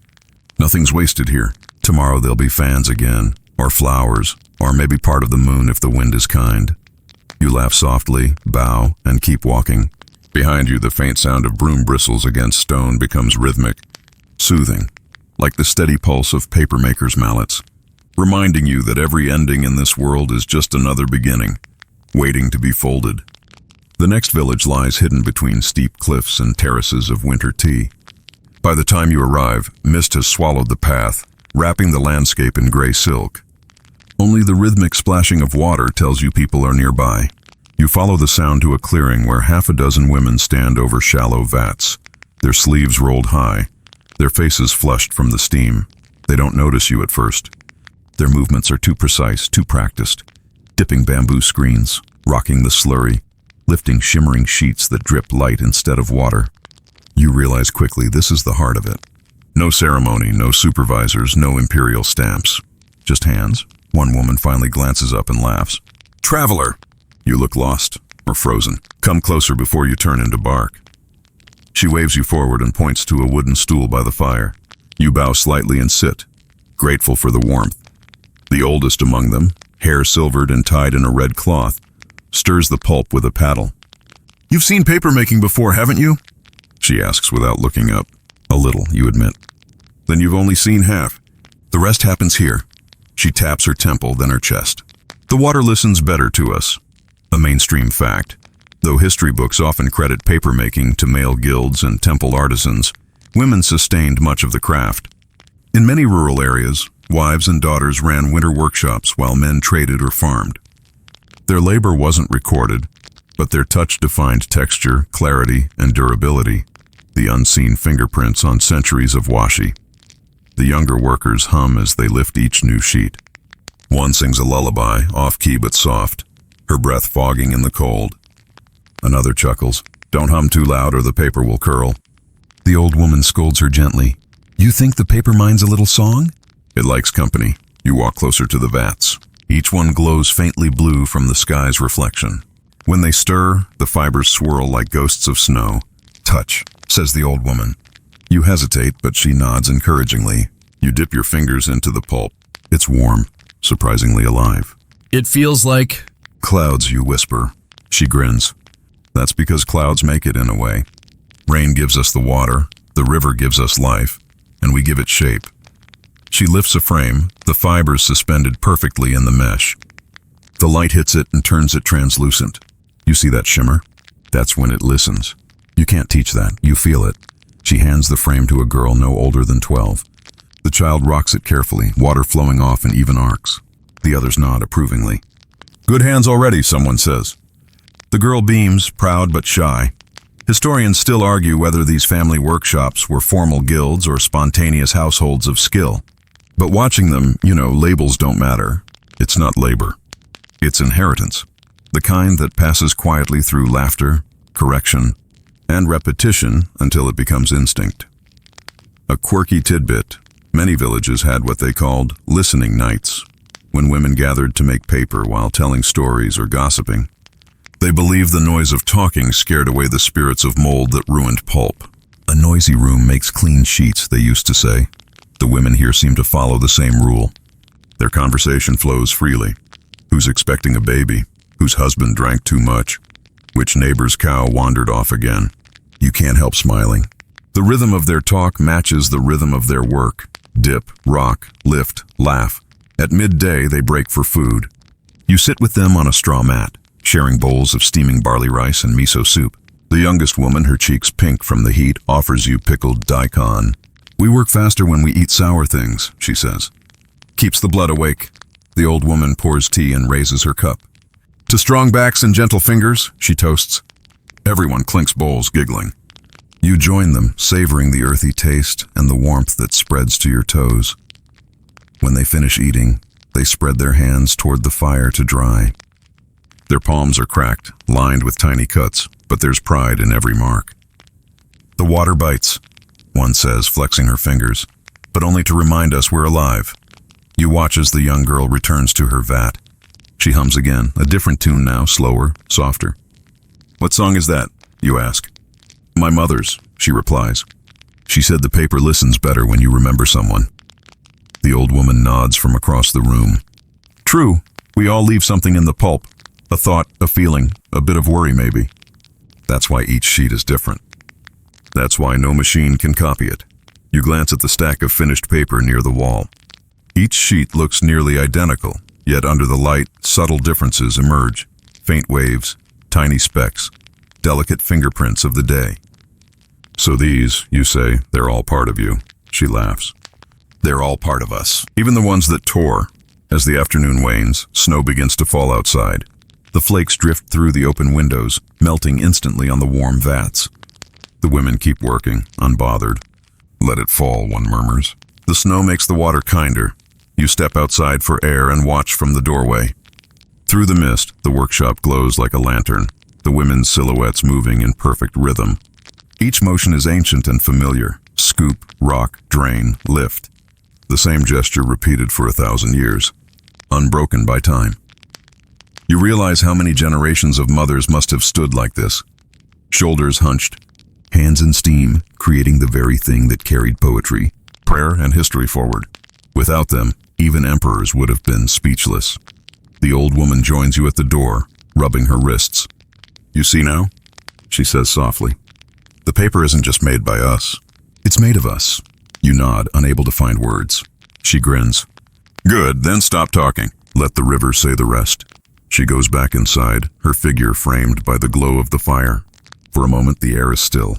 "Nothing's wasted here. Tomorrow there'll be fans again, or flowers, or maybe part of the moon if the wind is kind." You laugh softly, bow, and keep walking. Behind you, the faint sound of broom bristles against stone becomes rhythmic, soothing, like the steady pulse of papermakers' mallets, reminding you that every ending in this world is just another beginning, waiting to be folded. The next village lies hidden between steep cliffs and terraces of winter tea. By the time you arrive, mist has swallowed the path, wrapping the landscape in gray silk. Only the rhythmic splashing of water tells you people are nearby. You follow the sound to a clearing where half a dozen women stand over shallow vats, their sleeves rolled high, their faces flushed from the steam. They don't notice you at first. Their movements are too precise, too practiced, dipping bamboo screens, rocking the slurry, lifting shimmering sheets that drip light instead of water. You realize quickly this is the heart of it. No ceremony, no supervisors, no imperial stamps. Just hands. One woman finally glances up and laughs. "Traveler!" You look lost, or frozen. "Come closer before you turn into bark." She waves you forward and points to a wooden stool by the fire. You bow slightly and sit, grateful for the warmth. The oldest among them, hair silvered and tied in a red cloth, stirs the pulp with a paddle. "You've seen papermaking before, haven't you?" she asks without looking up. "A little," you admit. "Then you've only seen half. The rest happens here." She taps her temple, then her chest. "The water listens better to us." A mainstream fact. Though history books often credit papermaking to male guilds and temple artisans, women sustained much of the craft. In many rural areas, wives and daughters ran winter workshops while men traded or farmed. Their labor wasn't recorded, but their touch defined texture, clarity, and durability, the unseen fingerprints on centuries of washi. The younger workers hum as they lift each new sheet. One sings a lullaby, off-key but soft, her breath fogging in the cold. Another chuckles, "Don't hum too loud or the paper will curl." The old woman scolds her gently. "You think the paper minds a little song?" It likes company. You walk closer to the vats. Each one glows faintly blue from the sky's reflection. When they stir, the fibers swirl like ghosts of snow. "Touch," says the old woman. You hesitate, but she nods encouragingly. You dip your fingers into the pulp. It's warm, surprisingly alive. "It feels like..." "Clouds," you whisper. She grins. "That's because clouds make it in a way. Rain gives us the water, the river gives us life, and we give it shape." She lifts a frame, the fibers suspended perfectly in the mesh. The light hits it and turns it translucent. You see that shimmer? That's when it listens. You can't teach that, you feel it. She hands the frame to a girl no older than 12. The child rocks it carefully, water flowing off in even arcs. The others nod approvingly. "Good hands already," someone says. The girl beams, proud but shy. Historians still argue whether these family workshops were formal guilds or spontaneous households of skill. But watching them, labels don't matter. It's not labor. It's inheritance. The kind that passes quietly through laughter, correction, and repetition until it becomes instinct. A quirky tidbit. Many villages had what they called listening nights, when women gathered to make paper while telling stories or gossiping. They believed the noise of talking scared away the spirits of mold that ruined pulp. A noisy room makes clean sheets, they used to say. The women here seem to follow the same rule. Their conversation flows freely. Who's expecting a baby? Whose husband drank too much? Which neighbor's cow wandered off again? You can't help smiling. The rhythm of their talk matches the rhythm of their work. Dip, rock, lift, laugh. At midday, they break for food. You sit with them on a straw mat, sharing bowls of steaming barley rice and miso soup. The youngest woman, her cheeks pink from the heat, offers you pickled daikon. We work faster when we eat sour things, she says. Keeps the blood awake. The old woman pours tea and raises her cup. To strong backs and gentle fingers, she toasts. Everyone clinks bowls, giggling. You join them, savoring the earthy taste and the warmth that spreads to your toes. When they finish eating, they spread their hands toward the fire to dry. Their palms are cracked, lined with tiny cuts, but there's pride in every mark. The water bites, one says, flexing her fingers, but only to remind us we're alive. You watch as the young girl returns to her vat. She hums again, a different tune now, slower, softer. What song is that? You ask. My mother's, she replies. She said the paper listens better when you remember someone. The old woman nods from across the room. True, we all leave something in the pulp. A thought, a feeling, a bit of worry maybe. That's why each sheet is different. That's why no machine can copy it. You glance at the stack of finished paper near the wall. Each sheet looks nearly identical, yet under the light, subtle differences emerge. Faint waves, tiny specks, delicate fingerprints of the day. So these, you say, they're all part of you. She laughs. They're all part of us, even the ones that tore. As the afternoon wanes, snow begins to fall outside. The flakes drift through the open windows, melting instantly on the warm vats. The women keep working, unbothered. Let it fall, one murmurs. The snow makes the water kinder. You step outside for air and watch from the doorway. Through the mist, the workshop glows like a lantern, the women's silhouettes moving in perfect rhythm. Each motion is ancient and familiar. Scoop, rock, drain, lift. The same gesture repeated for 1,000 years, unbroken by time. You realize how many generations of mothers must have stood like this. Shoulders hunched, hands in steam, creating the very thing that carried poetry, prayer, and history forward. Without them, even emperors would have been speechless. The old woman joins you at the door, rubbing her wrists. You see now? She says softly. The paper isn't just made by us. It's made of us. You nod, unable to find words. She grins. Good, then stop talking. Let the river say the rest. She goes back inside, her figure framed by the glow of the fire. For a moment, the air is still.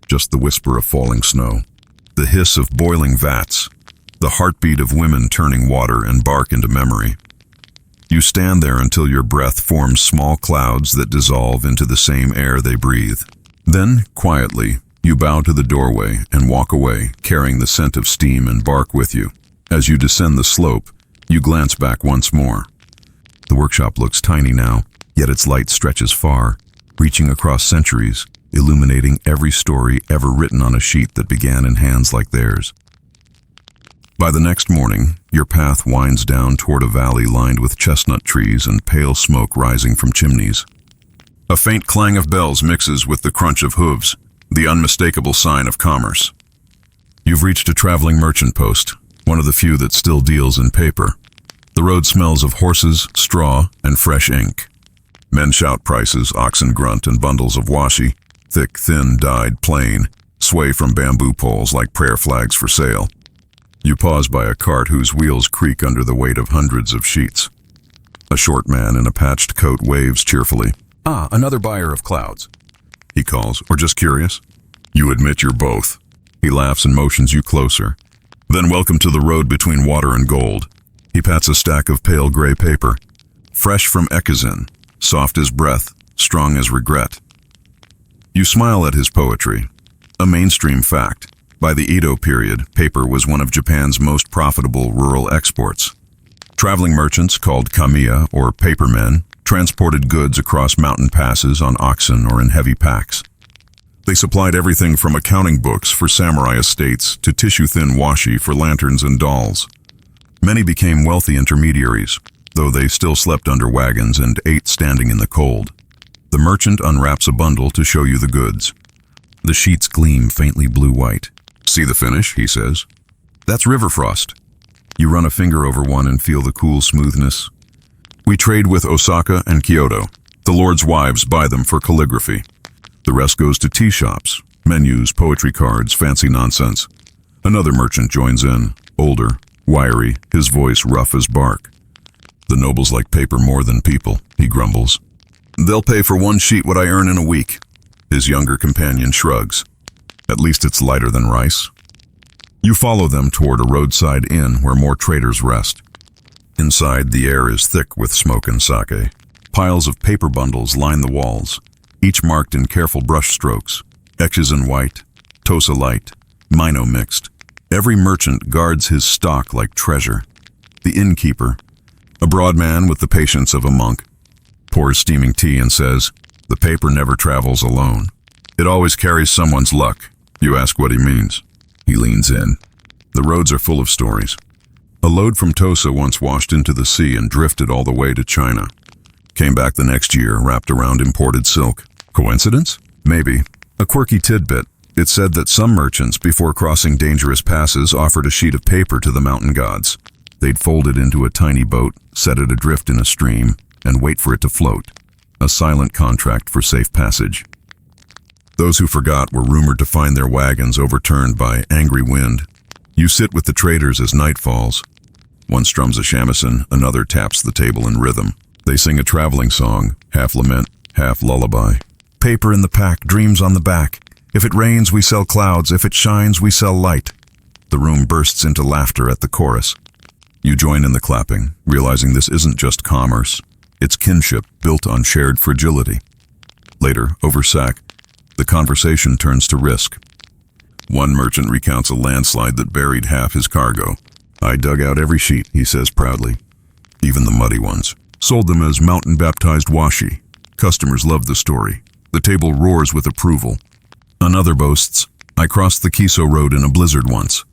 Just the whisper of falling snow. The hiss of boiling vats. The heartbeat of women turning water and bark into memory. You stand there until your breath forms small clouds that dissolve into the same air they breathe. Then, quietly, you bow to the doorway and walk away, carrying the scent of steam and bark with you. As you descend the slope, you glance back once more. The workshop looks tiny now, yet its light stretches far, reaching across centuries, illuminating every story ever written on a sheet that began in hands like theirs. By the next morning, your path winds down toward a valley lined with chestnut trees and pale smoke rising from chimneys. A faint clang of bells mixes with the crunch of hooves, the unmistakable sign of commerce. You've reached a traveling merchant post, one of the few that still deals in paper. The road smells of horses, straw, and fresh ink. Men shout prices, oxen grunt, and bundles of washi, thick, thin, dyed, plain, sway from bamboo poles like prayer flags for sale. You pause by a cart whose wheels creak under the weight of hundreds of sheets. A short man in a patched coat waves cheerfully. Ah, another buyer of clouds, he calls, or just curious? You admit you're both. He laughs and motions you closer. Then welcome to the road between water and gold. He pats a stack of pale gray paper. Fresh from Ekizin, soft as breath, strong as regret. You smile at his poetry. A mainstream fact. By the Edo period, paper was one of Japan's most profitable rural exports. Traveling merchants called kamiya, or papermen, transported goods across mountain passes on oxen or in heavy packs. They supplied everything from accounting books for samurai estates to tissue-thin washi for lanterns and dolls. Many became wealthy intermediaries, though they still slept under wagons and ate standing in the cold. The merchant unwraps a bundle to show you the goods. The sheets gleam faintly blue-white. "See the finish," he says. "That's river frost." You run a finger over one and feel the cool smoothness. We trade with Osaka and Kyoto. The lord's wives buy them for calligraphy. The rest goes to tea shops, menus, poetry cards, fancy nonsense. Another merchant joins in, older, wiry, his voice rough as bark. "The nobles like paper more than people," he grumbles. "They'll pay for one sheet what I earn in a week." His younger companion shrugs. "At least it's lighter than rice." You follow them toward a roadside inn where more traders rest. Inside, the air is thick with smoke and sake. Piles of paper bundles line the walls, each marked in careful brush strokes. X's in white, Tosa light, Mino mixed. Every merchant guards his stock like treasure. The innkeeper, a broad man with the patience of a monk, pours steaming tea and says, "The paper never travels alone. It always carries someone's luck." You ask what he means. He leans in. "The roads are full of stories. A load from Tosa once washed into the sea and drifted all the way to China. Came back the next year, wrapped around imported silk. Coincidence? Maybe. A quirky tidbit. It said that some merchants, before crossing dangerous passes, offered a sheet of paper to the mountain gods. They'd fold it into a tiny boat, set it adrift in a stream, and wait for it to float. A silent contract for safe passage. Those who forgot were rumored to find their wagons overturned by angry wind. You sit with the traders as night falls. One strums a shamisen, another taps the table in rhythm. They sing a traveling song, half lament, half lullaby. "Paper in the pack, dreams on the back. If it rains, we sell clouds. If it shines, we sell light." The room bursts into laughter at the chorus. You join in the clapping, realizing this isn't just commerce. It's kinship built on shared fragility. Later, over sack, the conversation turns to risk. One merchant recounts a landslide that buried half his cargo. "I dug out every sheet," he says proudly, "even the muddy ones. Sold them as mountain-baptized washi. Customers love the story. The table roars with approval." Another boasts, "I crossed the Kōzo road in a blizzard once.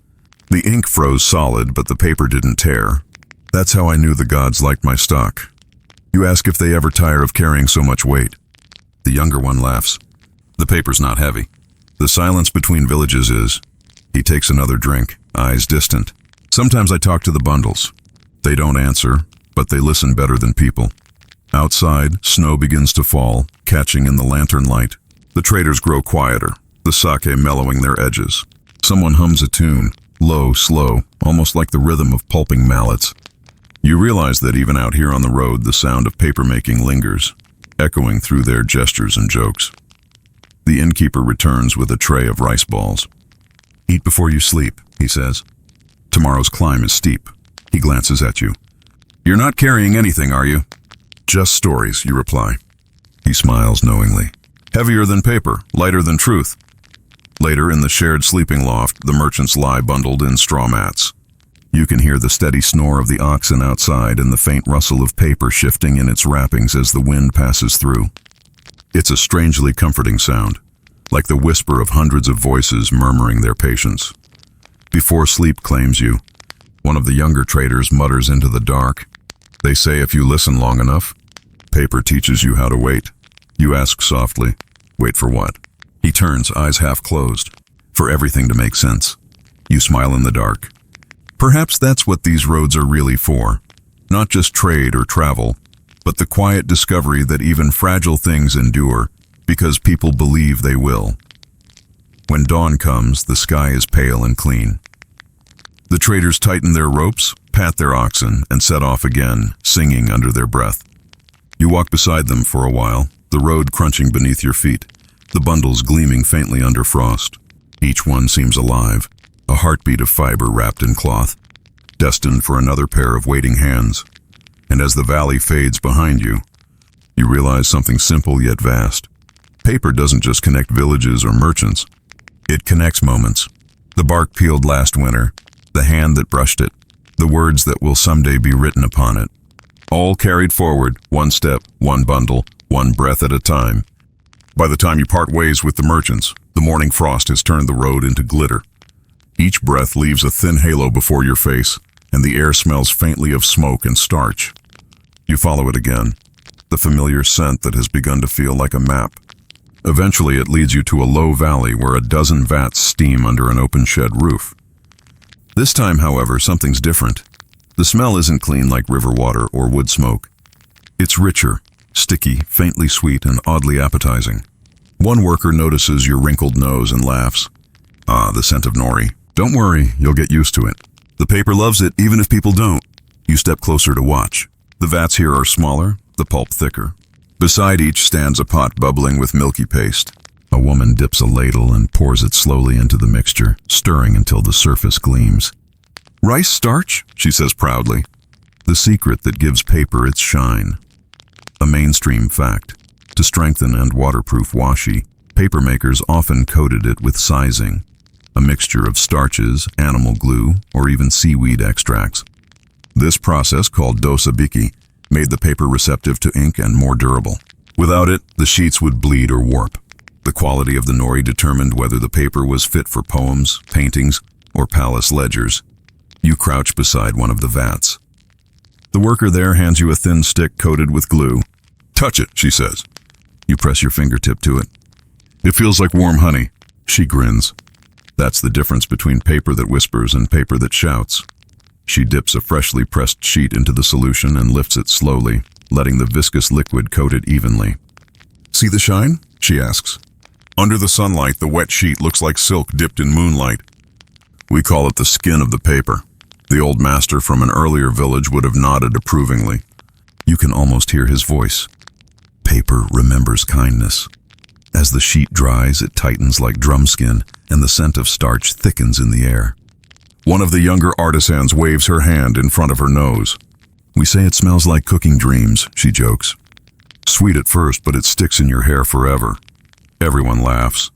The ink froze solid, but the paper didn't tear. That's how I knew the gods liked my stock." You ask if they ever tire of carrying so much weight. The younger one laughs. "The paper's not heavy. The silence between villages is." He takes another drink, eyes distant. "Sometimes I talk to the bundles. They don't answer, but they listen better than people." Outside, snow begins to fall, catching in the lantern light. The traders grow quieter, the sake mellowing their edges. Someone hums a tune, low, slow, almost like the rhythm of pulping mallets. You realize that even out here on the road, the sound of paper-making lingers, echoing through their gestures and jokes. The innkeeper returns with a tray of rice balls. "Eat before you sleep," he says. "Tomorrow's climb is steep." He glances at you. "You're not carrying anything, are you?" "Just stories," you reply. He smiles knowingly. "Heavier than paper, lighter than truth." Later, in the shared sleeping loft, the merchants lie bundled in straw mats. You can hear the steady snore of the oxen outside and the faint rustle of paper shifting in its wrappings as the wind passes through. It's a strangely comforting sound, like the whisper of hundreds of voices murmuring their patience. Before sleep claims you, one of the younger traders mutters into the dark. They say if you listen long enough, paper teaches you how to wait. You ask softly, "Wait for what?" He turns, eyes half closed. "For everything to make sense." You smile in the dark. Perhaps that's what these roads are really for. Not just trade or travel, but the quiet discovery that even fragile things endure because people believe they will. When dawn comes, the sky is pale and clean. The traders tighten their ropes, pat their oxen, and set off again, singing under their breath. You walk beside them for a while, the road crunching beneath your feet, the bundles gleaming faintly under frost. Each one seems alive, a heartbeat of fiber wrapped in cloth, destined for another pair of waiting hands. And as the valley fades behind you, you realize something simple yet vast. Paper doesn't just connect villages or merchants. It connects moments. The bark peeled last winter, the hand that brushed it, the words that will someday be written upon it. All carried forward, one step, one bundle, one breath at a time. By the time you part ways with the merchants, The morning frost has turned the road into glitter. Each breath leaves a thin halo before your face, and the air smells faintly of smoke and starch. You follow it again, the familiar scent that has begun to feel like a map. Eventually, it leads you to a low valley where a dozen vats steam under an open shed roof. This time, however, something's different. The smell isn't clean like river water or wood smoke. It's richer, sticky, faintly sweet, and oddly appetizing. One worker notices your wrinkled nose and laughs. Ah, the scent of nori. Don't worry, you'll get used to it. The paper loves it, even if people don't. You step closer to watch. The vats here are smaller, the pulp thicker. Beside each stands a pot bubbling with milky paste. A woman dips a ladle and pours it slowly into the mixture, stirring until the surface gleams. Rice starch, she says proudly. The secret that gives paper its shine. A mainstream fact. To strengthen and waterproof washi, paper makers often coated it with sizing, a mixture of starches, animal glue, or even seaweed extracts. This process, called dosabiki, made the paper receptive to ink and more durable. Without it, the sheets would bleed or warp. The quality of the nori determined whether the paper was fit for poems, paintings, or palace ledgers. You crouch beside one of the vats. The worker there hands you a thin stick coated with glue. Touch it, she says. You press your fingertip to it. It feels like warm honey. She grins. That's the difference between paper that whispers and paper that shouts. She dips a freshly pressed sheet into the solution and lifts it slowly, letting the viscous liquid coat it evenly. See the shine? She asks. Under the sunlight, the wet sheet looks like silk dipped in moonlight. We call it the skin of the paper. The old master from an earlier village would have nodded approvingly. You can almost hear his voice. Paper remembers kindness. As the sheet dries, it tightens like drum skin, and the scent of starch thickens in the air. One of the younger artisans waves her hand in front of her nose. We say it smells like cooking dreams, she jokes. Sweet at first, but it sticks in your hair forever. Everyone laughs,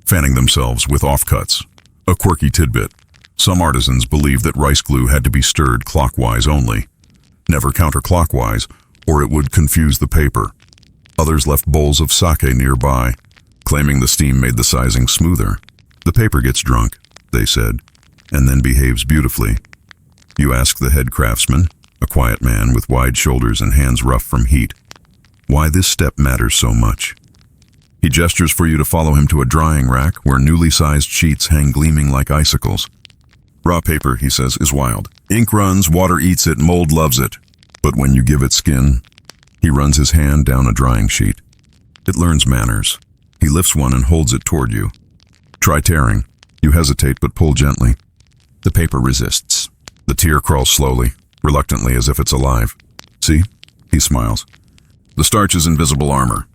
fanning themselves with offcuts. A quirky tidbit. Some artisans believed that rice glue had to be stirred clockwise only, never counterclockwise, or it would confuse the paper. Others left bowls of sake nearby, claiming the steam made the sizing smoother. The paper gets drunk, they said, and then behaves beautifully. You ask the head craftsman, a quiet man with wide shoulders and hands rough from heat, why this step matters so much. He gestures for you to follow him to a drying rack where newly sized sheets hang gleaming like icicles. Raw paper, he says, is wild. Ink runs, water eats it, mold loves it. But when you give it skin, he runs his hand down a drying sheet. It learns manners. He lifts one and holds it toward you. Try tearing. You hesitate but pull gently. The paper resists. The tear crawls slowly, reluctantly as if it's alive. See? He smiles. The starch is invisible armor.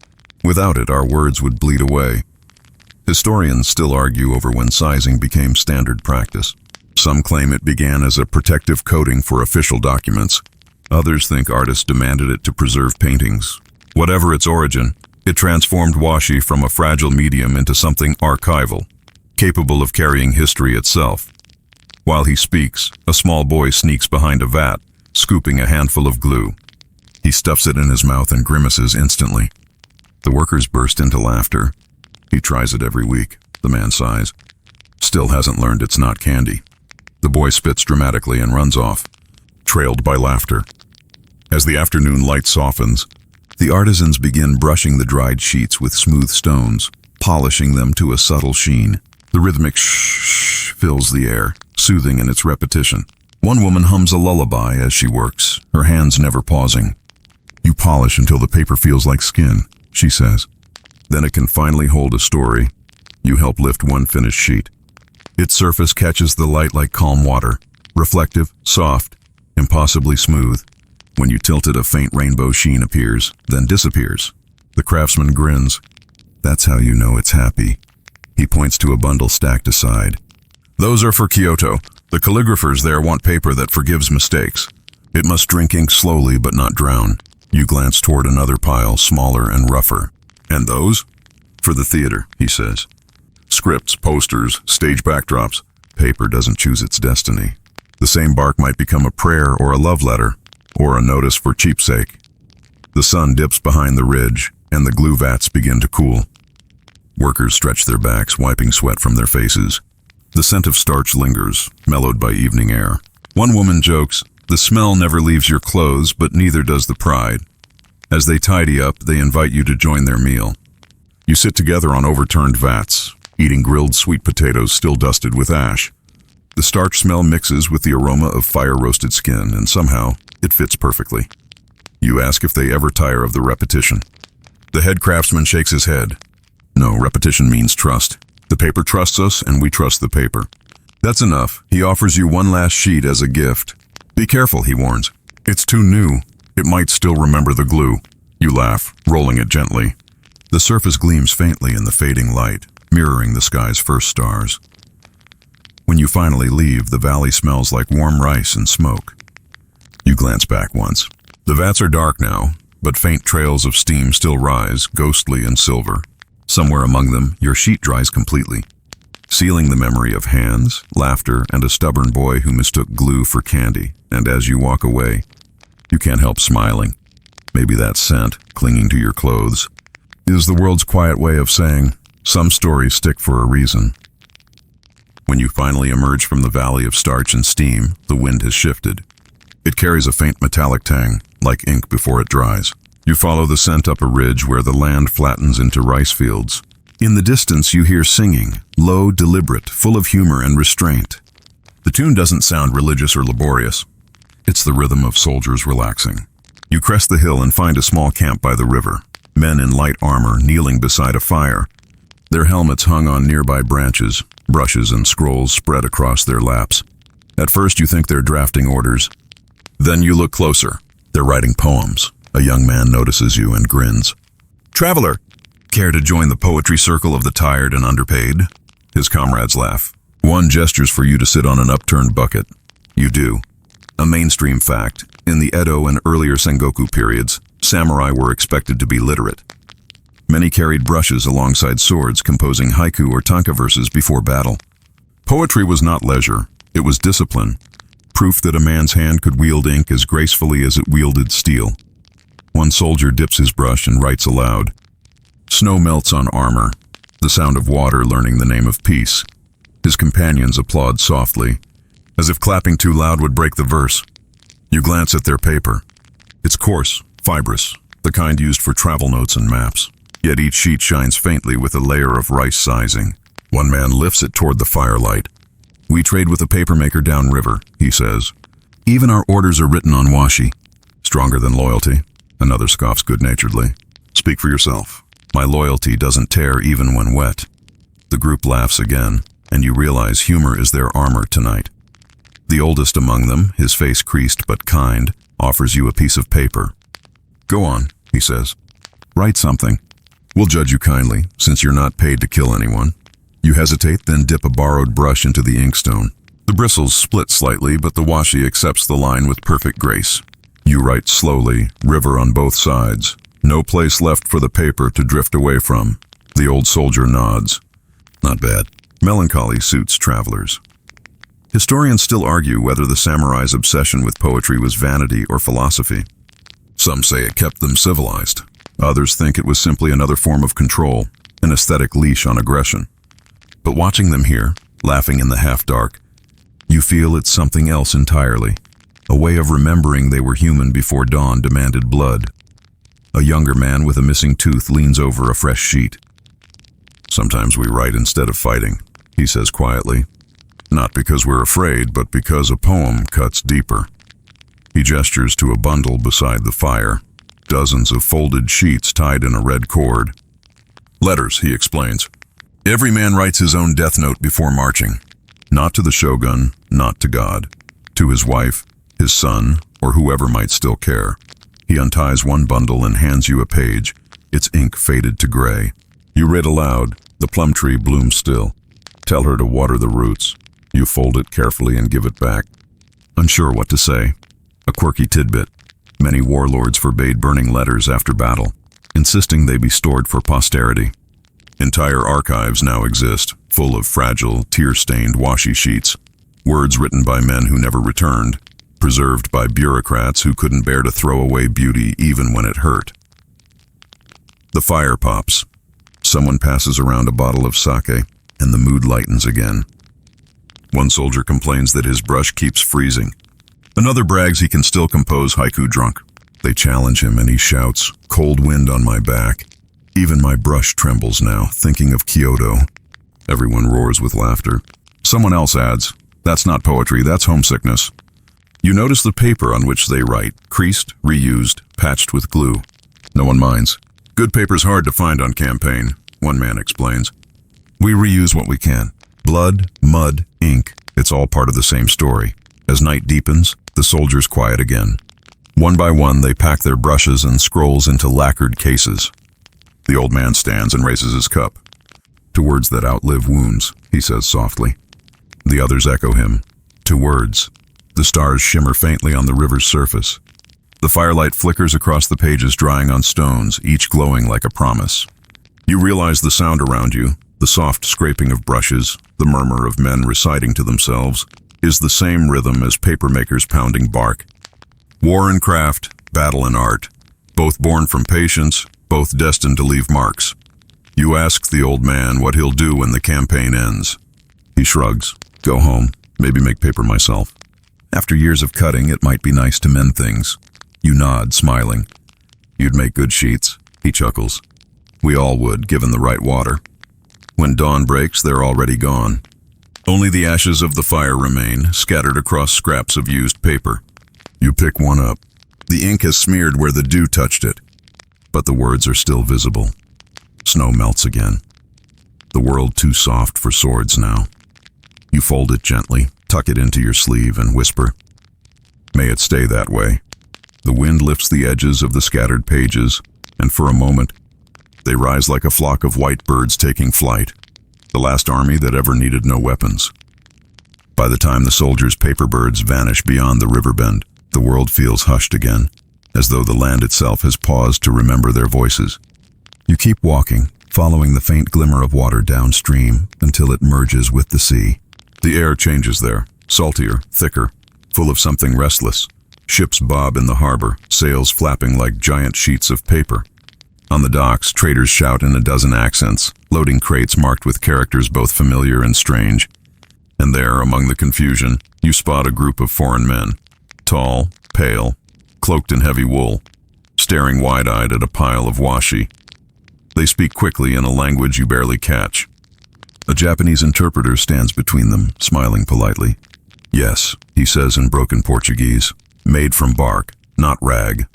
Without it, our words would bleed away. Historians still argue over when sizing became standard practice. Some claim it began as a protective coating for official documents. Others think artists demanded it to preserve paintings. Whatever its origin, it transformed washi from a fragile medium into something archival, capable of carrying history itself. While he speaks, a small boy sneaks behind a vat, scooping a handful of glue. He stuffs it in his mouth and grimaces instantly. The workers burst into laughter. He tries it every week, the man sighs. Still hasn't learned it's not candy. The boy spits dramatically and runs off, trailed by laughter. As the afternoon light softens, the artisans begin brushing the dried sheets with smooth stones, polishing them to a subtle sheen. The rhythmic shh fills the air, soothing in its repetition. One woman hums a lullaby as she works, her hands never pausing. You polish until the paper feels like skin, she says. Then it can finally hold a story. You help lift one finished sheet. Its surface catches the light like calm water, reflective, soft, impossibly smooth. When you tilt it, a faint rainbow sheen appears, then disappears. The craftsman grins. That's how you know it's happy. He points to a bundle stacked aside. Those are for Kyoto. The calligraphers there want paper that forgives mistakes. It must drink ink slowly but not drown. You glance toward another pile, smaller and rougher. And those? For the theater, he says. Scripts, posters, stage backdrops. Paper doesn't choose its destiny. The same bark might become a prayer or a love letter, or a notice for keepsake. The sun dips behind the ridge, and the glue vats begin to cool. Workers stretch their backs, wiping sweat from their faces. The scent of starch lingers, mellowed by evening air. One woman jokes, "The smell never leaves your clothes, but neither does the pride." As they tidy up, they invite you to join their meal. You sit together on overturned vats, eating grilled sweet potatoes still dusted with ash. The starch smell mixes with the aroma of fire-roasted skin, and somehow, it fits perfectly. You ask if they ever tire of the repetition. The head craftsman shakes his head. No, repetition means trust. The paper trusts us, and we trust the paper. That's enough. He offers you one last sheet as a gift. Be careful, he warns. It's too new. It might still remember the glue. You laugh, rolling it gently. The surface gleams faintly in the fading light, mirroring the sky's first stars. When you finally leave, the valley smells like warm rice and smoke. You glance back once. The vats are dark now, but faint trails of steam still rise, ghostly and silver. Somewhere among them, your sheet dries completely, sealing the memory of hands, laughter, and a stubborn boy who mistook glue for candy. And as you walk away, you can't help smiling. Maybe that scent, clinging to your clothes, is the world's quiet way of saying, some stories stick for a reason. When you finally emerge from the valley of starch and steam, the wind has shifted. It carries a faint metallic tang, like ink before it dries. You follow the scent up a ridge where the land flattens into rice fields. In the distance you hear singing, low, deliberate, full of humor and restraint. The tune doesn't sound religious or laborious. It's the rhythm of soldiers relaxing. You crest the hill and find a small camp by the river. Men in light armor kneeling beside a fire. Their helmets hung on nearby branches, brushes and scrolls spread across their laps. At first you think they're drafting orders. Then you look closer. They're writing poems. A young man notices you and grins. "Traveler, care to join the poetry circle of the tired and underpaid?" His comrades laugh. One gestures for you to sit on an upturned bucket. You do. A mainstream fact, in the Edo and earlier Sengoku periods, samurai were expected to be literate. Many carried brushes alongside swords, composing haiku or tanka verses before battle. Poetry was not leisure, it was discipline, proof that a man's hand could wield ink as gracefully as it wielded steel. One soldier dips his brush and writes aloud. Snow melts on armor, the sound of water learning the name of peace. His companions applaud softly, as if clapping too loud would break the verse. You glance at their paper. It's coarse, fibrous, the kind used for travel notes and maps. Yet each sheet shines faintly with a layer of rice sizing. One man lifts it toward the firelight. "We trade with a papermaker downriver," he says. "Even our orders are written on washi." "Stronger than loyalty," another scoffs good-naturedly. "Speak for yourself. My loyalty doesn't tear even when wet." The group laughs again, and you realize humor is their armor tonight. The oldest among them, his face creased but kind, offers you a piece of paper. "Go on," he says. "Write something. We'll judge you kindly, since you're not paid to kill anyone." You hesitate, then dip a borrowed brush into the inkstone. The bristles split slightly, but the washi accepts the line with perfect grace. You write slowly, river on both sides. No place left for the paper to drift away from. The old soldier nods. Not bad. Melancholy suits travelers. Historians still argue whether the samurai's obsession with poetry was vanity or philosophy. Some say it kept them civilized. Others think it was simply another form of control, an aesthetic leash on aggression. But watching them here, laughing in the half-dark, you feel it's something else entirely, a way of remembering they were human before dawn demanded blood. A younger man with a missing tooth leans over a fresh sheet. "Sometimes we write instead of fighting," he says quietly. "Not because we're afraid, but because a poem cuts deeper." He gestures to a bundle beside the fire. Dozens of folded sheets tied in a red cord. "Letters," he explains. "Every man writes his own death note before marching. Not to the shogun, not to God. To his wife, his son, or whoever might still care." He unties one bundle and hands you a page, its ink faded to gray. You read aloud, "The plum tree blooms still. Tell her to water the roots." You fold it carefully and give it back. Unsure what to say. A quirky tidbit. Many warlords forbade burning letters after battle, insisting they be stored for posterity. Entire archives now exist, full of fragile, tear-stained washi sheets, words written by men who never returned, preserved by bureaucrats who couldn't bear to throw away beauty even when it hurt. The fire pops. Someone passes around a bottle of sake, and the mood lightens again. One soldier complains that his brush keeps freezing. Another brags he can still compose haiku drunk. They challenge him and he shouts, "Cold wind on my back." Even my brush trembles now, thinking of Kyoto. Everyone roars with laughter. Someone else adds, "That's not poetry, that's homesickness." You notice the paper on which they write, creased, reused, patched with glue. No one minds. "Good paper's hard to find on campaign," one man explains. "We reuse what we can. Blood, mud, ink, it's all part of the same story." As night deepens, the soldiers quiet again. One by one, they pack their brushes and scrolls into lacquered cases. The old man stands and raises his cup. "To words that outlive wounds," he says softly. The others echo him. To words. The stars shimmer faintly on the river's surface. The firelight flickers across the pages, drying on stones, each glowing like a promise. You realize the sound around you, the soft scraping of brushes, the murmur of men reciting to themselves, is the same rhythm as papermakers pounding bark. War and craft, battle and art, both born from patience, both destined to leave marks. You ask the old man what he'll do when the campaign ends. He shrugs. "Go home, maybe make paper myself. After years of cutting, it might be nice to mend things." You nod, smiling. "You'd make good sheets," he chuckles. "We all would, given the right water." When dawn breaks, they're already gone. Only the ashes of the fire remain, scattered across scraps of used paper. You pick one up. The ink has smeared where the dew touched it, but the words are still visible. Snow melts again. The world too soft for swords now. You fold it gently, tuck it into your sleeve, and whisper, "May it stay that way." The wind lifts the edges of the scattered pages, and for a moment, they rise like a flock of white birds taking flight, the last army that ever needed no weapons. By the time the soldiers' paper birds vanish beyond the river bend, the world feels hushed again, as though the land itself has paused to remember their voices. You keep walking, following the faint glimmer of water downstream until it merges with the sea. The air changes there, saltier, thicker, full of something restless. Ships bob in the harbor, sails flapping like giant sheets of paper. On the docks, traders shout in a dozen accents, loading crates marked with characters both familiar and strange. And there, among the confusion, you spot a group of foreign men, tall, pale, cloaked in heavy wool, staring wide-eyed at a pile of washi. They speak quickly in a language you barely catch. A Japanese interpreter stands between them, smiling politely. "Yes," he says in broken Portuguese. "Made from bark, not rag."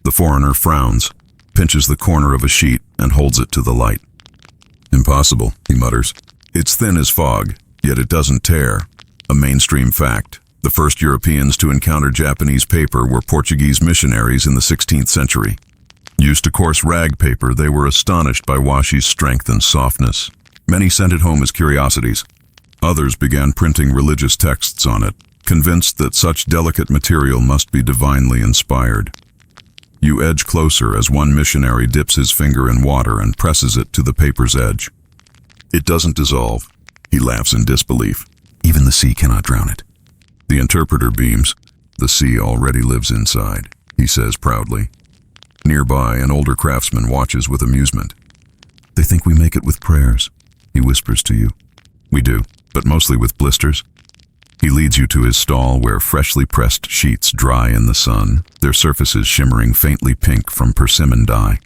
The foreigner frowns, pinches the corner of a sheet, and holds it to the light. "Impossible," he mutters. "It's thin as fog, yet it doesn't tear." A mainstream fact. The first Europeans to encounter Japanese paper were Portuguese missionaries in the 16th century. Used to coarse rag paper, they were astonished by washi's strength and softness. Many sent it home as curiosities. Others began printing religious texts on it, convinced that such delicate material must be divinely inspired. You edge closer as one missionary dips his finger in water and presses it to the paper's edge. It doesn't dissolve. He laughs in disbelief. Even the sea cannot drown it. The interpreter beams. "The sea already lives inside," he says proudly. Nearby, an older craftsman watches with amusement. "They think we make it with prayers," he whispers to you. "We do, but mostly with blisters." He leads you to his stall where freshly pressed sheets dry in the sun, their surfaces shimmering faintly pink from persimmon dye.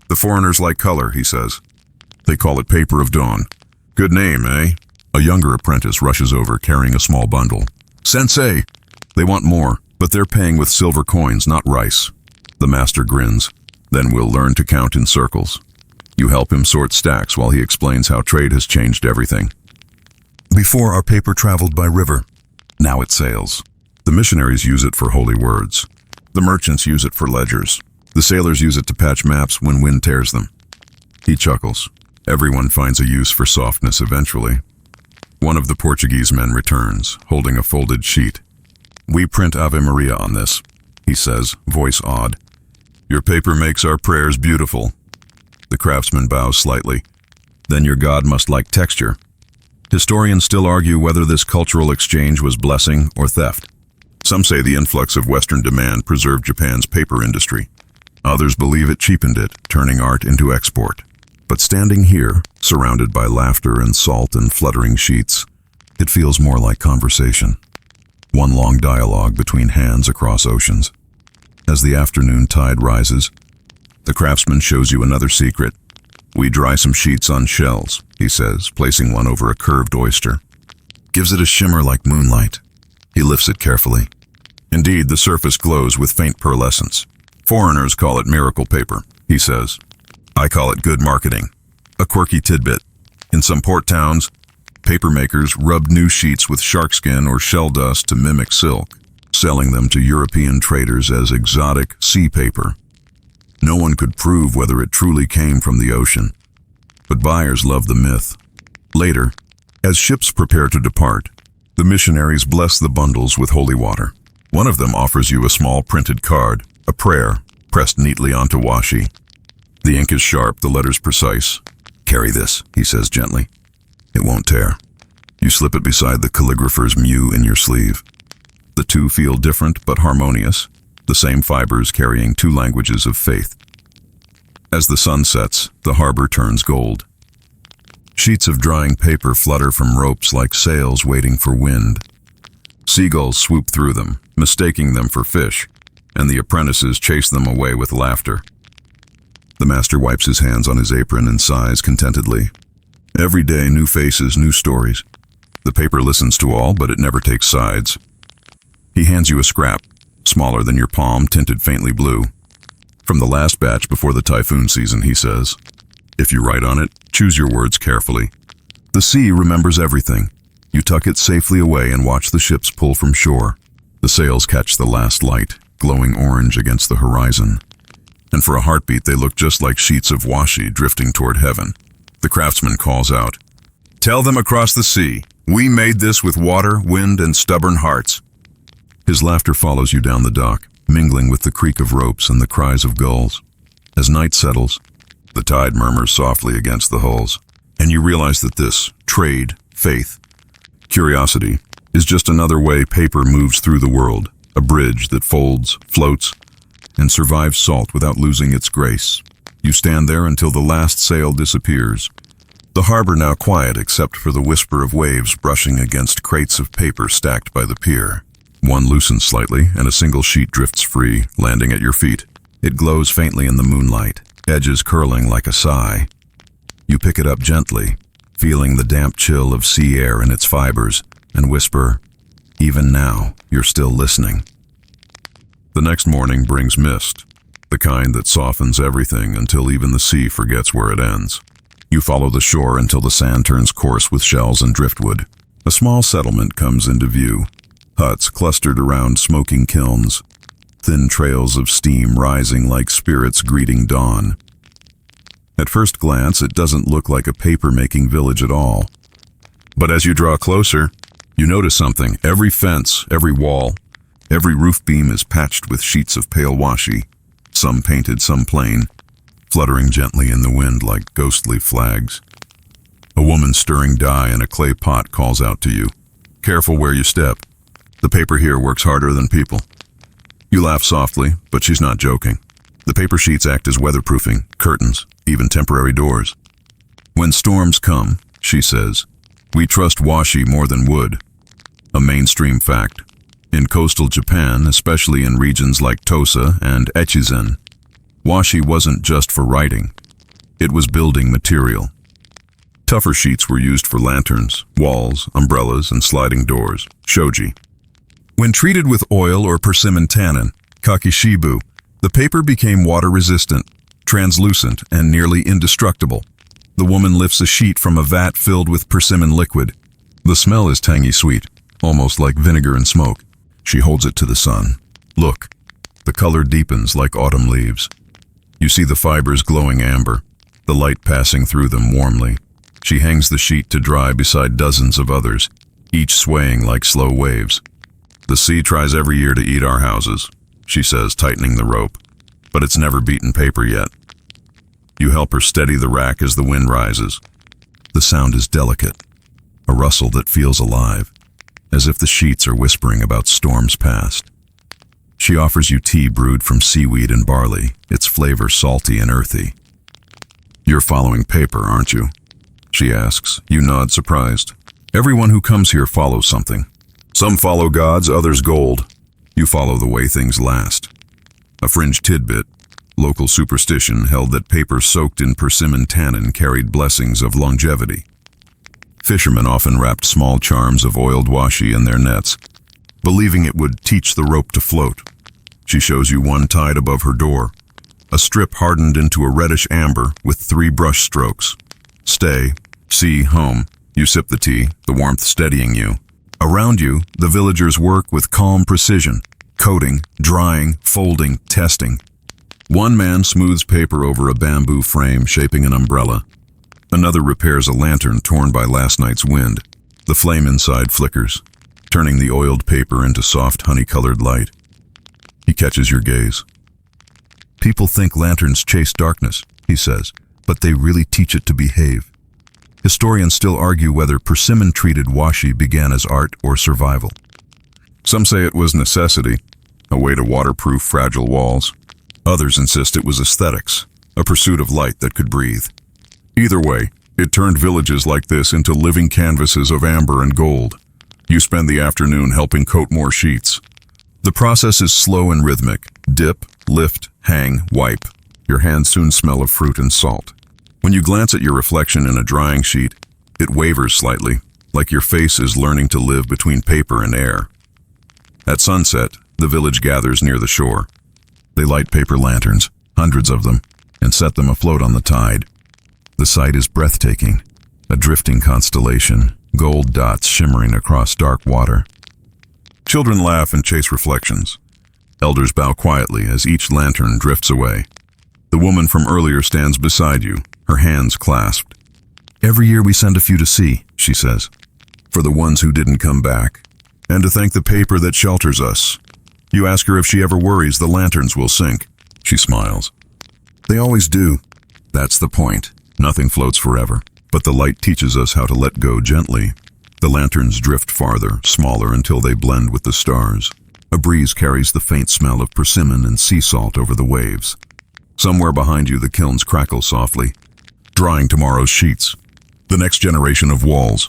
"The foreigners like color," he says. "They call it paper of dawn. Good name, eh?" A younger apprentice rushes over carrying a small bundle. "Sensei!" They want more, but they're paying with silver coins, not rice. The master grins. "Then we'll learn to count in circles." You help him sort stacks while he explains how trade has changed everything. Before, our paper traveled by river. Now it sails. The missionaries use it for holy words. The merchants use it for ledgers. The sailors use it to patch maps when wind tears them. He chuckles. Everyone finds a use for softness eventually. One of the Portuguese men returns, holding a folded sheet. "We print Ave Maria on this," he says, voice awed. "Your paper makes our prayers beautiful." The craftsman bows slightly. "Then your God must like texture." Historians still argue whether this cultural exchange was blessing or theft. Some say the influx of Western demand preserved Japan's paper industry. Others believe it cheapened it, turning art into export. But standing here, surrounded by laughter and salt and fluttering sheets, it feels more like conversation. One long dialogue between hands across oceans. As the afternoon tide rises, the craftsman shows you another secret. We dry some sheets on shells, he says, placing one over a curved oyster. Gives it a shimmer like moonlight. He lifts it carefully. Indeed, the surface glows with faint pearlescence. Foreigners call it miracle paper, he says. I call it good marketing. A quirky tidbit. In some port towns, paper makers rubbed new sheets with sharkskin or shell dust to mimic silk, selling them to European traders as exotic sea paper. No one could prove whether it truly came from the ocean, but buyers loved the myth. Later, as ships prepare to depart, the missionaries bless the bundles with holy water. One of them offers you a small printed card, a prayer, pressed neatly onto washi. The ink is sharp, the letters precise. Carry this, he says gently. It won't tear. You slip it beside the calligrapher's mu in your sleeve. The two feel different but harmonious, the same fibers carrying two languages of faith. As the sun sets, the harbor turns gold. Sheets of drying paper flutter from ropes like sails waiting for wind. Seagulls swoop through them, mistaking them for fish, and the apprentices chase them away with laughter. The master wipes his hands on his apron and sighs contentedly. Every day, new faces, new stories. The paper listens to all, but it never takes sides. He hands you a scrap, smaller than your palm, tinted faintly blue. From the last batch before the typhoon season, he says. If you write on it, choose your words carefully. The sea remembers everything. You tuck it safely away and watch the ships pull from shore. The sails catch the last light, glowing orange against the horizon. And for a heartbeat, they look just like sheets of washi drifting toward heaven. The craftsman calls out, "Tell them across the sea, we made this with water, wind, and stubborn hearts." His laughter follows you down the dock, mingling with the creak of ropes and the cries of gulls. As night settles, the tide murmurs softly against the hulls, and you realize that this trade, faith, curiosity, is just another way paper moves through the world, a bridge that folds, floats, and survives salt without losing its grace. You stand there until the last sail disappears. The harbor now quiet except for the whisper of waves brushing against crates of paper stacked by the pier. One loosens slightly, and a single sheet drifts free, landing at your feet. It glows faintly in the moonlight, edges curling like a sigh. You pick it up gently, feeling the damp chill of sea air in its fibers, and whisper, "Even now, you're still listening." The next morning brings mist, the kind that softens everything until even the sea forgets where it ends. You follow the shore until the sand turns coarse with shells and driftwood. A small settlement comes into view, huts clustered around smoking kilns, thin trails of steam rising like spirits greeting dawn. At first glance, it doesn't look like a paper-making village at all. But as you draw closer, you notice something. Every fence, every wall, every roof beam is patched with sheets of pale washi, some painted, some plain, fluttering gently in the wind like ghostly flags. A woman stirring dye in a clay pot calls out to you, "Careful where you step. The paper here works harder than people." You laugh softly, but she's not joking. The paper sheets act as weatherproofing, curtains, even temporary doors. "When storms come," she says, "we trust washi more than wood." A mainstream fact. In coastal Japan, especially in regions like Tosa and Echizen, washi wasn't just for writing. It was building material. Tougher sheets were used for lanterns, walls, umbrellas, and sliding doors, shoji. When treated with oil or persimmon tannin, kakishibu, the paper became water-resistant, translucent, and nearly indestructible. The woman lifts a sheet from a vat filled with persimmon liquid. The smell is tangy sweet, almost like vinegar and smoke. She holds it to the sun. Look, the color deepens like autumn leaves. You see the fibers glowing amber, the light passing through them warmly. She hangs the sheet to dry beside dozens of others, each swaying like slow waves. "The sea tries every year to eat our houses," she says, tightening the rope, "but it's never beaten paper yet." You help her steady the rack as the wind rises. The sound is delicate, a rustle that feels alive, as if the sheets are whispering about storms past. She offers you tea brewed from seaweed and barley, its flavor salty and earthy. "You're following paper, aren't you?" she asks. You nod, surprised. "Everyone who comes here follows something. Some follow gods, others gold. You follow the way things last." A fringe tidbit, local superstition held that paper soaked in persimmon tannin carried blessings of longevity. Fishermen often wrapped small charms of oiled washi in their nets, believing it would teach the rope to float. She shows you one tied above her door, a strip hardened into a reddish amber with 3 brush strokes. Stay, see, home. You sip the tea, the warmth steadying you. Around you, the villagers work with calm precision, coating, drying, folding, testing. One man smooths paper over a bamboo frame shaping an umbrella. Another repairs a lantern torn by last night's wind. The flame inside flickers, turning the oiled paper into soft honey-colored light. He catches your gaze. "People think lanterns chase darkness," he says, "but they really teach it to behave." Historians still argue whether persimmon-treated washi began as art or survival. Some say it was necessity, a way to waterproof fragile walls. Others insist it was aesthetics, a pursuit of light that could breathe. Either way, it turned villages like this into living canvases of amber and gold. You spend the afternoon helping coat more sheets. The process is slow and rhythmic. Dip, lift, hang, wipe. Your hands soon smell of fruit and salt. When you glance at your reflection in a drying sheet, it wavers slightly, like your face is learning to live between paper and air. At sunset, the village gathers near the shore. They light paper lanterns, hundreds of them, and set them afloat on the tide. The sight is breathtaking, a drifting constellation, gold dots shimmering across dark water. Children laugh and chase reflections. Elders bow quietly as each lantern drifts away. The woman from earlier stands beside you, her hands clasped. "Every year we send a few to sea," she says, "for the ones who didn't come back, and to thank the paper that shelters us." You ask her if she ever worries the lanterns will sink. She smiles. "They always do." That's the point. Nothing floats forever, but the light teaches us how to let go gently. The lanterns drift farther, smaller, until they blend with the stars. A breeze carries the faint smell of persimmon and sea salt over the waves. Somewhere behind you, the kilns crackle softly, drying tomorrow's sheets. The next generation of walls,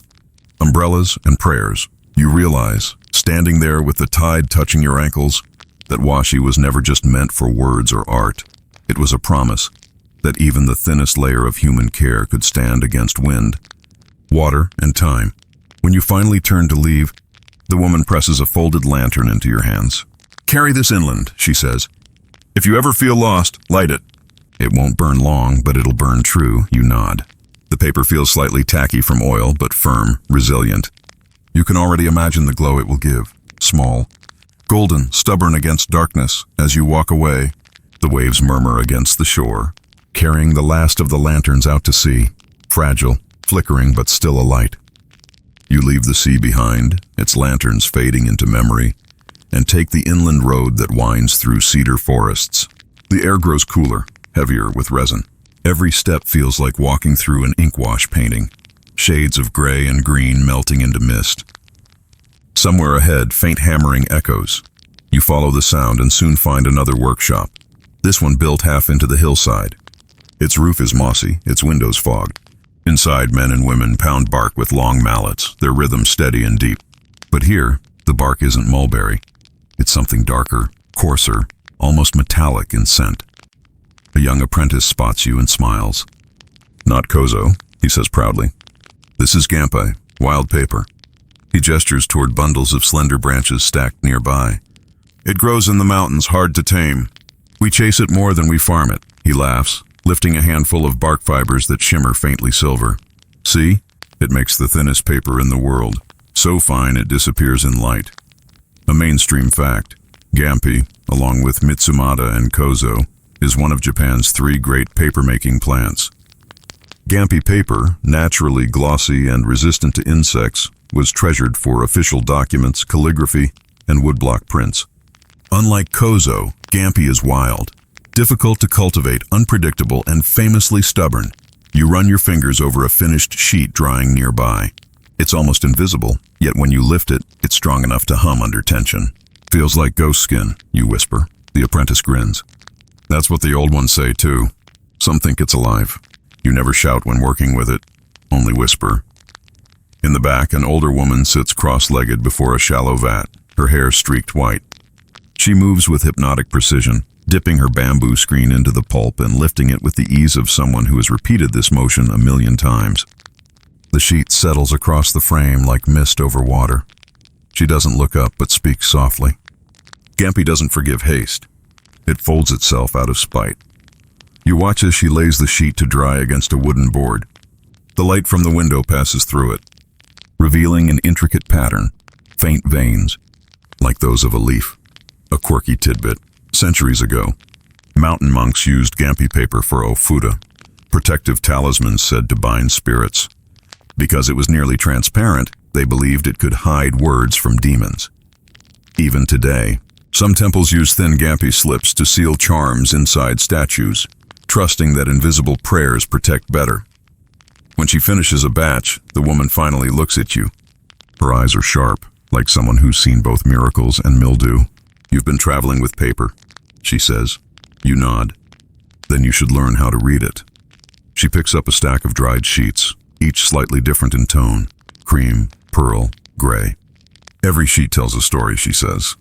umbrellas and prayers. You realize, standing there with the tide touching your ankles, that washi was never just meant for words or art. It was a promise that even the thinnest layer of human care could stand against wind, water, and time. When you finally turn to leave, the woman presses a folded lantern into your hands. "Carry this inland," she says. "If you ever feel lost, light it. It won't burn long, but it'll burn true." You nod. The paper feels slightly tacky from oil, but firm, resilient. You can already imagine the glow it will give. Small, golden, stubborn against darkness. As you walk away, the waves murmur against the shore, carrying the last of the lanterns out to sea, fragile, flickering but still alight. You leave the sea behind, its lanterns fading into memory, and take the inland road that winds through cedar forests. The air grows cooler, heavier with resin. Every step feels like walking through an inkwash painting, shades of gray and green melting into mist. Somewhere ahead, faint hammering echoes. You follow the sound and soon find another workshop, this one built half into the hillside. Its roof is mossy, its windows fogged. Inside, men and women pound bark with long mallets, their rhythm steady and deep. But here, the bark isn't mulberry. It's something darker, coarser, almost metallic in scent. A young apprentice spots you and smiles. "Not kōzo," he says proudly. "This is gampai, wild paper." He gestures toward bundles of slender branches stacked nearby. "It grows in the mountains, hard to tame. We chase it more than we farm it," he laughs, lifting a handful of bark fibers that shimmer faintly silver. "See? It makes the thinnest paper in the world. So fine it disappears in light." A mainstream fact, gampi, along with Mitsumata and kōzo, is one of Japan's 3 great paper-making plants. Gampi paper, naturally glossy and resistant to insects, was treasured for official documents, calligraphy, and woodblock prints. Unlike kōzo, gampi is wild, difficult to cultivate, unpredictable, and famously stubborn. You run your fingers over a finished sheet drying nearby. It's almost invisible, yet when you lift it, it's strong enough to hum under tension. "Feels like ghost skin," you whisper. The apprentice grins. "That's what the old ones say too. Some think it's alive." You never shout when working with it, only whisper. In the back, an older woman sits cross-legged before a shallow vat, her hair streaked white. She moves with hypnotic precision, dipping her bamboo screen into the pulp and lifting it with the ease of someone who has repeated this motion 1,000,000 times. The sheet settles across the frame like mist over water. She doesn't look up but speaks softly. Gampy doesn't forgive haste. It folds itself out of spite. You watch as she lays the sheet to dry against a wooden board. The light from the window passes through it, revealing an intricate pattern, faint veins, like those of a leaf. A quirky tidbit. Centuries ago, mountain monks used Gampy paper for ofuda, protective talismans said to bind spirits. Because it was nearly transparent, they believed it could hide words from demons. Even today, some temples use thin Gampy slips to seal charms inside statues, trusting that invisible prayers protect better. When she finishes a batch, the woman finally looks at you. Her eyes are sharp, like someone who's seen both miracles and mildew. "You've been traveling with paper," she says. You nod. "Then you should learn how to read it." She picks up a stack of dried sheets, each slightly different in tone: cream, pearl, gray. "Every sheet tells a story," she says.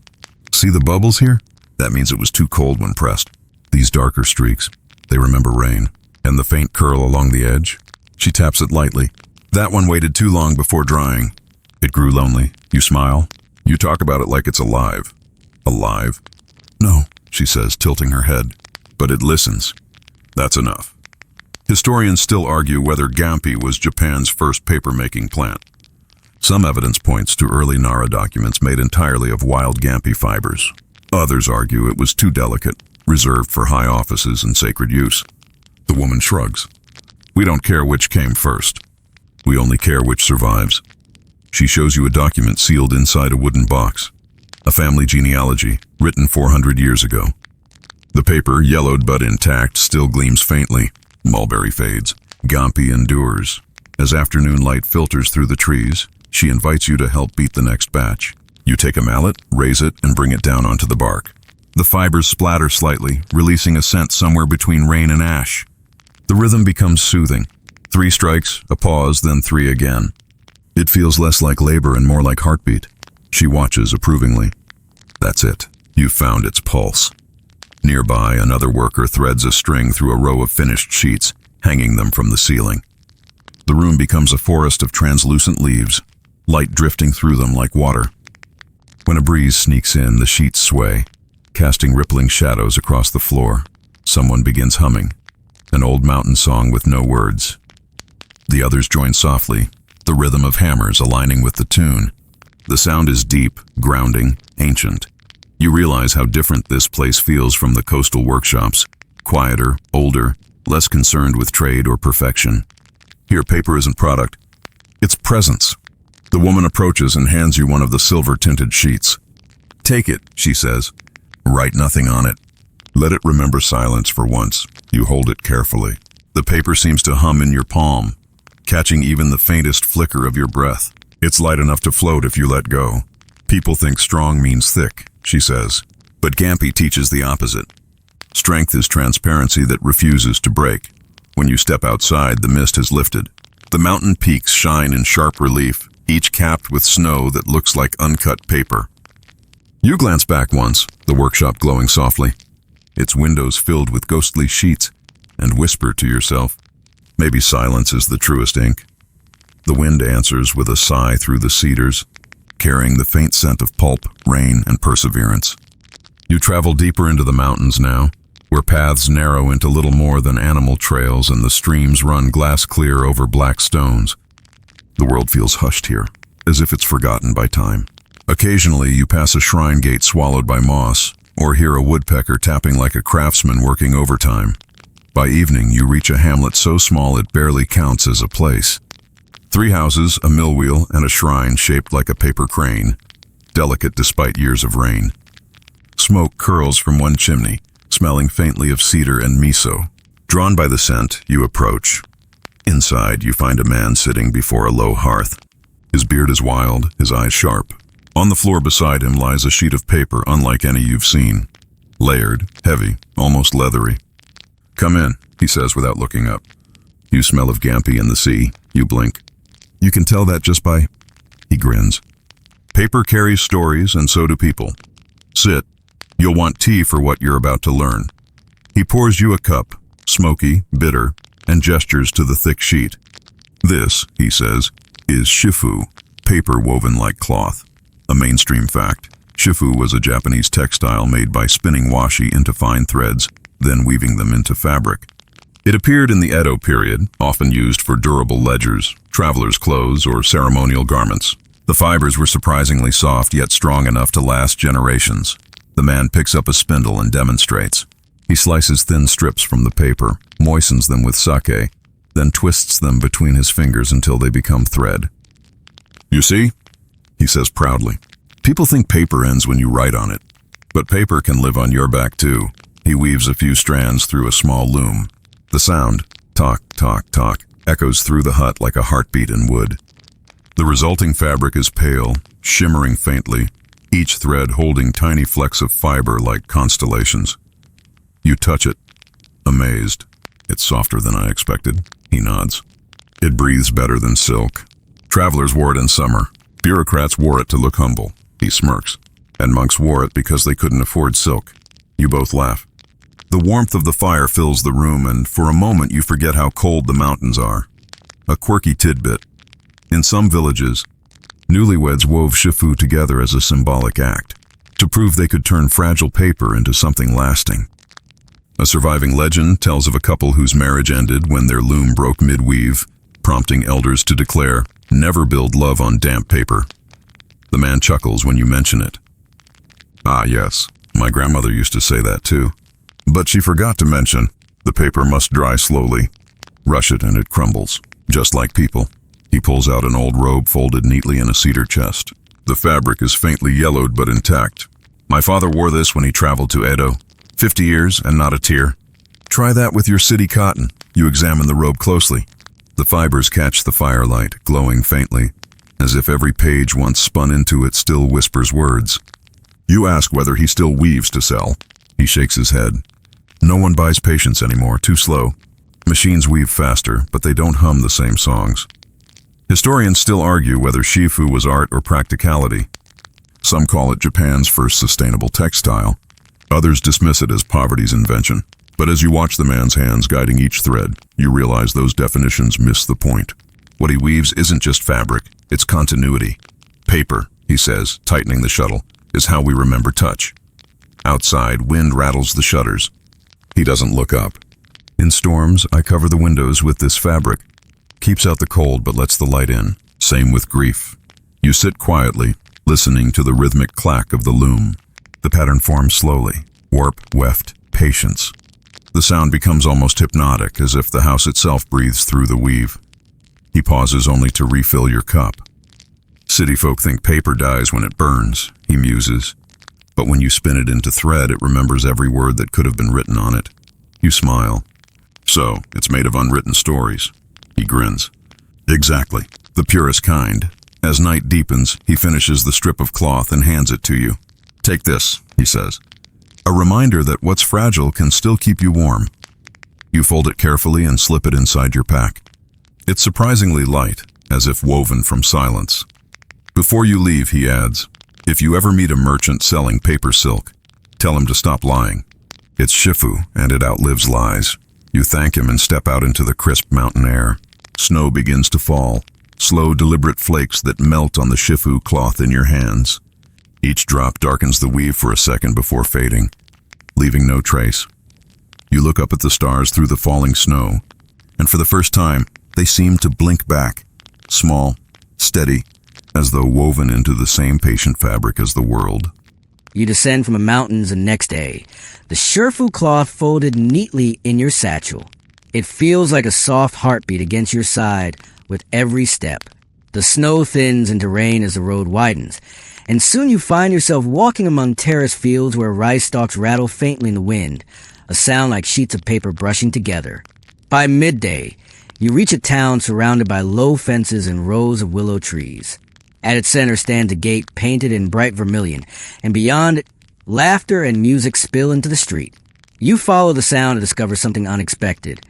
"See the bubbles here? That means it was too cold when pressed. These darker streaks, they remember rain. And the faint curl along the edge?" She taps it lightly. "That one waited too long before drying. It grew lonely." You smile. "You talk about it like it's alive." "Alive?" "No," she says, tilting her head. "But it listens." That's enough. Historians still argue whether Gampy was Japan's first paper-making plant. Some evidence points to early Nara documents made entirely of wild Gampy fibers. Others argue it was too delicate, reserved for high offices and sacred use. The woman shrugs. "We don't care which came first. We only care which survives." She shows you a document sealed inside a wooden box. A family genealogy, written 400 years ago. The paper, yellowed but intact, still gleams faintly. Mulberry fades. Gampy endures. As afternoon light filters through the trees, she invites you to help beat the next batch. You take a mallet, raise it, and bring it down onto the bark. The fibers splatter slightly, releasing a scent somewhere between rain and ash. The rhythm becomes soothing. 3 strikes, a pause, then 3 again. It feels less like labor and more like heartbeat. She watches approvingly. That's it. You've found its pulse. Nearby, another worker threads a string through a row of finished sheets, hanging them from the ceiling. The room becomes a forest of translucent leaves, light drifting through them like water. When a breeze sneaks in, the sheets sway, casting rippling shadows across the floor. Someone begins humming, an old mountain song with no words. The others join softly, the rhythm of hammers aligning with the tune. The sound is deep, grounding, ancient. You realize how different this place feels from the coastal workshops. Quieter, older, less concerned with trade or perfection. Here, paper isn't product. It's presence. The woman approaches and hands you one of the silver-tinted sheets. "Take it," she says. "Write nothing on it. Let it remember silence for once." You hold it carefully. The paper seems to hum in your palm, catching even the faintest flicker of your breath. It's light enough to float if you let go. "People think strong means thick," she says. But Gampy teaches the opposite. Strength is transparency that refuses to break. When you step outside, the mist has lifted. The mountain peaks shine in sharp relief, each capped with snow that looks like uncut paper. You glance back once, the workshop glowing softly. Its windows filled with ghostly sheets, and whisper to yourself, maybe silence is the truest ink. The wind answers with a sigh through the cedars, carrying the faint scent of pulp, rain, and perseverance. You travel deeper into the mountains now, where paths narrow into little more than animal trails and the streams run glass-clear over black stones. The world feels hushed here, as if it's forgotten by time. Occasionally, you pass a shrine gate swallowed by moss, or hear a woodpecker tapping like a craftsman working overtime. By evening, you reach a hamlet so small it barely counts as a place. 3 houses, a mill wheel, and a shrine shaped like a paper crane, delicate despite years of rain. Smoke curls from one chimney, smelling faintly of cedar and miso. Drawn by the scent, you approach. Inside, you find a man sitting before a low hearth. His beard is wild, his eyes sharp. On the floor beside him lies a sheet of paper unlike any you've seen. Layered, heavy, almost leathery. "Come in," he says without looking up. You smell of Gampi and the sea. You blink. You can tell that just by... He grins. Paper carries stories, and so do people. Sit. You'll want tea for what you're about to learn. He pours you a cup, smoky, bitter, and gestures to the thick sheet. This, he says, is shifu, paper woven like cloth. A mainstream fact. Shifu was a Japanese textile made by spinning washi into fine threads, then weaving them into fabric. It appeared in the Edo period, often used for durable ledgers, travelers' clothes, or ceremonial garments. The fibers were surprisingly soft yet strong enough to last generations. The man picks up a spindle and demonstrates. He slices thin strips from the paper, moistens them with sake, then twists them between his fingers until they become thread. You see? He says proudly. People think paper ends when you write on it, but paper can live on your back too. He weaves a few strands through a small loom. The sound, talk, talk, talk, echoes through the hut like a heartbeat in wood. The resulting fabric is pale, shimmering faintly, each thread holding tiny flecks of fiber like constellations. You touch it, amazed. It's softer than I expected. He nods. It breathes better than silk. Travelers wore it in summer. Bureaucrats wore it to look humble. He smirks. And monks wore it because they couldn't afford silk. You both laugh. The warmth of the fire fills the room, and for a moment you forget how cold the mountains are. A quirky tidbit. In some villages, newlyweds wove shifu together as a symbolic act, to prove they could turn fragile paper into something lasting. A surviving legend tells of a couple whose marriage ended when their loom broke mid-weave, prompting elders to declare, "Never build love on damp paper." The man chuckles when you mention it. Ah, yes, my grandmother used to say that too. But she forgot to mention, the paper must dry slowly. Rush it and it crumbles, just like people. He pulls out an old robe folded neatly in a cedar chest. The fabric is faintly yellowed but intact. My father wore this when he traveled to Edo. 50 years and not a tear. Try that with your city cotton. You examine the robe closely. The fibers catch the firelight, glowing faintly, as if every page once spun into it still whispers words. You ask whether he still weaves to sell. He shakes his head. No one buys patience anymore, too slow. Machines weave faster, but they don't hum the same songs. Historians still argue whether shifu was art or practicality. Some call it Japan's first sustainable textile. Others dismiss it as poverty's invention. But as you watch the man's hands guiding each thread, you realize those definitions miss the point. What he weaves isn't just fabric, it's continuity. Paper, he says, tightening the shuttle, is how we remember touch. Outside, wind rattles the shutters. He doesn't look up. In storms, I cover the windows with this fabric. Keeps out the cold but lets the light in. Same with grief. You sit quietly, listening to the rhythmic clack of the loom. The pattern forms slowly. Warp, weft, patience. The sound becomes almost hypnotic, as if the house itself breathes through the weave. He pauses only to refill your cup. City folk think paper dies when it burns, he muses. But when you spin it into thread, it remembers every word that could have been written on it. You smile. So, it's made of unwritten stories. He grins. Exactly. The purest kind. As night deepens, he finishes the strip of cloth and hands it to you. Take this, he says. A reminder that what's fragile can still keep you warm. You fold it carefully and slip it inside your pack. It's surprisingly light, as if woven from silence. Before you leave, he adds, if you ever meet a merchant selling paper silk, tell him to stop lying. It's shifu, and it outlives lies. You thank him and step out into the crisp mountain air. Snow begins to fall, slow, deliberate flakes that melt on the shifu cloth in your hands. Each drop darkens the weave for a second before fading, leaving no trace. You look up at the stars through the falling snow, and for the first time, they seem to blink back, small, steady, as though woven into the same patient fabric as the world. You descend from the mountains the next day, the shifu cloth folded neatly in your satchel. It feels like a soft heartbeat against your side with every step. The snow thins into rain as the road widens, and soon you find yourself walking among terrace fields where rice stalks rattle faintly in the wind, a sound like sheets of paper brushing together. By midday, you reach a town surrounded by low fences and rows of willow trees. At its center stands a gate painted in bright vermilion, and beyond it, laughter and music spill into the street. You follow the sound to discover something unexpected.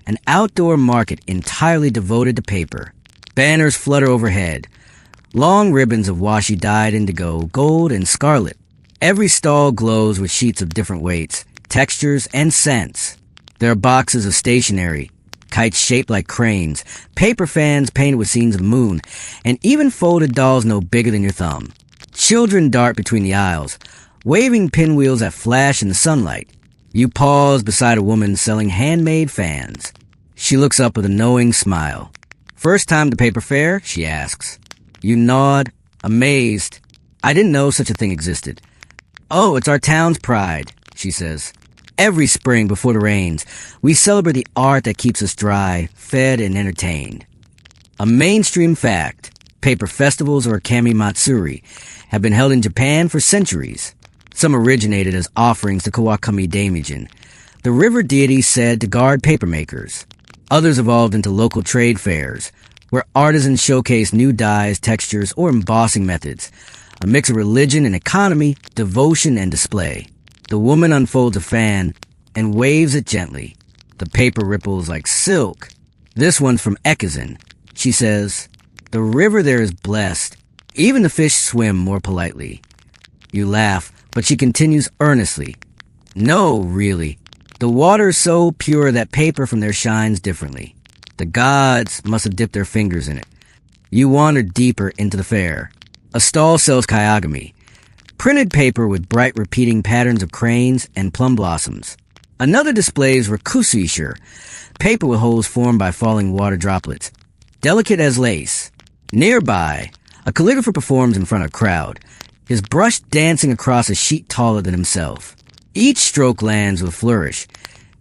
an outdoor market entirely devoted to paper. Banners flutter overhead. Long ribbons of washi dyed indigo, gold, and scarlet. Every stall glows with sheets of different weights, textures, and scents. There are boxes of stationery, kites shaped like cranes, paper fans painted with scenes of the moon, and even folded dolls no bigger than your thumb. Children dart between the aisles, waving pinwheels that flash in the sunlight. You pause beside a woman selling handmade fans. She looks up with a knowing smile. "First time to paper fair?" she asks. You nod, amazed. "I didn't know such a thing existed." "Oh, it's our town's pride," she says. "Every spring before the rains, we celebrate the art that keeps us dry, fed, and entertained." A mainstream fact, paper festivals, or kami matsuri, have been held in Japan for centuries. Some originated as offerings to Kawakami Daimijin, the river deity said to guard papermakers. Others evolved into local trade fairs, where artisans showcase new dyes, textures, or embossing methods, a mix of religion and economy, devotion and display. The woman unfolds a fan and waves it gently. The paper ripples like silk. "This one's from Ekizan," she says. "The river there is blessed. Even the fish swim more politely." You laugh, but she continues earnestly. "No, really. The water is so pure that paper from there shines differently. The gods must have dipped their fingers in it." You wander deeper into the fair. A stall sells kayagami, printed paper with bright repeating patterns of cranes and plum blossoms. Another displays rakusuisher, paper with holes formed by falling water droplets, delicate as lace. Nearby, a calligrapher performs in front of a crowd, his brush dancing across a sheet taller than himself. Each stroke lands with a flourish,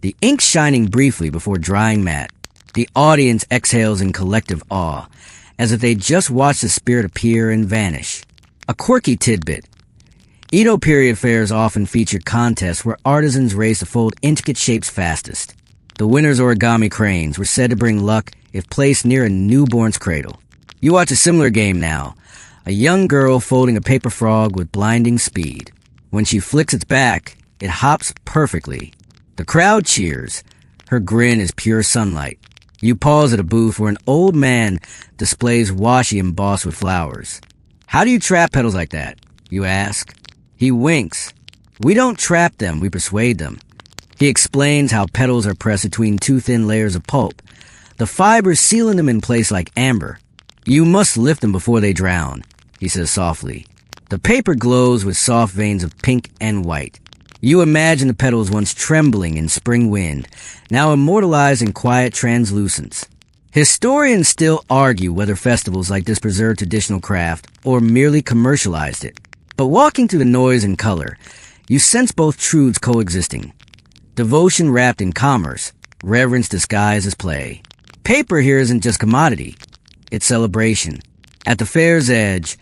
the ink shining briefly before drying matte. The audience exhales in collective awe, as if they just watched the spirit appear and vanish. A quirky tidbit. Edo period fairs often featured contests where artisans raced to fold intricate shapes fastest. The winner's origami cranes were said to bring luck if placed near a newborn's cradle. You watch a similar game now, a young girl folding a paper frog with blinding speed. When she flicks its back, it hops perfectly. The crowd cheers. Her grin is pure sunlight. You pause at a booth where an old man displays washi embossed with flowers. "How do you trap petals like that?" you ask. He winks. "We don't trap them, we persuade them." He explains how petals are pressed between two thin layers of pulp, the fibers sealing them in place like amber. "You must lift them before they drown," he says softly. The paper glows with soft veins of pink and white. You imagine the petals once trembling in spring wind, now immortalized in quiet translucence. Historians still argue whether festivals like this preserved traditional craft or merely commercialized it. But walking through the noise and color, you sense both truths coexisting. Devotion wrapped in commerce, reverence disguised as play. Paper here isn't just commodity, it's celebration. At the fair's edge,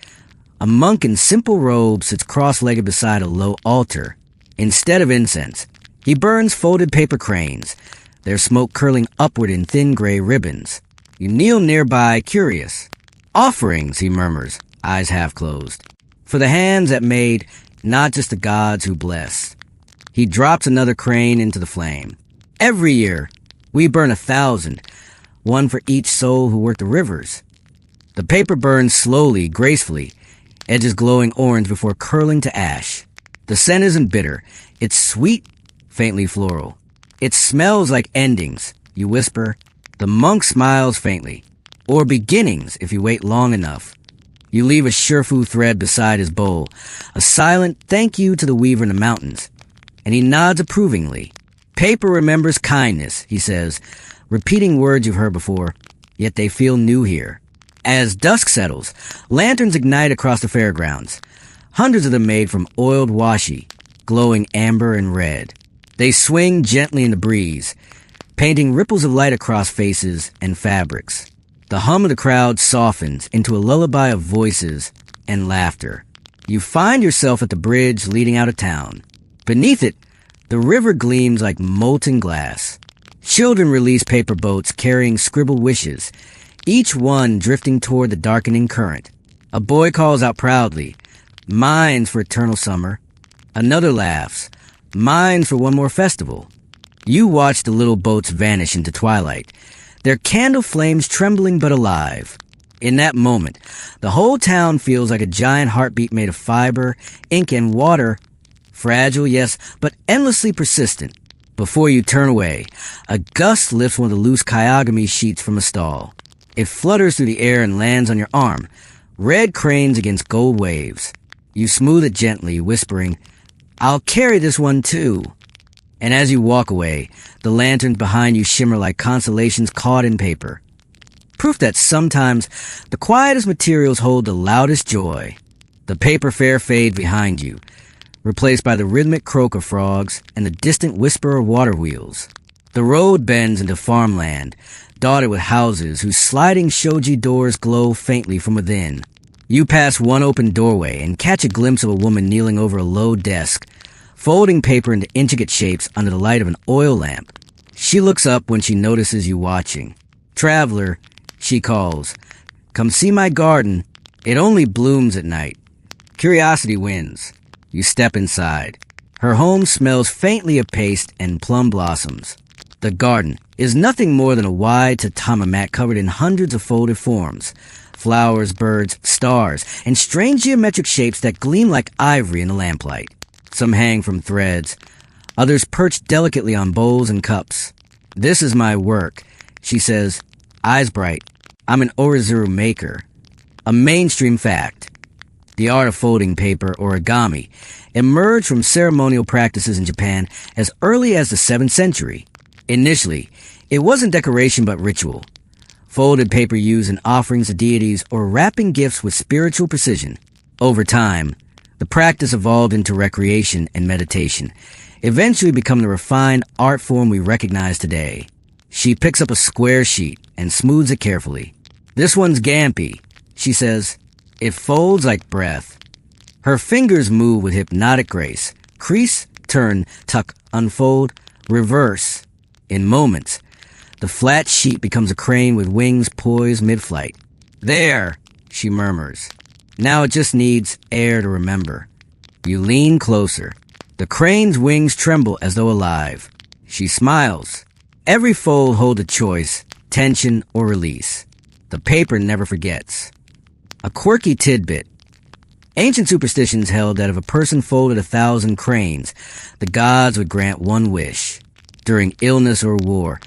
a monk in simple robes sits cross-legged beside a low altar. Instead of incense, he burns folded paper cranes, their smoke curling upward in thin gray ribbons. You kneel nearby, curious. "Offerings," he murmurs, eyes half closed. "For the hands that made, not just the gods who bless." He drops another crane into the flame. "Every year, we burn 1,000, one for each soul who worked the rivers." The paper burns slowly, gracefully, edges glowing orange before curling to ash. The scent isn't bitter. It's sweet, faintly floral. It smells like endings, you whisper. The monk smiles faintly. Or beginnings, if you wait long enough. You leave a shurfu thread beside his bowl, a silent thank you to the weaver in the mountains. And he nods approvingly. "Paper remembers kindness," he says, repeating words you've heard before, yet they feel new here. As dusk settles, lanterns ignite across the fairgrounds. Hundreds of them made from oiled washi, glowing amber and red. They swing gently in the breeze, painting ripples of light across faces and fabrics. The hum of the crowd softens into a lullaby of voices and laughter. You find yourself at the bridge leading out of town. Beneath it, the river gleams like molten glass. Children release paper boats carrying scribbled wishes, each one drifting toward the darkening current. A boy calls out proudly, "Mine for eternal summer." Another laughs, "Mine for one more festival." You watch the little boats vanish into twilight, their candle flames trembling but alive. In that moment, the whole town feels like a giant heartbeat made of fiber, ink, and water. Fragile, yes, but endlessly persistent. Before you turn away, a gust lifts one of the loose kyogami sheets from a stall. It flutters through the air and lands on your arm, red cranes against gold waves. You smooth it gently, whispering, "I'll carry this one too." And as you walk away, the lanterns behind you shimmer like constellations caught in paper. Proof that sometimes the quietest materials hold the loudest joy. The paper fair fades behind you, replaced by the rhythmic croak of frogs and the distant whisper of water wheels. The road bends into farmland, dotted with houses whose sliding shoji doors glow faintly from within. You pass one open doorway and catch a glimpse of a woman kneeling over a low desk, folding paper into intricate shapes under the light of an oil lamp. She looks up when she notices you watching. "Traveler," she calls, "come see my garden. It only blooms at night." Curiosity wins. You step inside. Her home smells faintly of paste and plum blossoms. The garden is nothing more than a wide tatami mat covered in hundreds of folded forms. Flowers, birds, stars, and strange geometric shapes that gleam like ivory in the lamplight. Some hang from threads. Others perch delicately on bowls and cups. "This is my work," she says, eyes bright. "I'm an orizuru maker." A mainstream fact. The art of folding paper, origami, emerged from ceremonial practices in Japan as early as the 7th century. Initially, it wasn't decoration but ritual. Folded paper used in offerings to deities or wrapping gifts with spiritual precision. Over time, the practice evolved into recreation and meditation, eventually becoming the refined art form we recognize today. She picks up a square sheet and smooths it carefully. "This one's Gampi," she says. "It folds like breath." Her fingers move with hypnotic grace. Crease, turn, tuck, unfold, reverse. In moments, the flat sheet becomes a crane with wings poised mid-flight. "There," she murmurs. "Now it just needs air to remember." You lean closer. The crane's wings tremble as though alive. She smiles. Every fold holds a choice, tension or release. The paper never forgets. A quirky tidbit. Ancient superstitions held that if a person folded 1,000 cranes, the gods would grant one wish. During illness or war,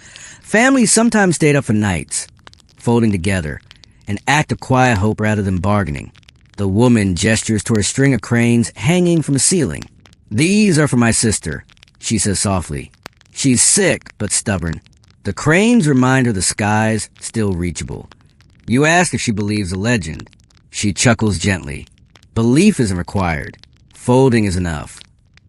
families sometimes stayed up for nights, folding together, an act of quiet hope rather than bargaining. The woman gestures toward a string of cranes hanging from the ceiling. "These are for my sister," she says softly. "She's sick but stubborn." The cranes remind her the sky's still reachable. You ask if she believes the legend. She chuckles gently. Belief isn't required. Folding is enough.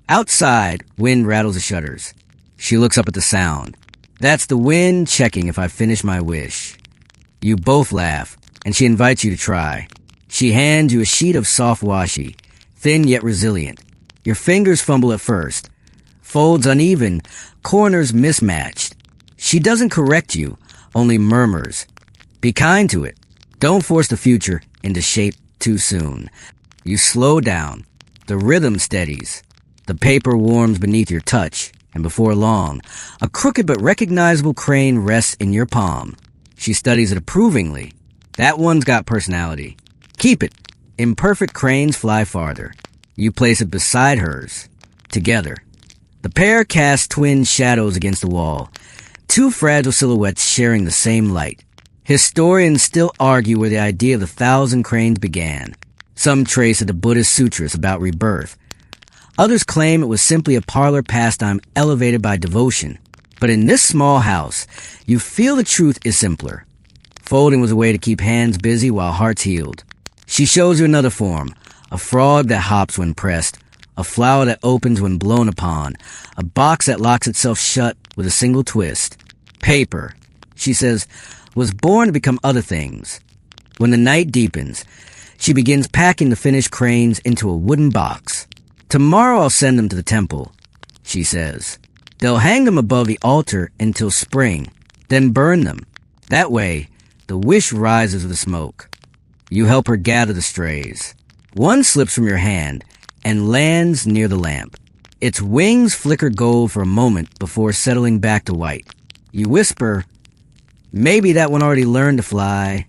Outside, wind rattles the shutters. She looks up at the sound. That's the wind checking if I finish my wish. You both laugh, and she invites you to try. She hands you a sheet of soft washi, thin yet resilient. Your fingers fumble at first. Folds uneven, corners mismatched. She doesn't correct you, only murmurs. Be kind to it. Don't force the future into shape too soon. You slow down. The rhythm steadies. The paper warms beneath your touch, and before long, a crooked but recognizable crane rests in your palm. She studies it approvingly. That one's got personality. Keep it. Imperfect cranes fly farther. You place it beside hers. Together. The pair cast twin shadows against the wall. Two fragile silhouettes sharing the same light. Historians still argue where the idea of the 1,000 cranes began. Some trace it to Buddhist sutras about rebirth. Others claim it was simply a parlor pastime elevated by devotion. But in this small house, you feel the truth is simpler. Folding was a way to keep hands busy while hearts healed. She shows you another form, a frog that hops when pressed, a flower that opens when blown upon, a box that locks itself shut with a single twist. Paper, she says, was born to become other things. When the night deepens, she begins packing the finished cranes into a wooden box. Tomorrow I'll send them to the temple, she says. They'll hang them above the altar until spring, then burn them. That way, the wish rises with the smoke. You help her gather the strays. One slips from your hand and lands near the lamp. Its wings flicker gold for a moment before settling back to white. You whisper, "Maybe that one already learned to fly."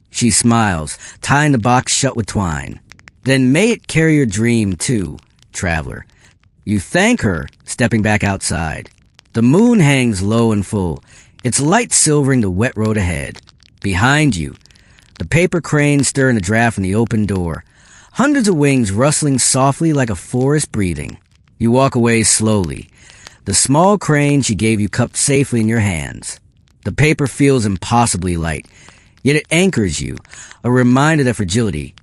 She smiles, tying the box shut with twine. "Then may it carry your dream, too, traveler." You thank her, stepping back outside. The moon hangs low and full, its light silvering the wet road ahead. Behind you, the paper cranes stir in the draft from the open door, hundreds of wings rustling softly like a forest breathing. You walk away slowly, the small crane she gave you cupped safely in your hands. The paper feels impossibly light, yet it anchors you, a reminder that fragility,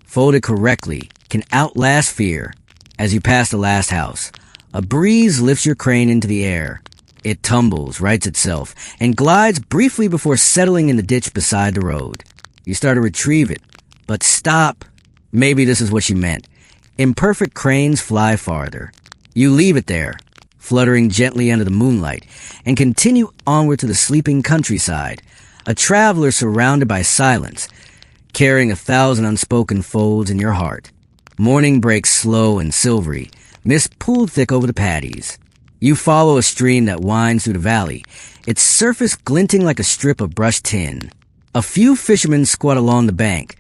folded correctly, can outlast fear. As you pass the last house, a breeze lifts your crane into the air. It tumbles, rights itself, and glides briefly before settling in the ditch beside the road. You start to retrieve it, but stop. Maybe this is what she meant. Imperfect cranes fly farther. You leave it there, fluttering gently under the moonlight, and continue onward to the sleeping countryside, a traveler surrounded by silence, carrying 1,000 unspoken folds in your heart. Morning breaks slow and silvery, mist pooled thick over the paddies. You follow a stream that winds through the valley, its surface glinting like a strip of brushed tin. A few fishermen squat along the bank,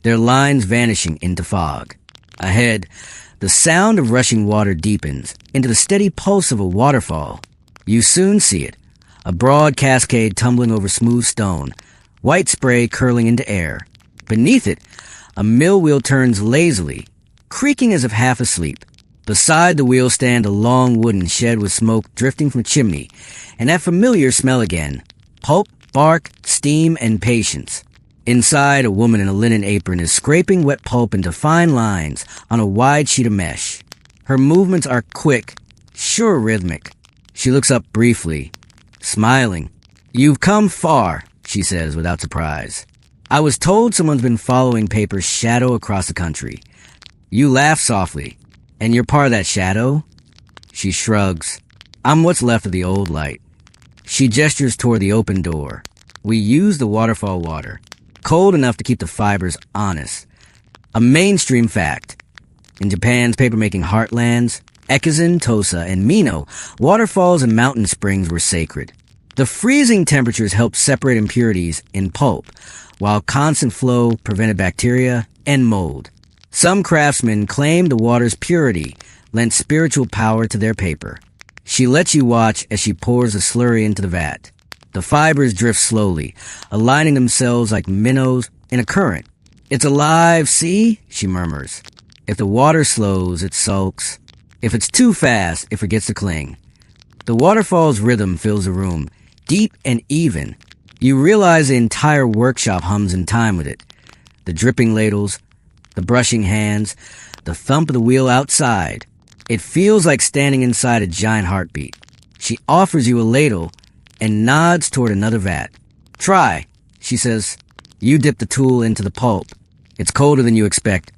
their lines vanishing into fog. Ahead, the sound of rushing water deepens into the steady pulse of a waterfall. You soon see it, a broad cascade tumbling over smooth stone, white spray curling into air. Beneath it, a mill wheel turns lazily, creaking as if half asleep. Beside the wheel stand a long wooden shed with smoke drifting from a chimney, and that familiar smell again. Pulp, bark, steam, and patience. Inside, a woman in a linen apron is scraping wet pulp into fine lines on a wide sheet of mesh. Her movements are quick, sure rhythmic. She looks up briefly, smiling. "You've come far," she says without surprise. "I was told someone's been following paper's shadow across the country." You laugh softly. "And you're part of that shadow?" She shrugs. "I'm what's left of the old light." She gestures toward the open door. "We use the waterfall water, cold enough to keep the fibers honest. A mainstream fact. In Japan's papermaking heartlands, Ekizen, Tosa, and Mino, waterfalls and mountain springs were sacred. The freezing temperatures helped separate impurities in pulp, while constant flow prevented bacteria and mold. Some craftsmen claimed the water's purity lent spiritual power to their paper. She lets you watch as she pours the slurry into the vat. The fibers drift slowly, aligning themselves like minnows in a current. "It's alive, see?" she murmurs. If the water slows, it sulks. If it's too fast, it forgets to cling. The waterfall's rhythm fills the room, deep and even. You realize the entire workshop hums in time with it. The dripping ladles, the brushing hands, the thump of the wheel outside. It feels like standing inside a giant heartbeat. She offers you a ladle and nods toward another vat. "Try," she says. You dip the tool into the pulp. It's colder than you expect,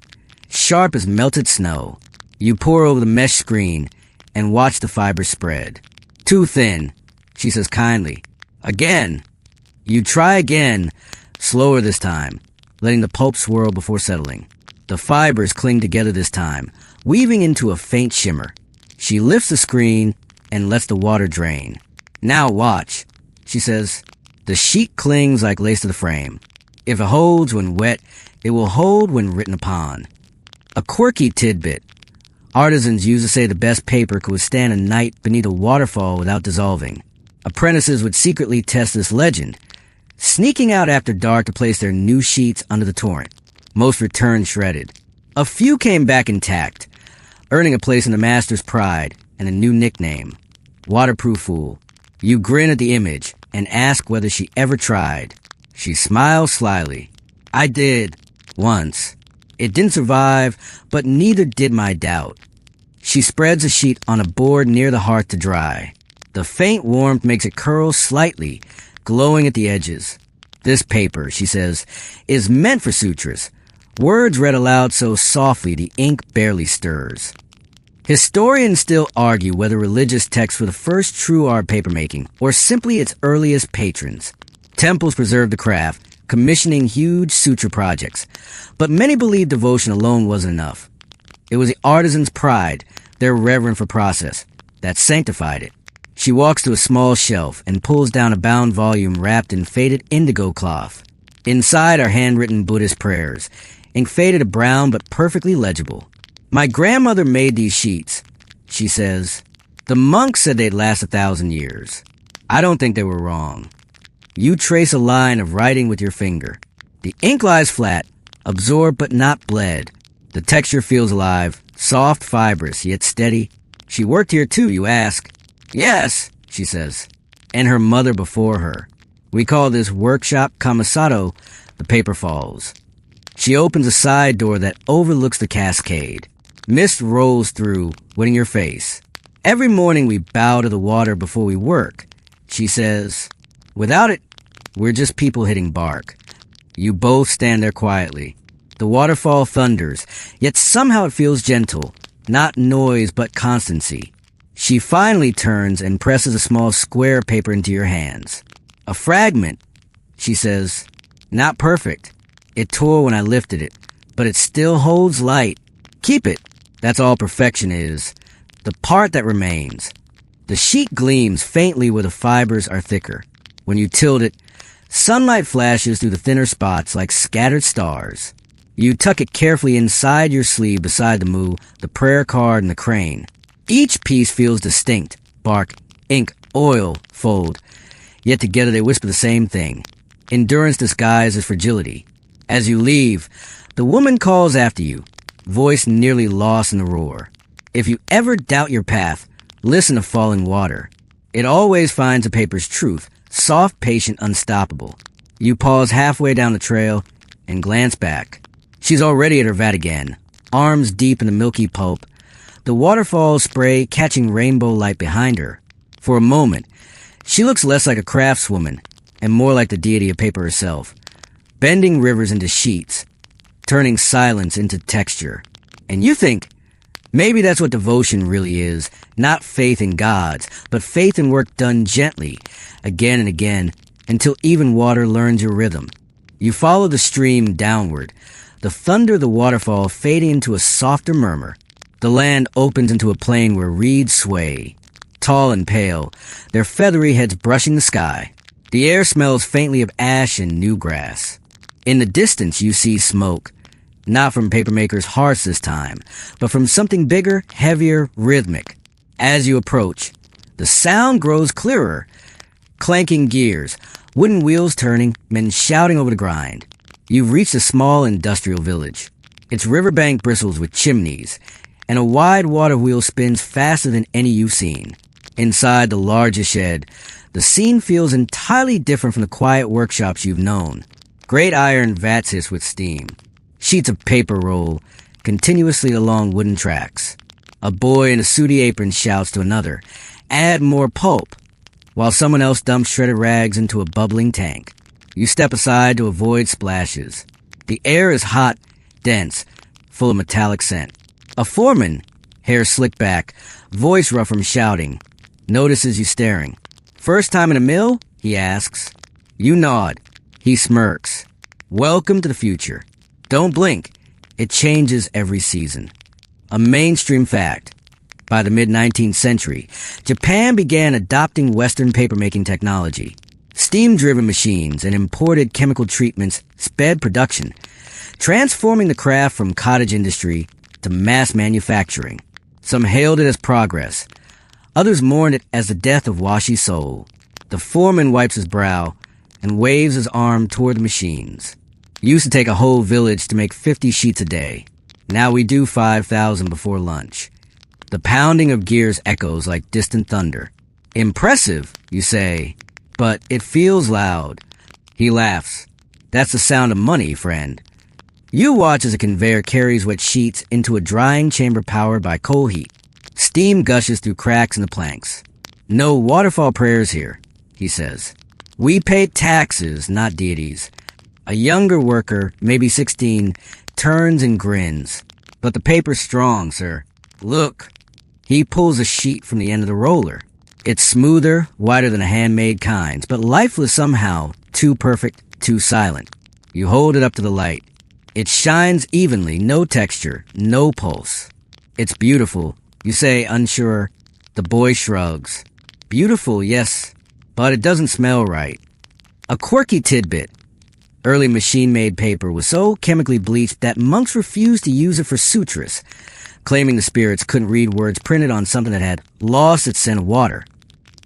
sharp as melted snow. You pour over the mesh screen and watch the fibers spread. "Too thin," she says kindly. "Again." You try again, slower this time, letting the pulp swirl before settling. The fibers cling together this time, weaving into a faint shimmer. She lifts the screen and lets the water drain. "Now watch," she says. The sheet clings like lace to the frame. If it holds when wet, it will hold when written upon. A quirky tidbit. Artisans used to say the best paper could withstand a night beneath a waterfall without dissolving. Apprentices would secretly test this legend, sneaking out after dark to place their new sheets under the torrent. Most returned shredded. A few came back intact, earning a place in the master's pride and a new nickname, Waterproof Fool. You grin at the image and ask whether she ever tried. She smiles slyly. "I did, once. It didn't survive, but neither did my doubt." She spreads a sheet on a board near the hearth to dry. The faint warmth makes it curl slightly, glowing at the edges. "This paper," she says, "is meant for sutras. Words read aloud so softly the ink barely stirs." Historians still argue whether religious texts were the first true art papermaking or simply its earliest patrons. Temples preserved the craft, commissioning huge sutra projects, but many believe devotion alone wasn't enough. It was the artisan's pride, They're reverent for process that sanctified it. She walks to a small shelf and pulls down a bound volume wrapped in faded indigo cloth. Inside are handwritten Buddhist prayers, ink faded to brown but perfectly legible. My grandmother made these sheets, she says. The monks said they'd last 1,000 years. I don't think they were wrong. You trace a line of writing with your finger. The ink lies flat, absorbed but not bled. The texture feels alive, soft, fibrous, yet steady. She worked here too, you ask. Yes, she says, and her mother before her. We call this workshop Kamisato the Paper Falls. She opens a side door that overlooks the cascade. Mist rolls through, wetting your face. Every morning we bow to the water before we work, she says. Without it, we're just people hitting bark. You both stand there quietly. The waterfall thunders, yet somehow it feels gentle. Not noise, but constancy. She finally turns and presses a small square of paper into your hands. A fragment, she says. Not perfect. It tore when I lifted it, but it still holds light. Keep it. That's all perfection is. The part that remains. The sheet gleams faintly where the fibers are thicker. When you tilt it, sunlight flashes through the thinner spots like scattered stars. You tuck it carefully inside your sleeve beside the mu, the prayer card, and the crane. Each piece feels distinct. Bark, ink, oil, fold. Yet together they whisper the same thing. Endurance disguised as fragility. As you leave, the woman calls after you, voice nearly lost in the roar. If you ever doubt your path, listen to falling water. It always finds the paper's truth, soft, patient, unstoppable. You pause halfway down the trail and glance back. She's already at her vat again, arms deep in the milky pulp, the waterfall spray catching rainbow light behind her. For a moment, she looks less like a craftswoman and more like the deity of paper herself, bending rivers into sheets, turning silence into texture. And you think, maybe that's what devotion really is, not faith in gods, but faith in work done gently, again and again, until even water learns your rhythm. You follow the stream downward, the thunder of the waterfall fading into a softer murmur. The land opens into a plain where reeds sway, tall and pale, their feathery heads brushing the sky. The air smells faintly of ash and new grass. In the distance you see smoke, not from papermakers' hearts this time, but from something bigger, heavier, rhythmic. As you approach, the sound grows clearer. Clanking gears, wooden wheels turning, men shouting over the grind. You've reached a small industrial village. Its riverbank bristles with chimneys, and a wide water wheel spins faster than any you've seen. Inside the largest shed, the scene feels entirely different from the quiet workshops you've known. Great iron vats hiss with steam. Sheets of paper roll continuously along wooden tracks. A boy in a sooty apron shouts to another, "Add more pulp," while someone else dumps shredded rags into a bubbling tank. You step aside to avoid splashes. The air is hot, dense, full of metallic scent. A foreman, hair slicked back, voice rough from shouting, notices you staring. "First time in a mill?" he asks. You nod. He smirks. "Welcome to the future. Don't blink. It changes every season." A mainstream fact. By the mid-19th century, Japan began adopting Western papermaking technology. Steam-driven machines and imported chemical treatments sped production, transforming the craft from cottage industry to mass manufacturing. Some hailed it as progress. Others mourned it as the death of Washi's soul. The foreman wipes his brow and waves his arm toward the machines. It used to take a whole village to make 50 sheets a day. Now we do 5,000 before lunch. The pounding of gears echoes like distant thunder. Impressive, you say, but it feels loud. He laughs. That's the sound of money, friend. You watch as a conveyor carries wet sheets into a drying chamber powered by coal heat. Steam gushes through cracks in the planks. "No waterfall prayers here," he says. "We pay taxes, not deities." A younger worker, maybe 16, turns and grins. "But the paper's strong, sir. Look." He pulls a sheet from the end of the roller. It's smoother, wider than a handmade kind's, but lifeless somehow, too perfect, too silent. You hold it up to the light. It shines evenly, no texture, no pulse. It's beautiful, You say, unsure. The boy shrugs. Beautiful, yes, but it doesn't smell right. A quirky tidbit. Early machine-made paper was so chemically bleached that monks refused to use it for sutras, claiming the spirits couldn't read words printed on something that had lost its scent of water.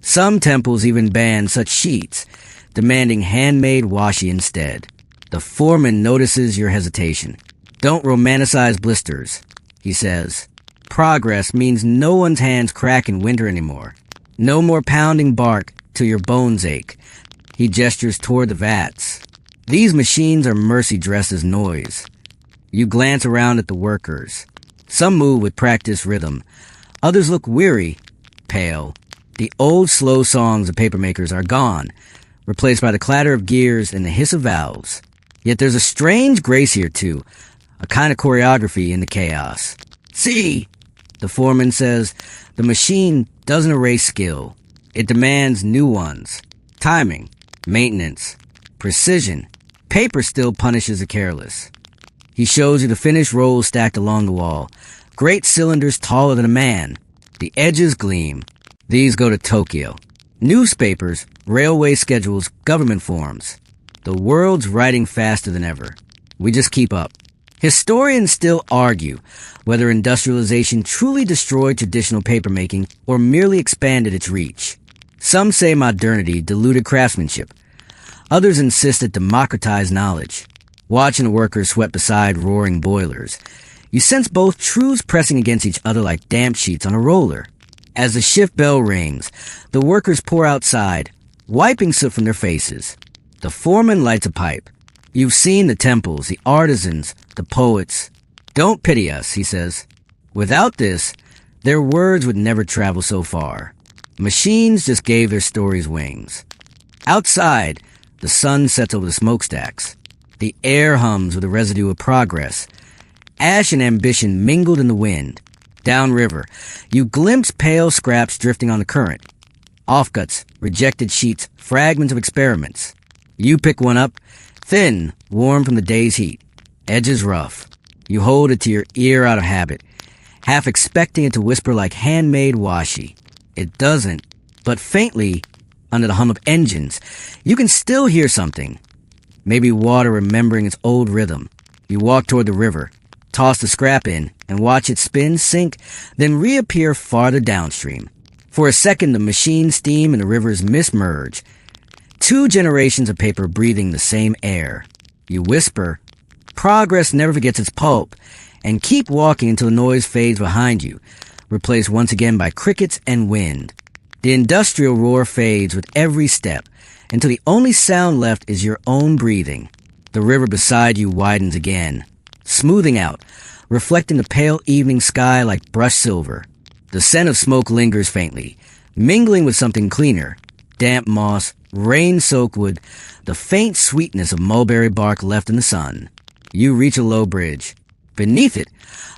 Some temples even banned such sheets, demanding handmade washi instead. The foreman notices your hesitation. Don't romanticize blisters, he says. Progress means no one's hands crack in winter anymore. No more pounding bark till your bones ache. He gestures toward the vats. These machines are mercy dressed as noise. You glance around at the workers. Some move with practiced rhythm. Others look weary, pale. The old slow songs of papermakers are gone, replaced by the clatter of gears and the hiss of valves. Yet there's a strange grace here too, a kind of choreography in the chaos. See, the foreman says, the machine doesn't erase skill. It demands new ones. Timing, maintenance, precision. Paper still punishes the careless. He shows you the finished rolls stacked along the wall. Great cylinders taller than a man. The edges gleam. These go to Tokyo. Newspapers, railway schedules, government forms. The world's writing faster than ever. We just keep up. Historians still argue whether industrialization truly destroyed traditional papermaking or merely expanded its reach. Some say modernity diluted craftsmanship. Others insist it democratized knowledge. Watching the workers sweat beside roaring boilers, you sense both truths pressing against each other like damp sheets on a roller. As the shift bell rings, the workers pour outside, wiping soot from their faces. The foreman lights a pipe. You've seen the temples, the artisans, the poets. Don't pity us, he says. Without this, their words would never travel so far. Machines just gave their stories wings. Outside, the sun sets over the smokestacks. The air hums with the residue of progress. Ash and ambition mingled in the wind. Downriver, you glimpse pale scraps drifting on the current. Offcuts, rejected sheets, fragments of experiments. You pick one up, thin, warm from the day's heat. Edges rough. You hold it to your ear out of habit, half expecting it to whisper like handmade washi. It doesn't, but faintly, under the hum of engines, you can still hear something. Maybe water remembering its old rhythm. You walk toward the river, toss the scrap in, and watch it spin, sink, then reappear farther downstream. For a second, the machine's steam and the river's mist merge. 2 generations of paper breathing the same air. You whisper, progress never forgets its pulp, and keep walking until the noise fades behind you, replaced once again by crickets and wind. The industrial roar fades with every step, until the only sound left is your own breathing. The river beside you widens again, smoothing out, reflecting the pale evening sky like brushed silver. The scent of smoke lingers faintly, mingling with something cleaner. Damp moss, rain-soaked wood, the faint sweetness of mulberry bark left in the sun. You reach a low bridge. Beneath it,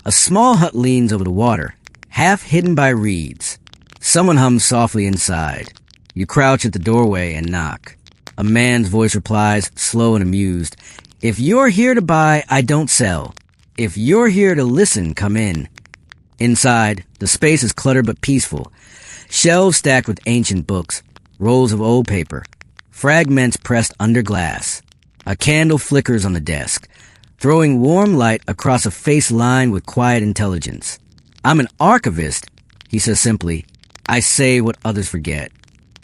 a small hut leans over the water, half hidden by reeds. Someone hums softly inside. You crouch at the doorway and knock. A man's voice replies, slow and amused, "If you're here to buy, I don't sell. If you're here to listen, come in." Inside, the space is cluttered but peaceful. Shelves stacked with ancient books, rolls of old paper, fragments pressed under glass. A candle flickers on the desk, throwing warm light across a face lined with quiet intelligence. "I'm an archivist," he says simply. "I say what others forget."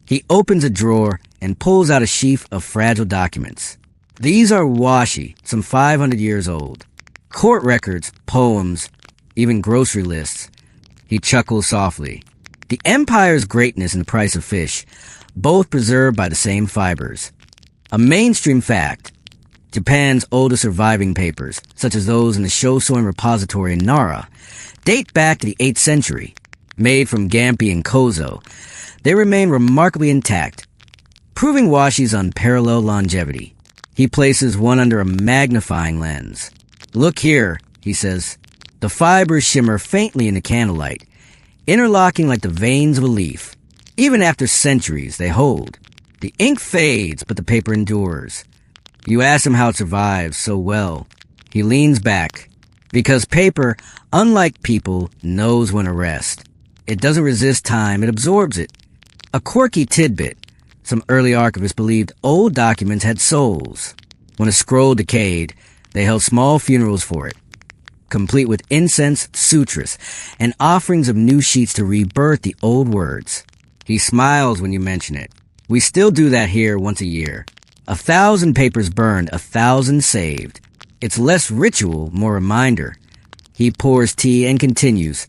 He opens a drawer and pulls out a sheaf of fragile documents. These are washi, some 500 years old. Court records, poems, even grocery lists. He chuckles softly. The empire's greatness and the price of fish, both preserved by the same fibers. A mainstream fact. Japan's oldest surviving papers, such as those in the Shosoin repository in Nara, date back to the 8th century. Made from gampi and kōzo, they remain remarkably intact, proving washi's unparalleled longevity. He places one under a magnifying lens. "Look here," he says. The fibers shimmer faintly in the candlelight, interlocking like the veins of a leaf. Even after centuries, they hold. The ink fades, but the paper endures. You ask him how it survives so well. He leans back, because paper, unlike people, knows when to rest. It doesn't resist time, it absorbs it. A quirky tidbit. Some early archivists believed old documents had souls. When a scroll decayed, they held small funerals for it, complete with incense, sutras, and offerings of new sheets to rebirth the old words. He smiles when you mention it. We still do that here once a year. 1,000 papers burned, 1,000 saved. It's less ritual, more reminder. He pours tea and continues.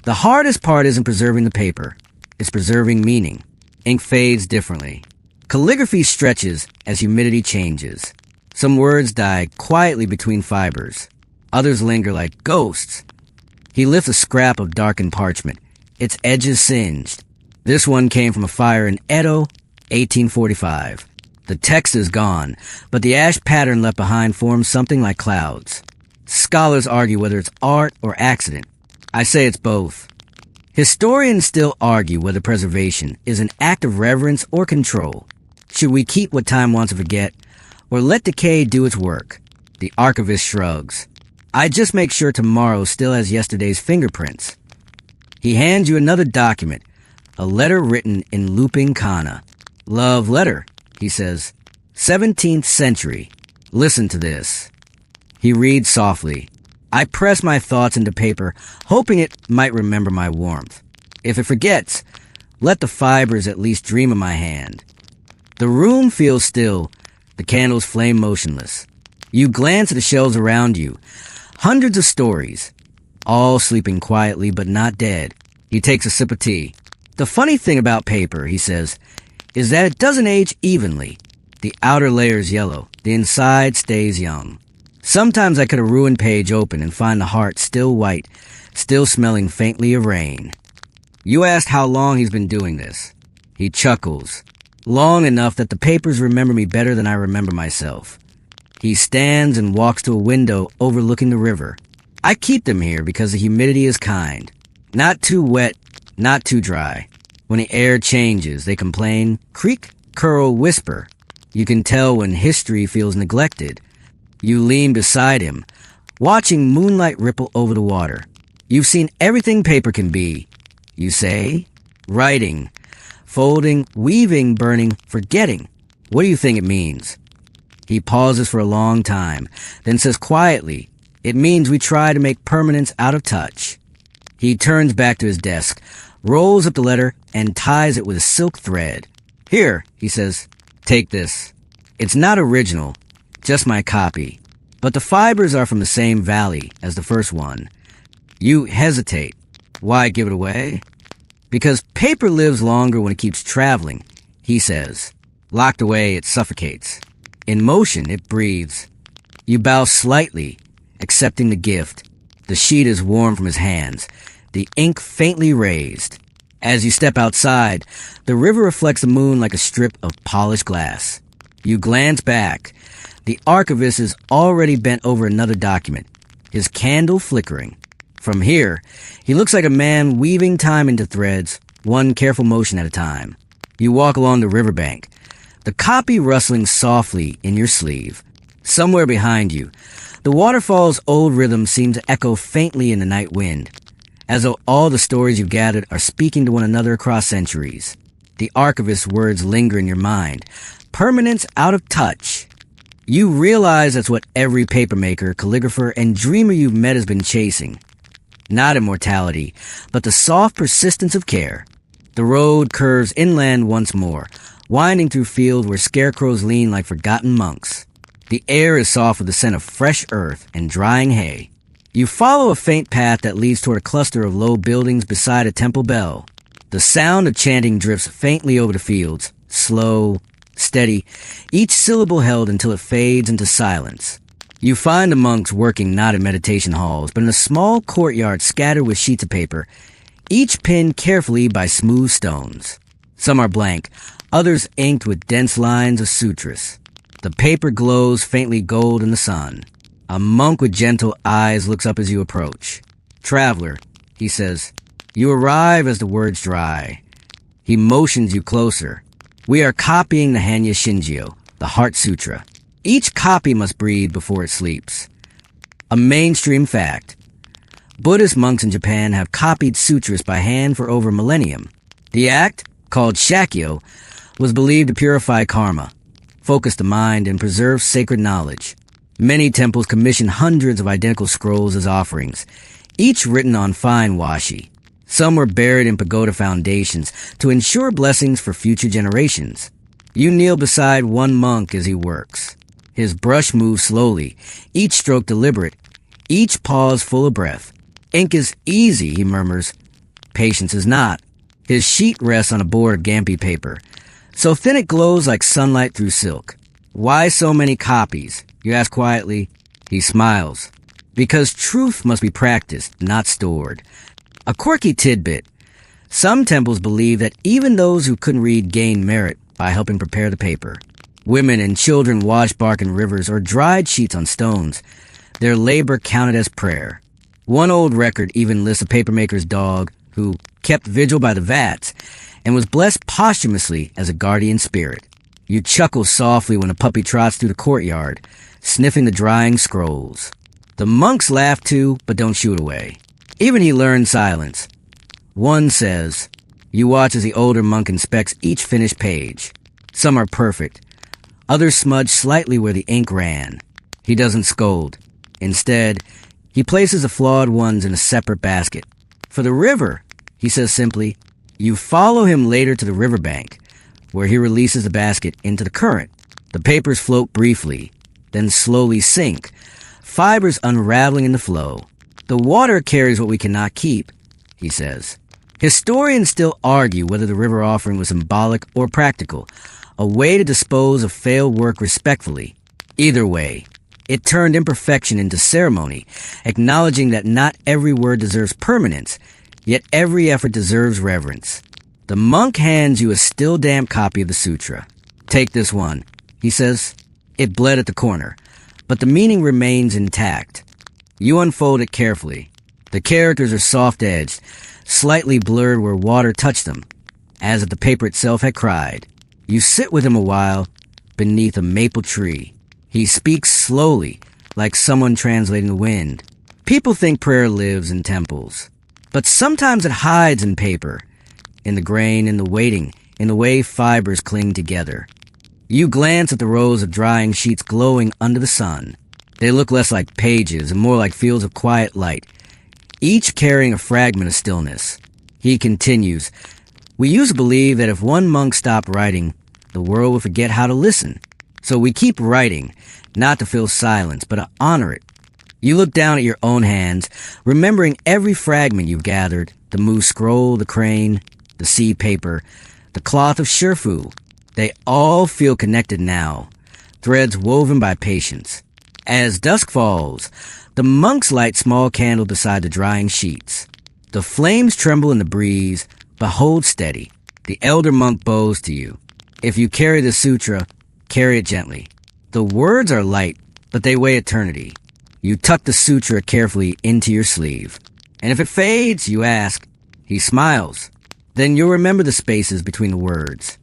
The hardest part isn't preserving the paper. It's preserving meaning. Ink fades differently. Calligraphy stretches as humidity changes. Some words die quietly between fibers. Others linger like ghosts. He lifts a scrap of darkened parchment, its edges singed. This one came from a fire in Edo, 1845. The text is gone, but the ash pattern left behind forms something like clouds. Scholars argue whether it's art or accident. I say it's both. Historians still argue whether preservation is an act of reverence or control. Should we keep what time wants to forget, or let decay do its work? The archivist shrugs. I just make sure tomorrow still has yesterday's fingerprints. He hands you another document, a letter written in looping kana. Love letter, he says. 17th century. Listen to this. He reads softly. I press my thoughts into paper, hoping it might remember my warmth. If it forgets, let the fibers at least dream of my hand. The room feels still. The candles flame motionless. You glance at the shelves around you. Hundreds of stories, all sleeping quietly but not dead. He takes a sip of tea. The funny thing about paper, he says, is that it doesn't age evenly. The outer layer is yellow. The inside stays young. Sometimes I cut a ruined page open and find the heart still white, still smelling faintly of rain. You asked how long he's been doing this. He chuckles. Long enough that the papers remember me better than I remember myself. He stands and walks to a window overlooking the river. I keep them here because the humidity is kind. Not too wet, not too dry. When the air changes, they complain, creak, curl, whisper. You can tell when history feels neglected. You lean beside him, watching moonlight ripple over the water. You've seen everything paper can be. You say, writing, folding, weaving, burning, forgetting. What do you think it means? He pauses for a long time, then says quietly, it means we try to make permanence out of touch. He turns back to his desk, rolls up the letter, and ties it with a silk thread. Here, he says, take this. It's not original, just my copy. But the fibers are from the same valley as the first one. You hesitate. Why give it away? Because paper lives longer when it keeps traveling, he says. Locked away, it suffocates. In motion, it breathes. You bow slightly, accepting the gift. The sheet is warm from his hands, the ink faintly raised. As you step outside, the river reflects the moon like a strip of polished glass. You glance back. The archivist is already bent over another document, his candle flickering. From here, he looks like a man weaving time into threads, one careful motion at a time. You walk along the riverbank, the copy rustling softly in your sleeve. Somewhere behind you, the waterfall's old rhythm seems to echo faintly in the night wind, as though all the stories you've gathered are speaking to one another across centuries. The archivist's words linger in your mind. Permanence out of touch. You realize that's what every papermaker, calligrapher, and dreamer you've met has been chasing. Not immortality, but the soft persistence of care. The road curves inland once more, winding through fields where scarecrows lean like forgotten monks. The air is soft with the scent of fresh earth and drying hay. You follow a faint path that leads toward a cluster of low buildings beside a temple bell. The sound of chanting drifts faintly over the fields, slow, steady, each syllable held until it fades into silence. You find the monks working not in meditation halls, but in a small courtyard scattered with sheets of paper, each pinned carefully by smooth stones. Some are blank, others inked with dense lines of sutras. The paper glows faintly gold in the sun. A monk with gentle eyes looks up as you approach. Traveler, he says. You arrive as the words dry. He motions you closer. We are copying the Hanya Shinjyo, the Heart Sutra. Each copy must breathe before it sleeps. A mainstream fact. Buddhist monks in Japan have copied sutras by hand for over a millennium. The act, called Shakyo, was believed to purify karma, focus the mind, and preserve sacred knowledge. Many temples commission hundreds of identical scrolls as offerings, each written on fine washi. Some were buried in pagoda foundations to ensure blessings for future generations. You kneel beside one monk as he works. His brush moves slowly, each stroke deliberate, each pause full of breath. Ink is easy, he murmurs. Patience is not. His sheet rests on a board of Gampi paper, so thin it glows like sunlight through silk. Why so many copies? You ask quietly. He smiles. Because truth must be practiced, not stored. A quirky tidbit. Some temples believe that even those who couldn't read gain merit by helping prepare the paper. Women and children wash bark in rivers or dried sheets on stones. Their labor counted as prayer. One old record even lists a papermaker's dog who kept vigil by the vats and was blessed posthumously as a guardian spirit. You chuckle softly when a puppy trots through the courtyard, sniffing the drying scrolls. The monks laugh too, but don't shoo it away. Even he learns silence. One says, you watch as the older monk inspects each finished page. Some are perfect. Others smudge slightly where the ink ran. He doesn't scold. Instead, he places the flawed ones in a separate basket. For the river, he says simply, you follow him later to the riverbank, where he releases the basket into the current. The papers float briefly, then slowly sink, fibers unraveling in the flow. The water carries what we cannot keep, he says. Historians still argue whether the river offering was symbolic or practical, a way to dispose of failed work respectfully. Either way, it turned imperfection into ceremony, acknowledging that not every word deserves permanence, yet every effort deserves reverence. The monk hands you a still damp copy of the sutra. Take this one, he says. It bled at the corner, but the meaning remains intact. You unfold it carefully. The characters are soft-edged, slightly blurred where water touched them, as if the paper itself had cried. You sit with him a while, beneath a maple tree. He speaks slowly, like someone translating the wind. People think prayer lives in temples, but sometimes it hides in paper, in the grain, in the waiting, in the way fibers cling together. You glance at the rows of drying sheets glowing under the sun. They look less like pages and more like fields of quiet light, each carrying a fragment of stillness. He continues, we used to believe that if one monk stopped writing, the world would forget how to listen. So we keep writing, not to fill silence, but to honor it. You look down at your own hands, remembering every fragment you've gathered, the moose scroll, the crane, the sea paper, the cloth of shurfu. They all feel connected now, threads woven by patience. As dusk falls, the monks light small candle beside the drying sheets. The flames tremble in the breeze, but hold steady. The elder monk bows to you. If you carry the sutra, carry it gently. The words are light, but they weigh eternity. You tuck the sutra carefully into your sleeve. And if it fades, you ask. He smiles. Then you'll remember the spaces between the words.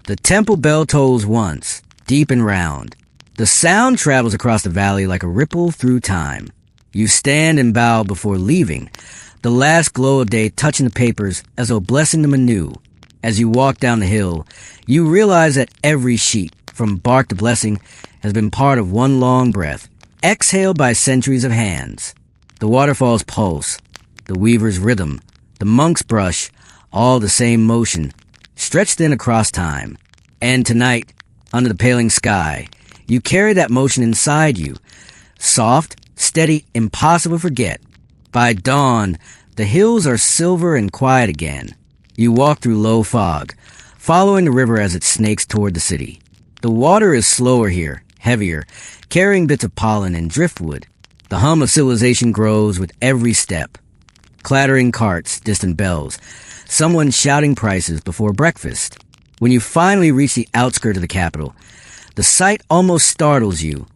The temple bell tolls once, deep and round. The sound travels across the valley like a ripple through time. You stand and bow before leaving, the last glow of day touching the papers as though blessing them anew. As you walk down the hill, you realize that every sheet, from bark to blessing, has been part of one long breath, exhaled by centuries of hands. The waterfall's pulse, the weaver's rhythm, the monk's brush, all the same motion, stretched thin across time. And tonight, under the paling sky, you carry that motion inside you, soft, steady, impossible to forget. By dawn, the hills are silver and quiet again. You walk through low fog, following the river as it snakes toward the city. The water is slower here, heavier, carrying bits of pollen and driftwood. The hum of civilization grows with every step. Clattering carts, distant bells, someone shouting prices before breakfast. When you finally reach the outskirts of the capital, the sight almost startles you.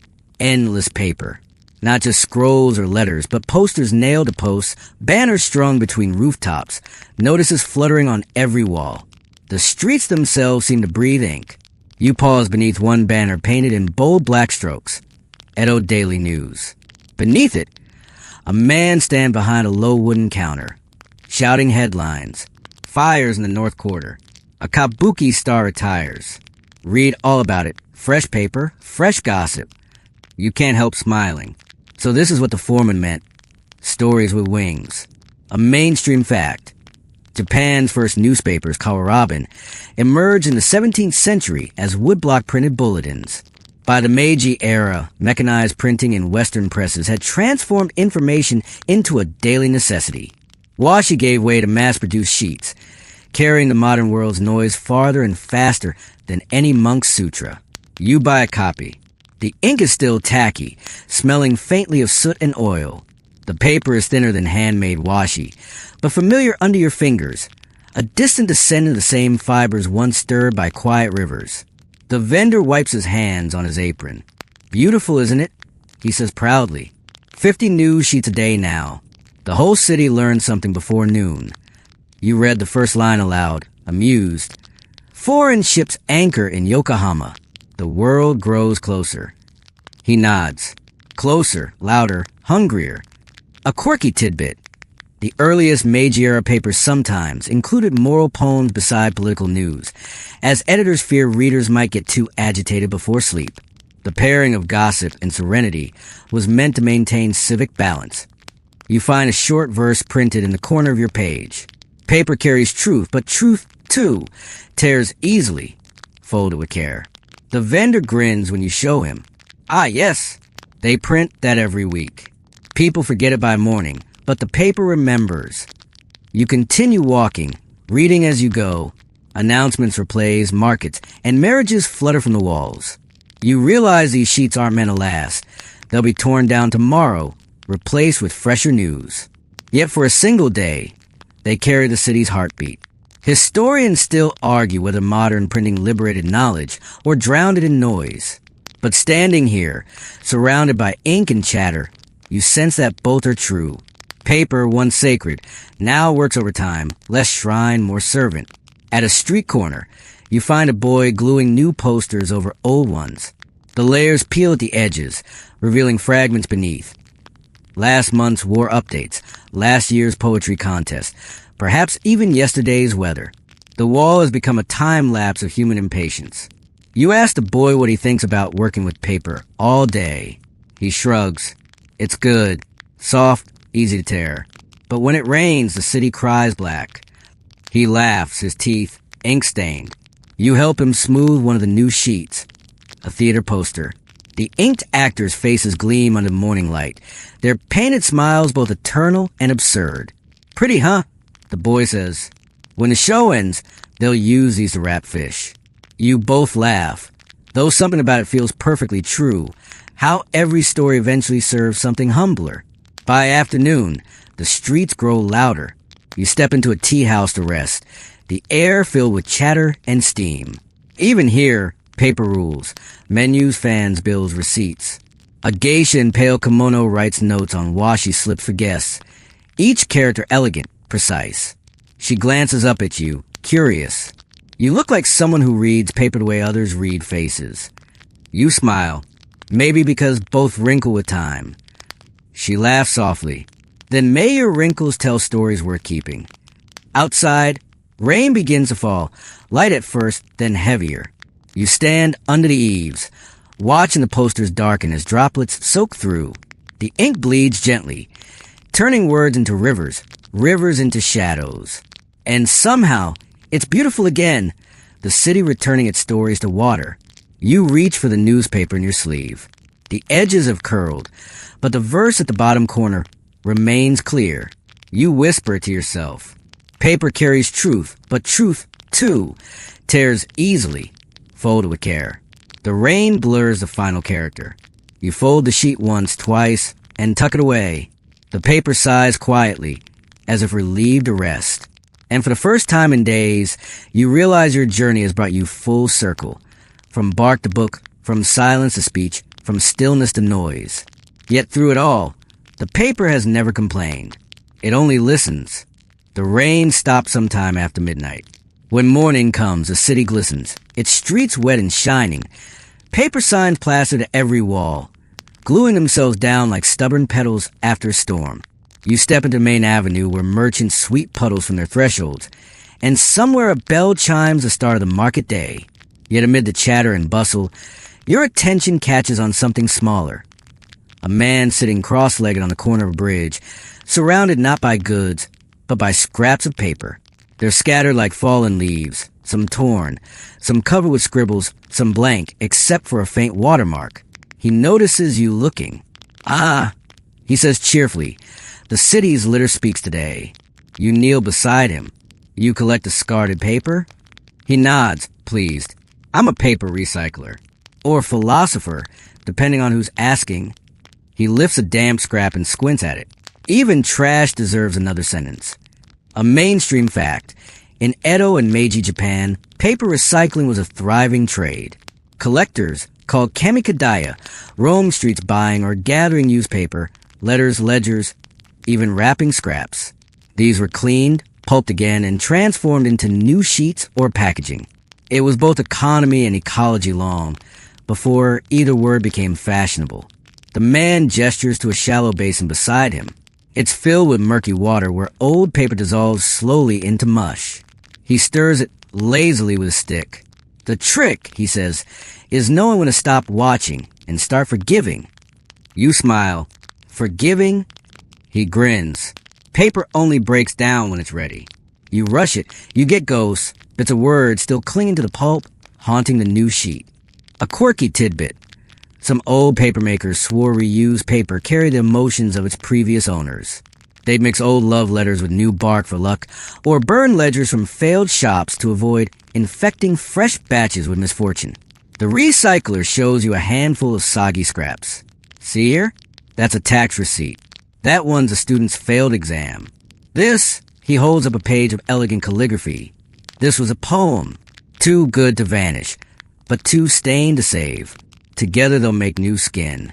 Endless paper. Not just scrolls or letters, but posters nailed to posts, banners strung between rooftops, notices fluttering on every wall. The streets themselves seem to breathe ink. You pause beneath one banner painted in bold black strokes. Edo Daily News. Beneath it, A man stands behind a low wooden counter, shouting headlines. Fires in the North Quarter. A kabuki star retires. Read all about it. Fresh paper, fresh gossip. You can't help smiling. So this is what the foreman meant. Stories with wings. A mainstream fact. Japan's first newspapers, Kawarabin, emerged in the 17th century as woodblock printed bulletins. By the Meiji era, mechanized printing in Western presses had transformed information into a daily necessity. Washi gave way to mass-produced sheets, carrying the modern world's noise farther and faster than any monk's sutra. You buy a copy. The ink is still tacky, smelling faintly of soot and oil. The paper is thinner than handmade washi, but familiar under your fingers, a distant descendant of the same fibers once stirred by quiet rivers. The vendor wipes his hands on his apron. Beautiful, isn't it? He says proudly. 50 news sheets a day now. The whole city learned something before noon. You read the first line aloud, amused. Foreign ships anchor in Yokohama. The world grows closer. He nods. Closer, louder, hungrier. A quirky tidbit. The earliest Meiji-era papers sometimes included moral poems beside political news, as editors feared readers might get too agitated before sleep. The pairing of gossip and serenity was meant to maintain civic balance. You find a short verse printed in the corner of your page. Paper carries truth, but truth, too, tears easily, folded with care. The vendor grins when you show him. Ah, yes, they print that every week. People forget it by morning, but the paper remembers. You continue walking, reading as you go. Announcements for plays, markets, and marriages flutter from the walls. You realize these sheets aren't meant to last. They'll be torn down tomorrow, replaced with fresher news. Yet for a single day, they carry the city's heartbeat. Historians still argue whether modern printing liberated knowledge or drowned it in noise. But standing here, surrounded by ink and chatter, you sense that both are true. Paper, once sacred, now works overtime, less shrine, more servant. At a street corner, you find a boy gluing new posters over old ones. The layers peel at the edges, revealing fragments beneath. Last month's war updates, last year's poetry contest, perhaps even yesterday's weather. The wall has become a time-lapse of human impatience. You ask the boy what he thinks about working with paper all day. He shrugs. It's good. Soft, easy to tear. But when it rains, the city cries black. He laughs, his teeth ink-stained. You help him smooth one of the new sheets. A theater poster. The inked actors' faces gleam under the morning light. Their painted smiles both eternal and absurd. Pretty, huh? The boy says. When the show ends, they'll use these to wrap fish. You both laugh. Though something about it feels perfectly true. How every story eventually serves something humbler. By afternoon, the streets grow louder. You step into a tea house to rest. The air filled with chatter and steam. Even here, paper rules. Menus, fans, bills, receipts. A geisha in pale kimono writes notes on washi slips for guests. Each character elegant, precise. She glances up at you, curious. You look like someone who reads paper the way others read faces. You smile, maybe because both wrinkle with time. She laughs softly. Then may your wrinkles tell stories worth keeping. Outside, rain begins to fall, light at first, then heavier. You stand under the eaves, watching the posters darken as droplets soak through. The ink bleeds gently, turning words into rivers, rivers into shadows. And somehow, it's beautiful again, the city returning its stories to water. You reach for the newspaper in your sleeve. The edges have curled, but the verse at the bottom corner remains clear. You whisper to yourself. Paper carries truth, but truth, too, tears easily, folded with care. The rain blurs the final character. You fold the sheet once, twice, and tuck it away. The paper sighs quietly, as if relieved to rest. And for the first time in days, you realize your journey has brought you full circle. From bark to book, from silence to speech, from stillness to noise. Yet through it all, the paper has never complained. It only listens. The rain stops sometime after midnight. When morning comes, the city glistens, its streets wet and shining. Paper signs plastered to every wall. gluing themselves down like stubborn petals after a storm. You step into Main Avenue where merchants sweep puddles from their thresholds, and somewhere a bell chimes the start of the market day. Yet amid the chatter and bustle, your attention catches on something smaller. A man sitting cross-legged on the corner of a bridge, surrounded not by goods, but by scraps of paper. They're scattered like fallen leaves, some torn, some covered with scribbles, some blank, except for a faint watermark. He notices you looking. "Ah," he says cheerfully, "the city's litter speaks today." You kneel beside him. "You collect discarded paper?" He nods, pleased. "I'm a paper recycler. Or philosopher, depending on who's asking." He lifts a damp scrap and squints at it. Even trash deserves another sentence. A mainstream fact. In Edo and Meiji Japan, paper recycling was a thriving trade. Collectors, called kamikadaya, roamed streets buying or gathering newspaper, letters, ledgers, even wrapping scraps. These were cleaned, pulped again, and transformed into new sheets or packaging. It was both economy and ecology long, before either word became fashionable. The man gestures to a shallow basin beside him. It's filled with murky water where old paper dissolves slowly into mush. He stirs it lazily with a stick. "The trick," he says, "is knowing when to stop watching and start forgiving." You smile. "Forgiving?" He grins. "Paper only breaks down when it's ready. You rush it, you get ghosts, bits of words still clinging to the pulp, haunting the new sheet." A quirky tidbit. Some old papermakers swore reused paper carried the emotions of its previous owners. They'd mix old love letters with new bark for luck, or burn ledgers from failed shops to avoid infecting fresh batches with misfortune. The recycler shows you a handful of soggy scraps. "See here? That's a tax receipt. That one's a student's failed exam. This," he holds up a page of elegant calligraphy. "This was a poem. Too good to vanish, but too stained to save. Together they'll make new skin."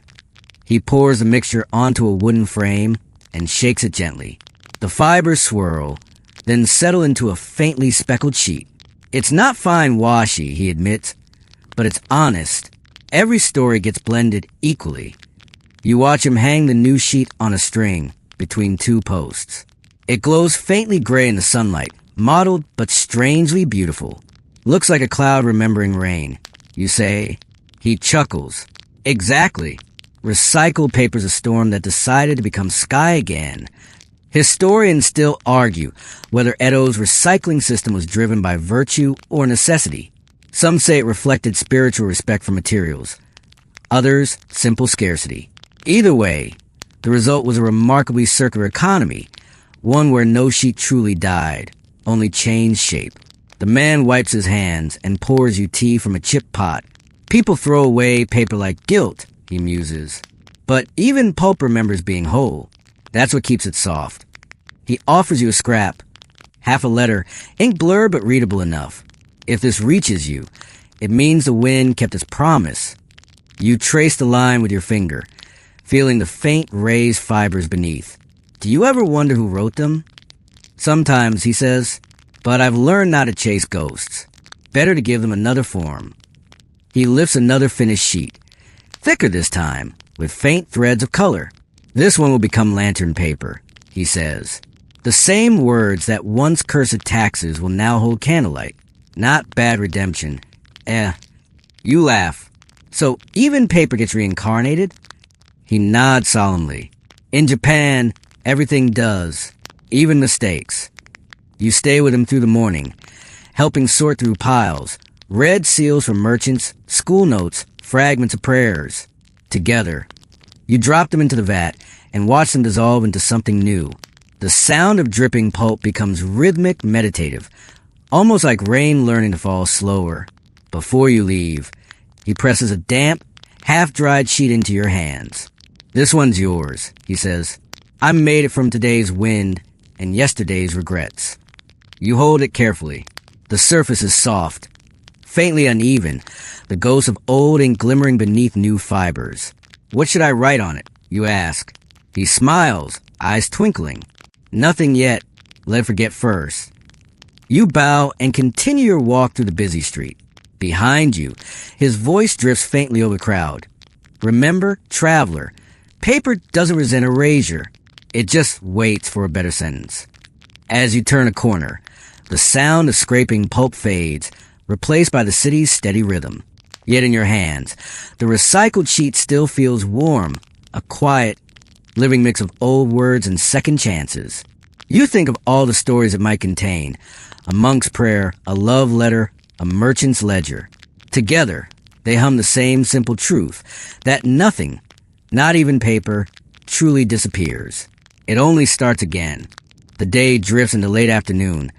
He pours the mixture onto a wooden frame and shakes it gently. The fibers swirl, then settle into a faintly speckled sheet. It's not fine washi, he admits, but it's honest. Every story gets blended equally. You watch him hang the new sheet on a string between two posts. It glows faintly gray in the sunlight, mottled but strangely beautiful. Looks like a cloud remembering rain. You say. He chuckles. "Exactly. Recycled paper's a storm that decided to become sky again." Historians still argue whether Edo's recycling system was driven by virtue or necessity. Some say it reflected spiritual respect for materials. Others, simple scarcity. Either way, the result was a remarkably circular economy, one where no sheet truly died, only changed shape. The man wipes his hands and pours you tea from a chipped pot. "People throw away paper like guilt," he muses. "But even pulp remembers being whole. That's what keeps it soft." He offers you a scrap. Half a letter, ink blurred but readable enough. If this reaches you, it means the wind kept its promise. You trace the line with your finger, feeling the faint raised fibers beneath. "Do you ever wonder who wrote them?" "Sometimes," he says, "but I've learned not to chase ghosts. Better to give them another form." He lifts another finished sheet, thicker this time, with faint threads of color. "This one will become lantern paper," he says. "The same words that once cursed taxes will now hold candlelight. Not bad redemption. You laugh. "So even paper gets reincarnated?" He nods solemnly. "In Japan, everything does, even mistakes." You stay with him through the morning, helping sort through piles, red seals from merchants, school notes, fragments of prayers. Together, you drop them into the vat and watch them dissolve into something new. The sound of dripping pulp becomes rhythmic, meditative, almost like rain learning to fall slower. Before you leave, he presses a damp, half-dried sheet into your hands. "This one's yours," he says. "I made it from today's wind and yesterday's regrets." You hold it carefully. The surface is soft, faintly uneven, the ghost of old ink glimmering beneath new fibers. "What should I write on it?" you ask. He smiles, eyes twinkling. "Nothing yet. Let it forget first." You bow and continue your walk through the busy street. Behind you, his voice drifts faintly over the crowd. Remember, traveler, paper doesn't resent erasure. It just waits for a better sentence. As you turn a corner, the sound of scraping pulp fades, replaced by the city's steady rhythm. Yet in your hands, the recycled sheet still feels warm, a quiet, living mix of old words and second chances. You think of all the stories it might contain: a monk's prayer, a love letter, a merchant's ledger. Together, they hum the same simple truth, that nothing, not even paper, truly disappears. It only starts again. The day drifts into late afternoon,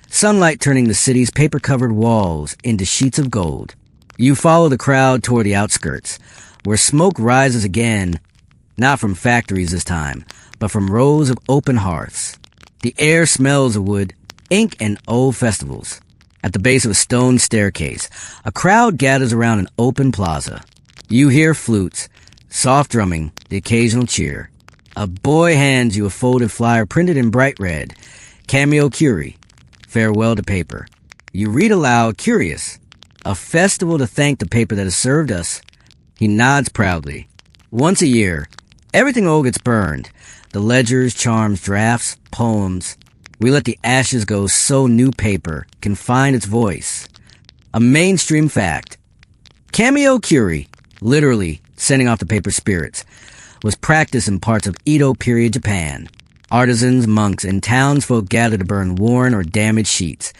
sunlight turning the city's paper-covered walls into sheets of gold. You follow the crowd toward the outskirts, where smoke rises again, not from factories this time, but from rows of open hearths. The air smells of wood, ink, and old festivals. At the base of a stone staircase, a crowd gathers around an open plaza. You hear flutes, soft drumming, the occasional cheer. A boy hands you a folded flyer printed in bright red. Cameo Curie, farewell to paper. You read aloud, curious. A festival to thank the paper that has served us. He nods proudly. Once a year, everything old gets burned. The ledgers, charms, drafts, poems. We let the ashes go so new paper can find its voice. A mainstream fact. Cameo Curie, literally sending off the paper spirits, was practiced in parts of Edo period Japan. Artisans, monks, and townsfolk gathered to burn worn or damaged sheets,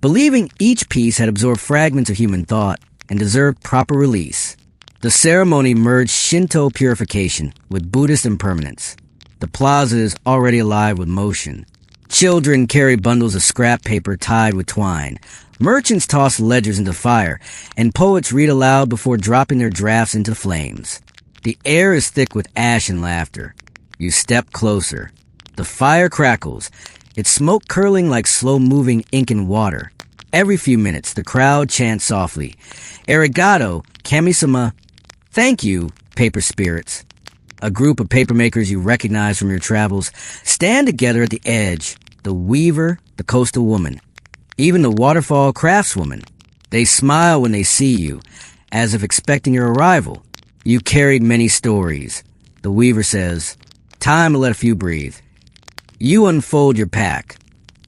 believing each piece had absorbed fragments of human thought and deserved proper release. The ceremony merged Shinto purification with Buddhist impermanence. The plaza is already alive with motion. Children carry bundles of scrap paper tied with twine. Merchants toss ledgers into fire, and poets read aloud before dropping their drafts into flames. The air is thick with ash and laughter. You step closer. The fire crackles, its smoke curling like slow-moving ink and water. Every few minutes, the crowd chants softly, "Arigato, kami-sama," thank you, paper spirits. A group of papermakers you recognize from your travels stand together at the edge, the weaver, the coastal woman, even the waterfall craftswoman. They smile when they see you, as if expecting your arrival. You carried many stories. The weaver says, "Time to let a few breathe." You unfold your pack.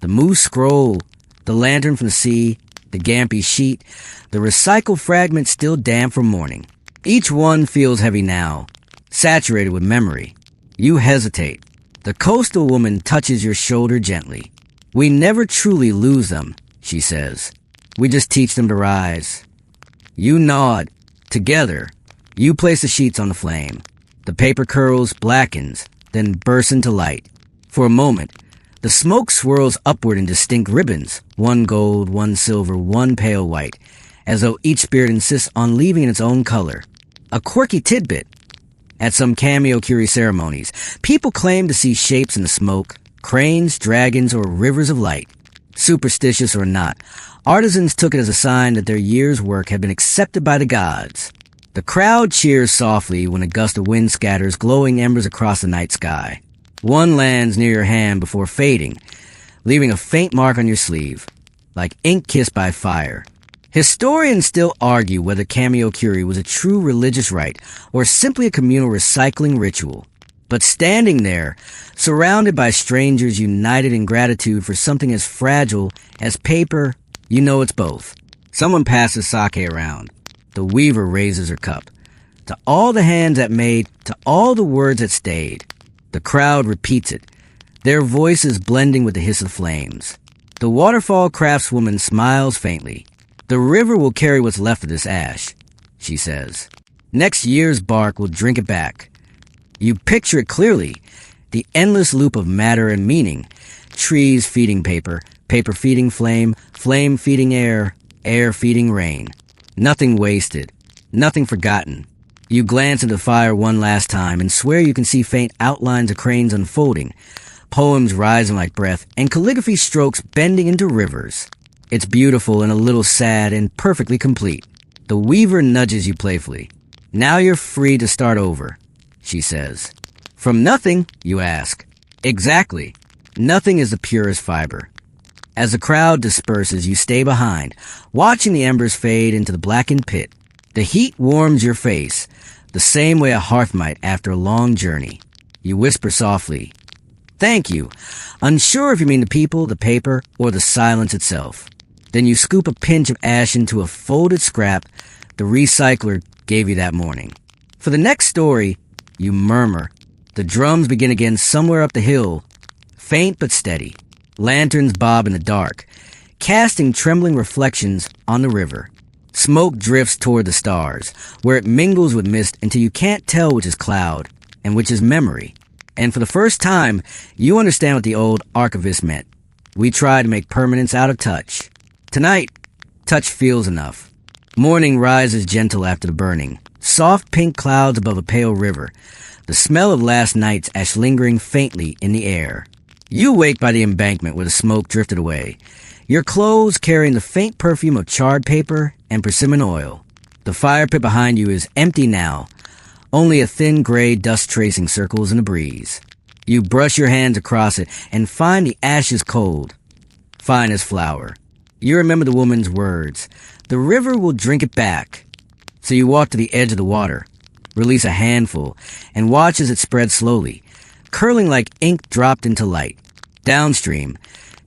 The moose scroll, the lantern from the sea, the Gampy sheet, the recycled fragment still damp from morning. Each one feels heavy now, saturated with memory. You hesitate. The coastal woman touches your shoulder gently. "We never truly lose them," she says. "We just teach them to rise." You nod. Together, you place the sheets on the flame. The paper curls, blackens, then bursts into light. For a moment, the smoke swirls upward in distinct ribbons, one gold, one silver, one pale white, as though each spirit insists on leaving in its own color. A quirky tidbit. At some Cameo Curie ceremonies, people claim to see shapes in the smoke, cranes, dragons, or rivers of light. Superstitious or not, artisans took it as a sign that their year's work had been accepted by the gods. The crowd cheers softly when a gust of wind scatters glowing embers across the night sky. One lands near your hand before fading, leaving a faint mark on your sleeve, like ink kissed by fire. Historians still argue whether Cameo Curie was a true religious rite or simply a communal recycling ritual. But standing there, surrounded by strangers united in gratitude for something as fragile as paper, you know it's both. Someone passes sake around. The weaver raises her cup. To all the hands that made, to all the words that stayed. The crowd repeats it, their voices blending with the hiss of flames. The waterfall craftswoman smiles faintly. "The river will carry what's left of this ash," she says. "Next year's bark will drink it back." You picture it clearly, the endless loop of matter and meaning. Trees feeding paper, paper feeding flame, flame feeding air, air feeding rain. Nothing wasted, nothing forgotten. You glance into the fire one last time and swear you can see faint outlines of cranes unfolding, poems rising like breath, and calligraphy strokes bending into rivers. It's beautiful and a little sad and perfectly complete. The weaver nudges you playfully. "Now you're free to start over," she says. "From nothing?" you ask. "Exactly. Nothing is the purest fiber." As the crowd disperses, you stay behind, watching the embers fade into the blackened pit. The heat warms your face, the same way a hearth might after a long journey. You whisper softly, "Thank you," unsure if you mean the people, the paper, or the silence itself. Then you scoop a pinch of ash into a folded scrap the recycler gave you that morning. For the next story, you murmur. The drums begin again somewhere up the hill, faint but steady. Lanterns bob in the dark, casting trembling reflections on the river. Smoke drifts toward the stars, where it mingles with mist until you can't tell which is cloud and which is memory. And for the first time, you understand what the old archivist meant. We try to make permanence out of touch. Tonight, touch feels enough. Morning rises gentle after the burning. Soft pink clouds above a pale river. The smell of last night's ash lingering faintly in the air. You wake by the embankment where the smoke drifted away. Your clothes carrying the faint perfume of charred paper and persimmon oil. The fire pit behind you is empty now. Only a thin gray dust tracing circles in the breeze. You brush your hands across it and find the ashes cold, fine as flour. You remember the woman's words. The river will drink it back. So you walk to the edge of the water, release a handful, and watch as it spreads slowly, curling like ink dropped into light. Downstream,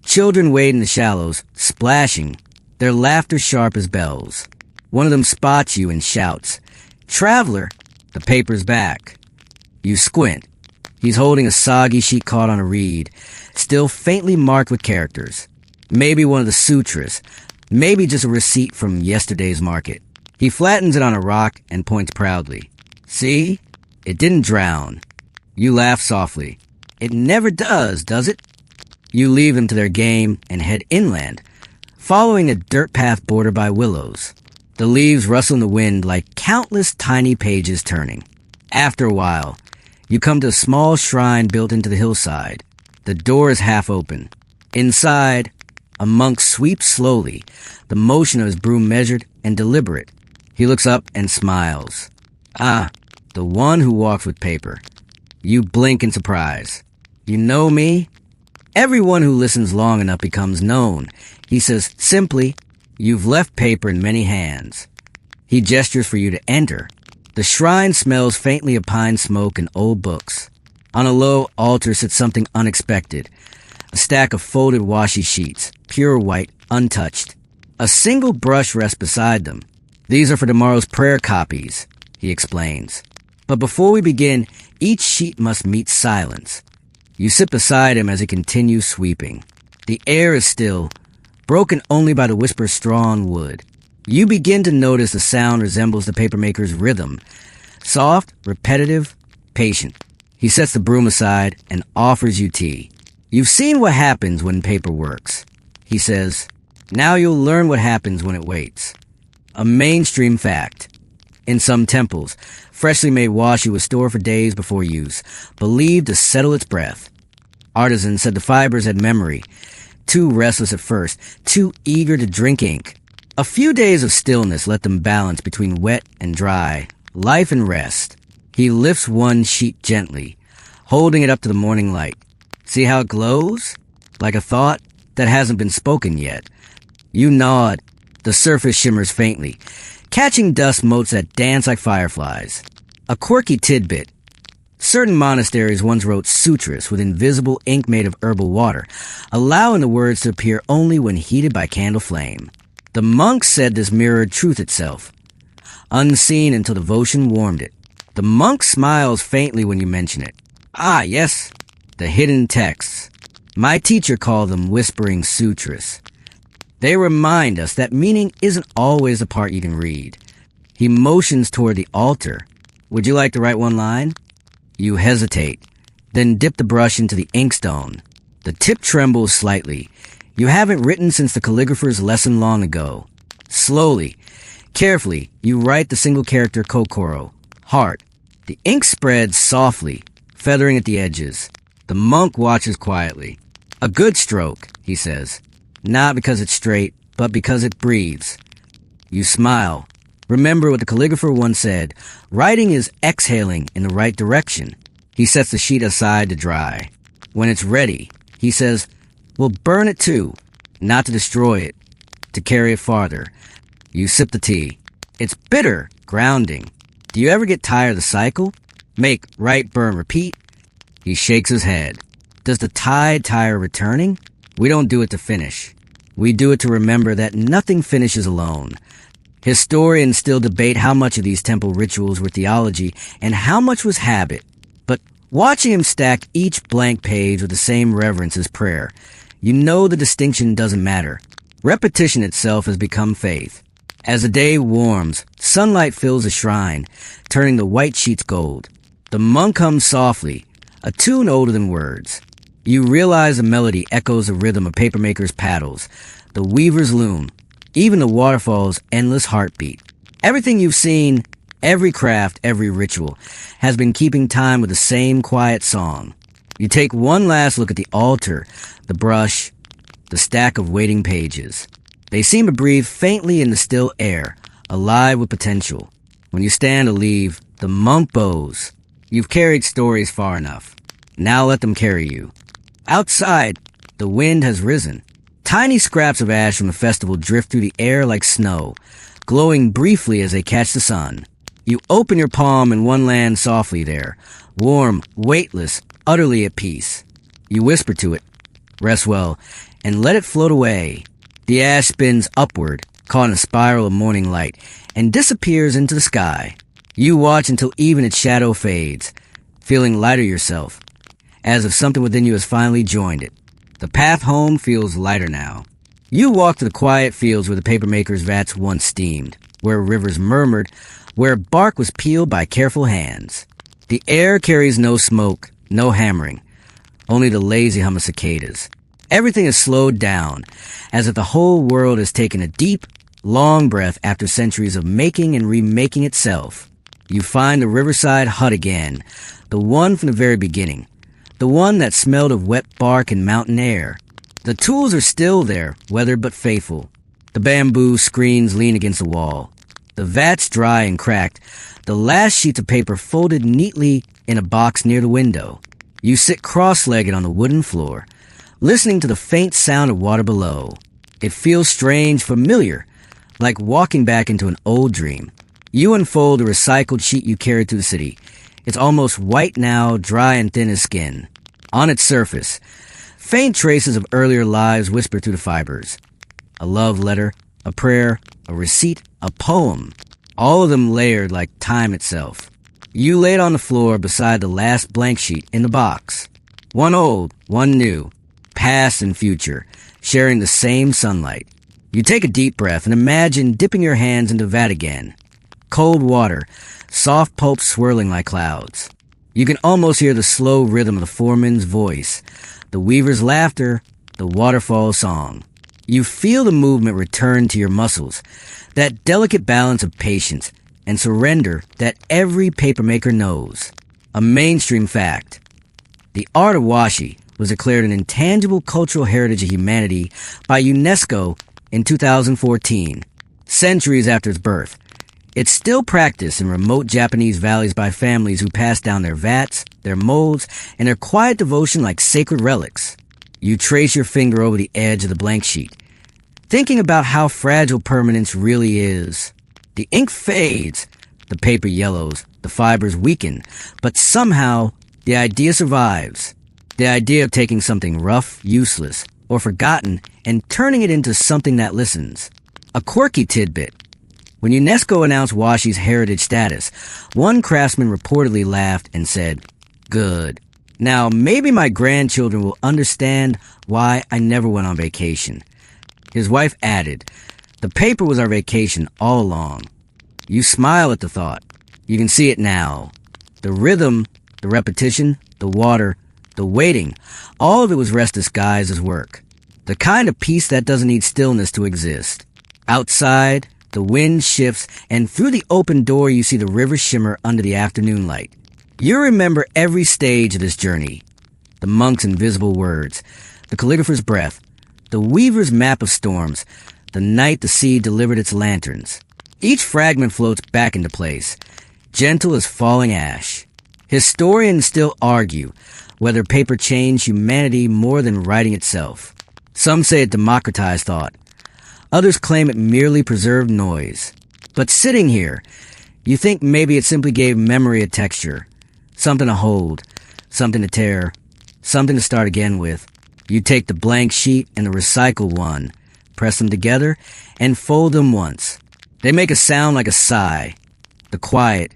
children wade in the shallows, splashing, their laughter sharp as bells. One of them spots you and shouts, "Traveler, the paper's back." You squint. He's holding a soggy sheet caught on a reed, still faintly marked with characters. Maybe one of the sutras, maybe just a receipt from yesterday's market. He flattens it on a rock and points proudly. "See? It didn't drown." You laugh softly. "It never does it?" You leave them to their game and head inland, following a dirt path bordered by willows. The leaves rustle in the wind like countless tiny pages turning. After a while, you come to a small shrine built into the hillside. The door is half open. Inside, a monk sweeps slowly, the motion of his broom measured and deliberate. He looks up and smiles. "Ah, the one who walks with paper." You blink in surprise. "You know me?" Everyone who listens long enough becomes known. He says simply, "You've left paper in many hands." He gestures for you to enter. The shrine smells faintly of pine smoke and old books. On a low altar sits something unexpected. A stack of folded washi sheets, pure white, untouched. A single brush rests beside them. "These are for tomorrow's prayer copies," he explains. "But before we begin, each sheet must meet silence." You sit beside him as he continues sweeping. The air is still, broken only by the whisper of straw on wood. You begin to notice the sound resembles the papermaker's rhythm. Soft, repetitive, patient. He sets the broom aside and offers you tea. "You've seen what happens when paper works," he says. "Now you'll learn what happens when it waits." A mainstream fact. In some temples, freshly made washi was stored for days before use, believed to settle its breath. Artisans said the fibers had memory, too restless at first, too eager to drink ink. A few days of stillness let them balance between wet and dry, life and rest. He lifts one sheet gently, holding it up to the morning light. "See how it glows? Like a thought that hasn't been spoken yet." You nod. The surface shimmers faintly, catching dust motes that dance like fireflies. A quirky tidbit. Certain monasteries once wrote sutras with invisible ink made of herbal water, allowing the words to appear only when heated by candle flame. The monks said this mirrored truth itself, unseen until devotion warmed it. The monk smiles faintly when you mention it. "Ah, yes, the hidden texts. My teacher called them whispering sutras. They remind us that meaning isn't always the part you can read." He motions toward the altar. "Would you like to write one line?" You hesitate, then dip the brush into the inkstone. The tip trembles slightly. You haven't written since the calligrapher's lesson long ago. Slowly, carefully, you write the single character kokoro, heart. The ink spreads softly, feathering at the edges. The monk watches quietly. "A good stroke," he says. "Not because it's straight, but because it breathes." You smile. Remember what the calligrapher once said, writing is exhaling in the right direction. He sets the sheet aside to dry. When it's ready, he says, "We'll burn it too, not to destroy it, to carry it farther." You sip the tea. It's bitter, grounding. Do you ever get tired of the cycle? Make, write, burn, repeat? He shakes his head. Does the tide tire returning? We don't do it to finish. We do it to remember that nothing finishes alone. Historians still debate how much of these temple rituals were theology and how much was habit. But watching him stack each blank page with the same reverence as prayer, you know the distinction doesn't matter. Repetition itself has become faith. As the day warms, sunlight fills the shrine, turning the white sheets gold. The monk hums softly, a tune older than words. You realize the melody echoes the rhythm of papermaker's paddles, the weaver's loom, even the waterfall's endless heartbeat. Everything you've seen, every craft, every ritual, has been keeping time with the same quiet song. You take one last look at the altar, the brush, the stack of waiting pages. They seem to breathe faintly in the still air, alive with potential. When you stand to leave, the monk bows. You've carried stories far enough. Now let them carry you. Outside, the wind has risen. Tiny scraps of ash from the festival drift through the air like snow, glowing briefly as they catch the sun. You open your palm and one lands softly there, warm, weightless, utterly at peace. You whisper to it, "Rest well," and let it float away. The ash spins upward, caught in a spiral of morning light, and disappears into the sky. You watch until even its shadow fades, feeling lighter yourself, as if something within you has finally joined it. The path home feels lighter now. You walk to the quiet fields where the papermaker's vats once steamed, where rivers murmured, where bark was peeled by careful hands. The air carries no smoke, no hammering, only the lazy hum of cicadas. Everything is slowed down, as if the whole world has taken a deep, long breath after centuries of making and remaking itself. You find the riverside hut again, the one from the very beginning, the one that smelled of wet bark and mountain air. The tools are still there, weathered but faithful. The bamboo screens lean against the wall. The vats dry and cracked, the last sheets of paper folded neatly in a box near the window. You sit cross-legged on the wooden floor, listening to the faint sound of water below. It feels strange, familiar, like walking back into an old dream. You unfold a recycled sheet you carried to the city. It's almost white now, dry and thin as skin. On its surface, faint traces of earlier lives whisper through the fibers. A love letter, a prayer, a receipt, a poem. All of them layered like time itself. You lay it on the floor beside the last blank sheet in the box. One old, one new, past and future, sharing the same sunlight. You take a deep breath and imagine dipping your hands into the vat again. Cold water, soft pulp swirling like clouds. You can almost hear the slow rhythm of the foreman's voice, the weaver's laughter, the waterfall song. You feel the movement return to your muscles, that delicate balance of patience and surrender that every papermaker knows. A mainstream fact. The art of washi was declared an intangible cultural heritage of humanity by UNESCO in 2014, centuries after its birth. It's still practiced in remote Japanese valleys by families who pass down their vats, their molds, and their quiet devotion like sacred relics. You trace your finger over the edge of the blank sheet, thinking about how fragile permanence really is. The ink fades, the paper yellows, the fibers weaken, but somehow the idea survives. The idea of taking something rough, useless, or forgotten and turning it into something that listens. A quirky tidbit. When UNESCO announced washi's heritage status, one craftsman reportedly laughed and said, "Good. Now maybe my grandchildren will understand why I never went on vacation." His wife added, "The paper was our vacation all along." You smile at the thought. You can see it now. The rhythm, the repetition, the water, the waiting, all of it was rest disguised as work. The kind of peace that doesn't need stillness to exist. Outside, the wind shifts, and through the open door you see the river shimmer under the afternoon light. You remember every stage of this journey. The monk's invisible words, the calligrapher's breath, the weaver's map of storms, the night the sea delivered its lanterns. Each fragment floats back into place, gentle as falling ash. Historians still argue whether paper changed humanity more than writing itself. Some say it democratized thought. Others claim it merely preserved noise. But sitting here, You think maybe it simply gave memory a texture, something to hold, something to tear, something to start again with. You take the blank sheet and the recycled one, press them together, and fold them once. They make a sound like a sigh, the quiet,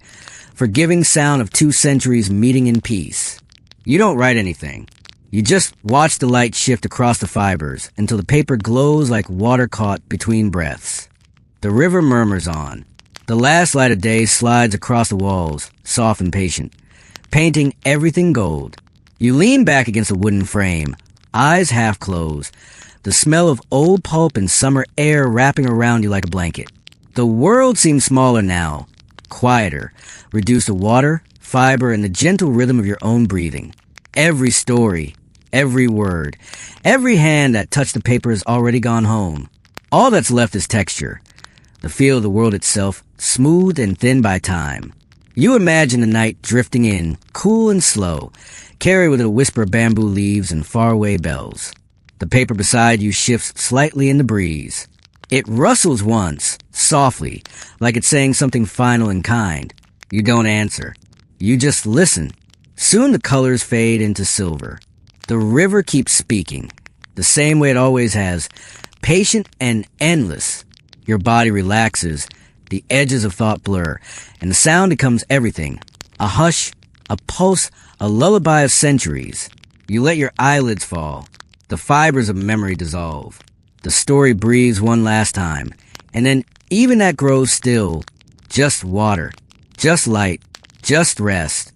forgiving sound of 2 centuries meeting in peace. You don't write anything. You just watch the light shift across the fibers until the paper glows like water caught between breaths. The river murmurs on. The last light of day slides across the walls, soft and patient, painting everything gold. You lean back against a wooden frame, eyes half closed, the smell of old pulp and summer air wrapping around you like a blanket. The world seems smaller now, quieter, reduced to water, fiber, and the gentle rhythm of your own breathing. Every story, every word, every hand that touched the paper has already gone home. All that's left is texture, the feel of the world itself, smooth and thin by time. You imagine the night drifting in, cool and slow, carried with a whisper of bamboo leaves and faraway bells. The paper beside you shifts slightly in the breeze. It rustles once, softly, like it's saying something final and kind. You don't answer. You just listen. Soon the colors fade into silver. The river keeps speaking, the same way it always has, patient and endless. Your body relaxes, the edges of thought blur, and the sound becomes everything. A hush, a pulse, a lullaby of centuries. You let your eyelids fall. The fibers of memory dissolve. The story breathes one last time, and then even that grows still. Just water, just light, just rest.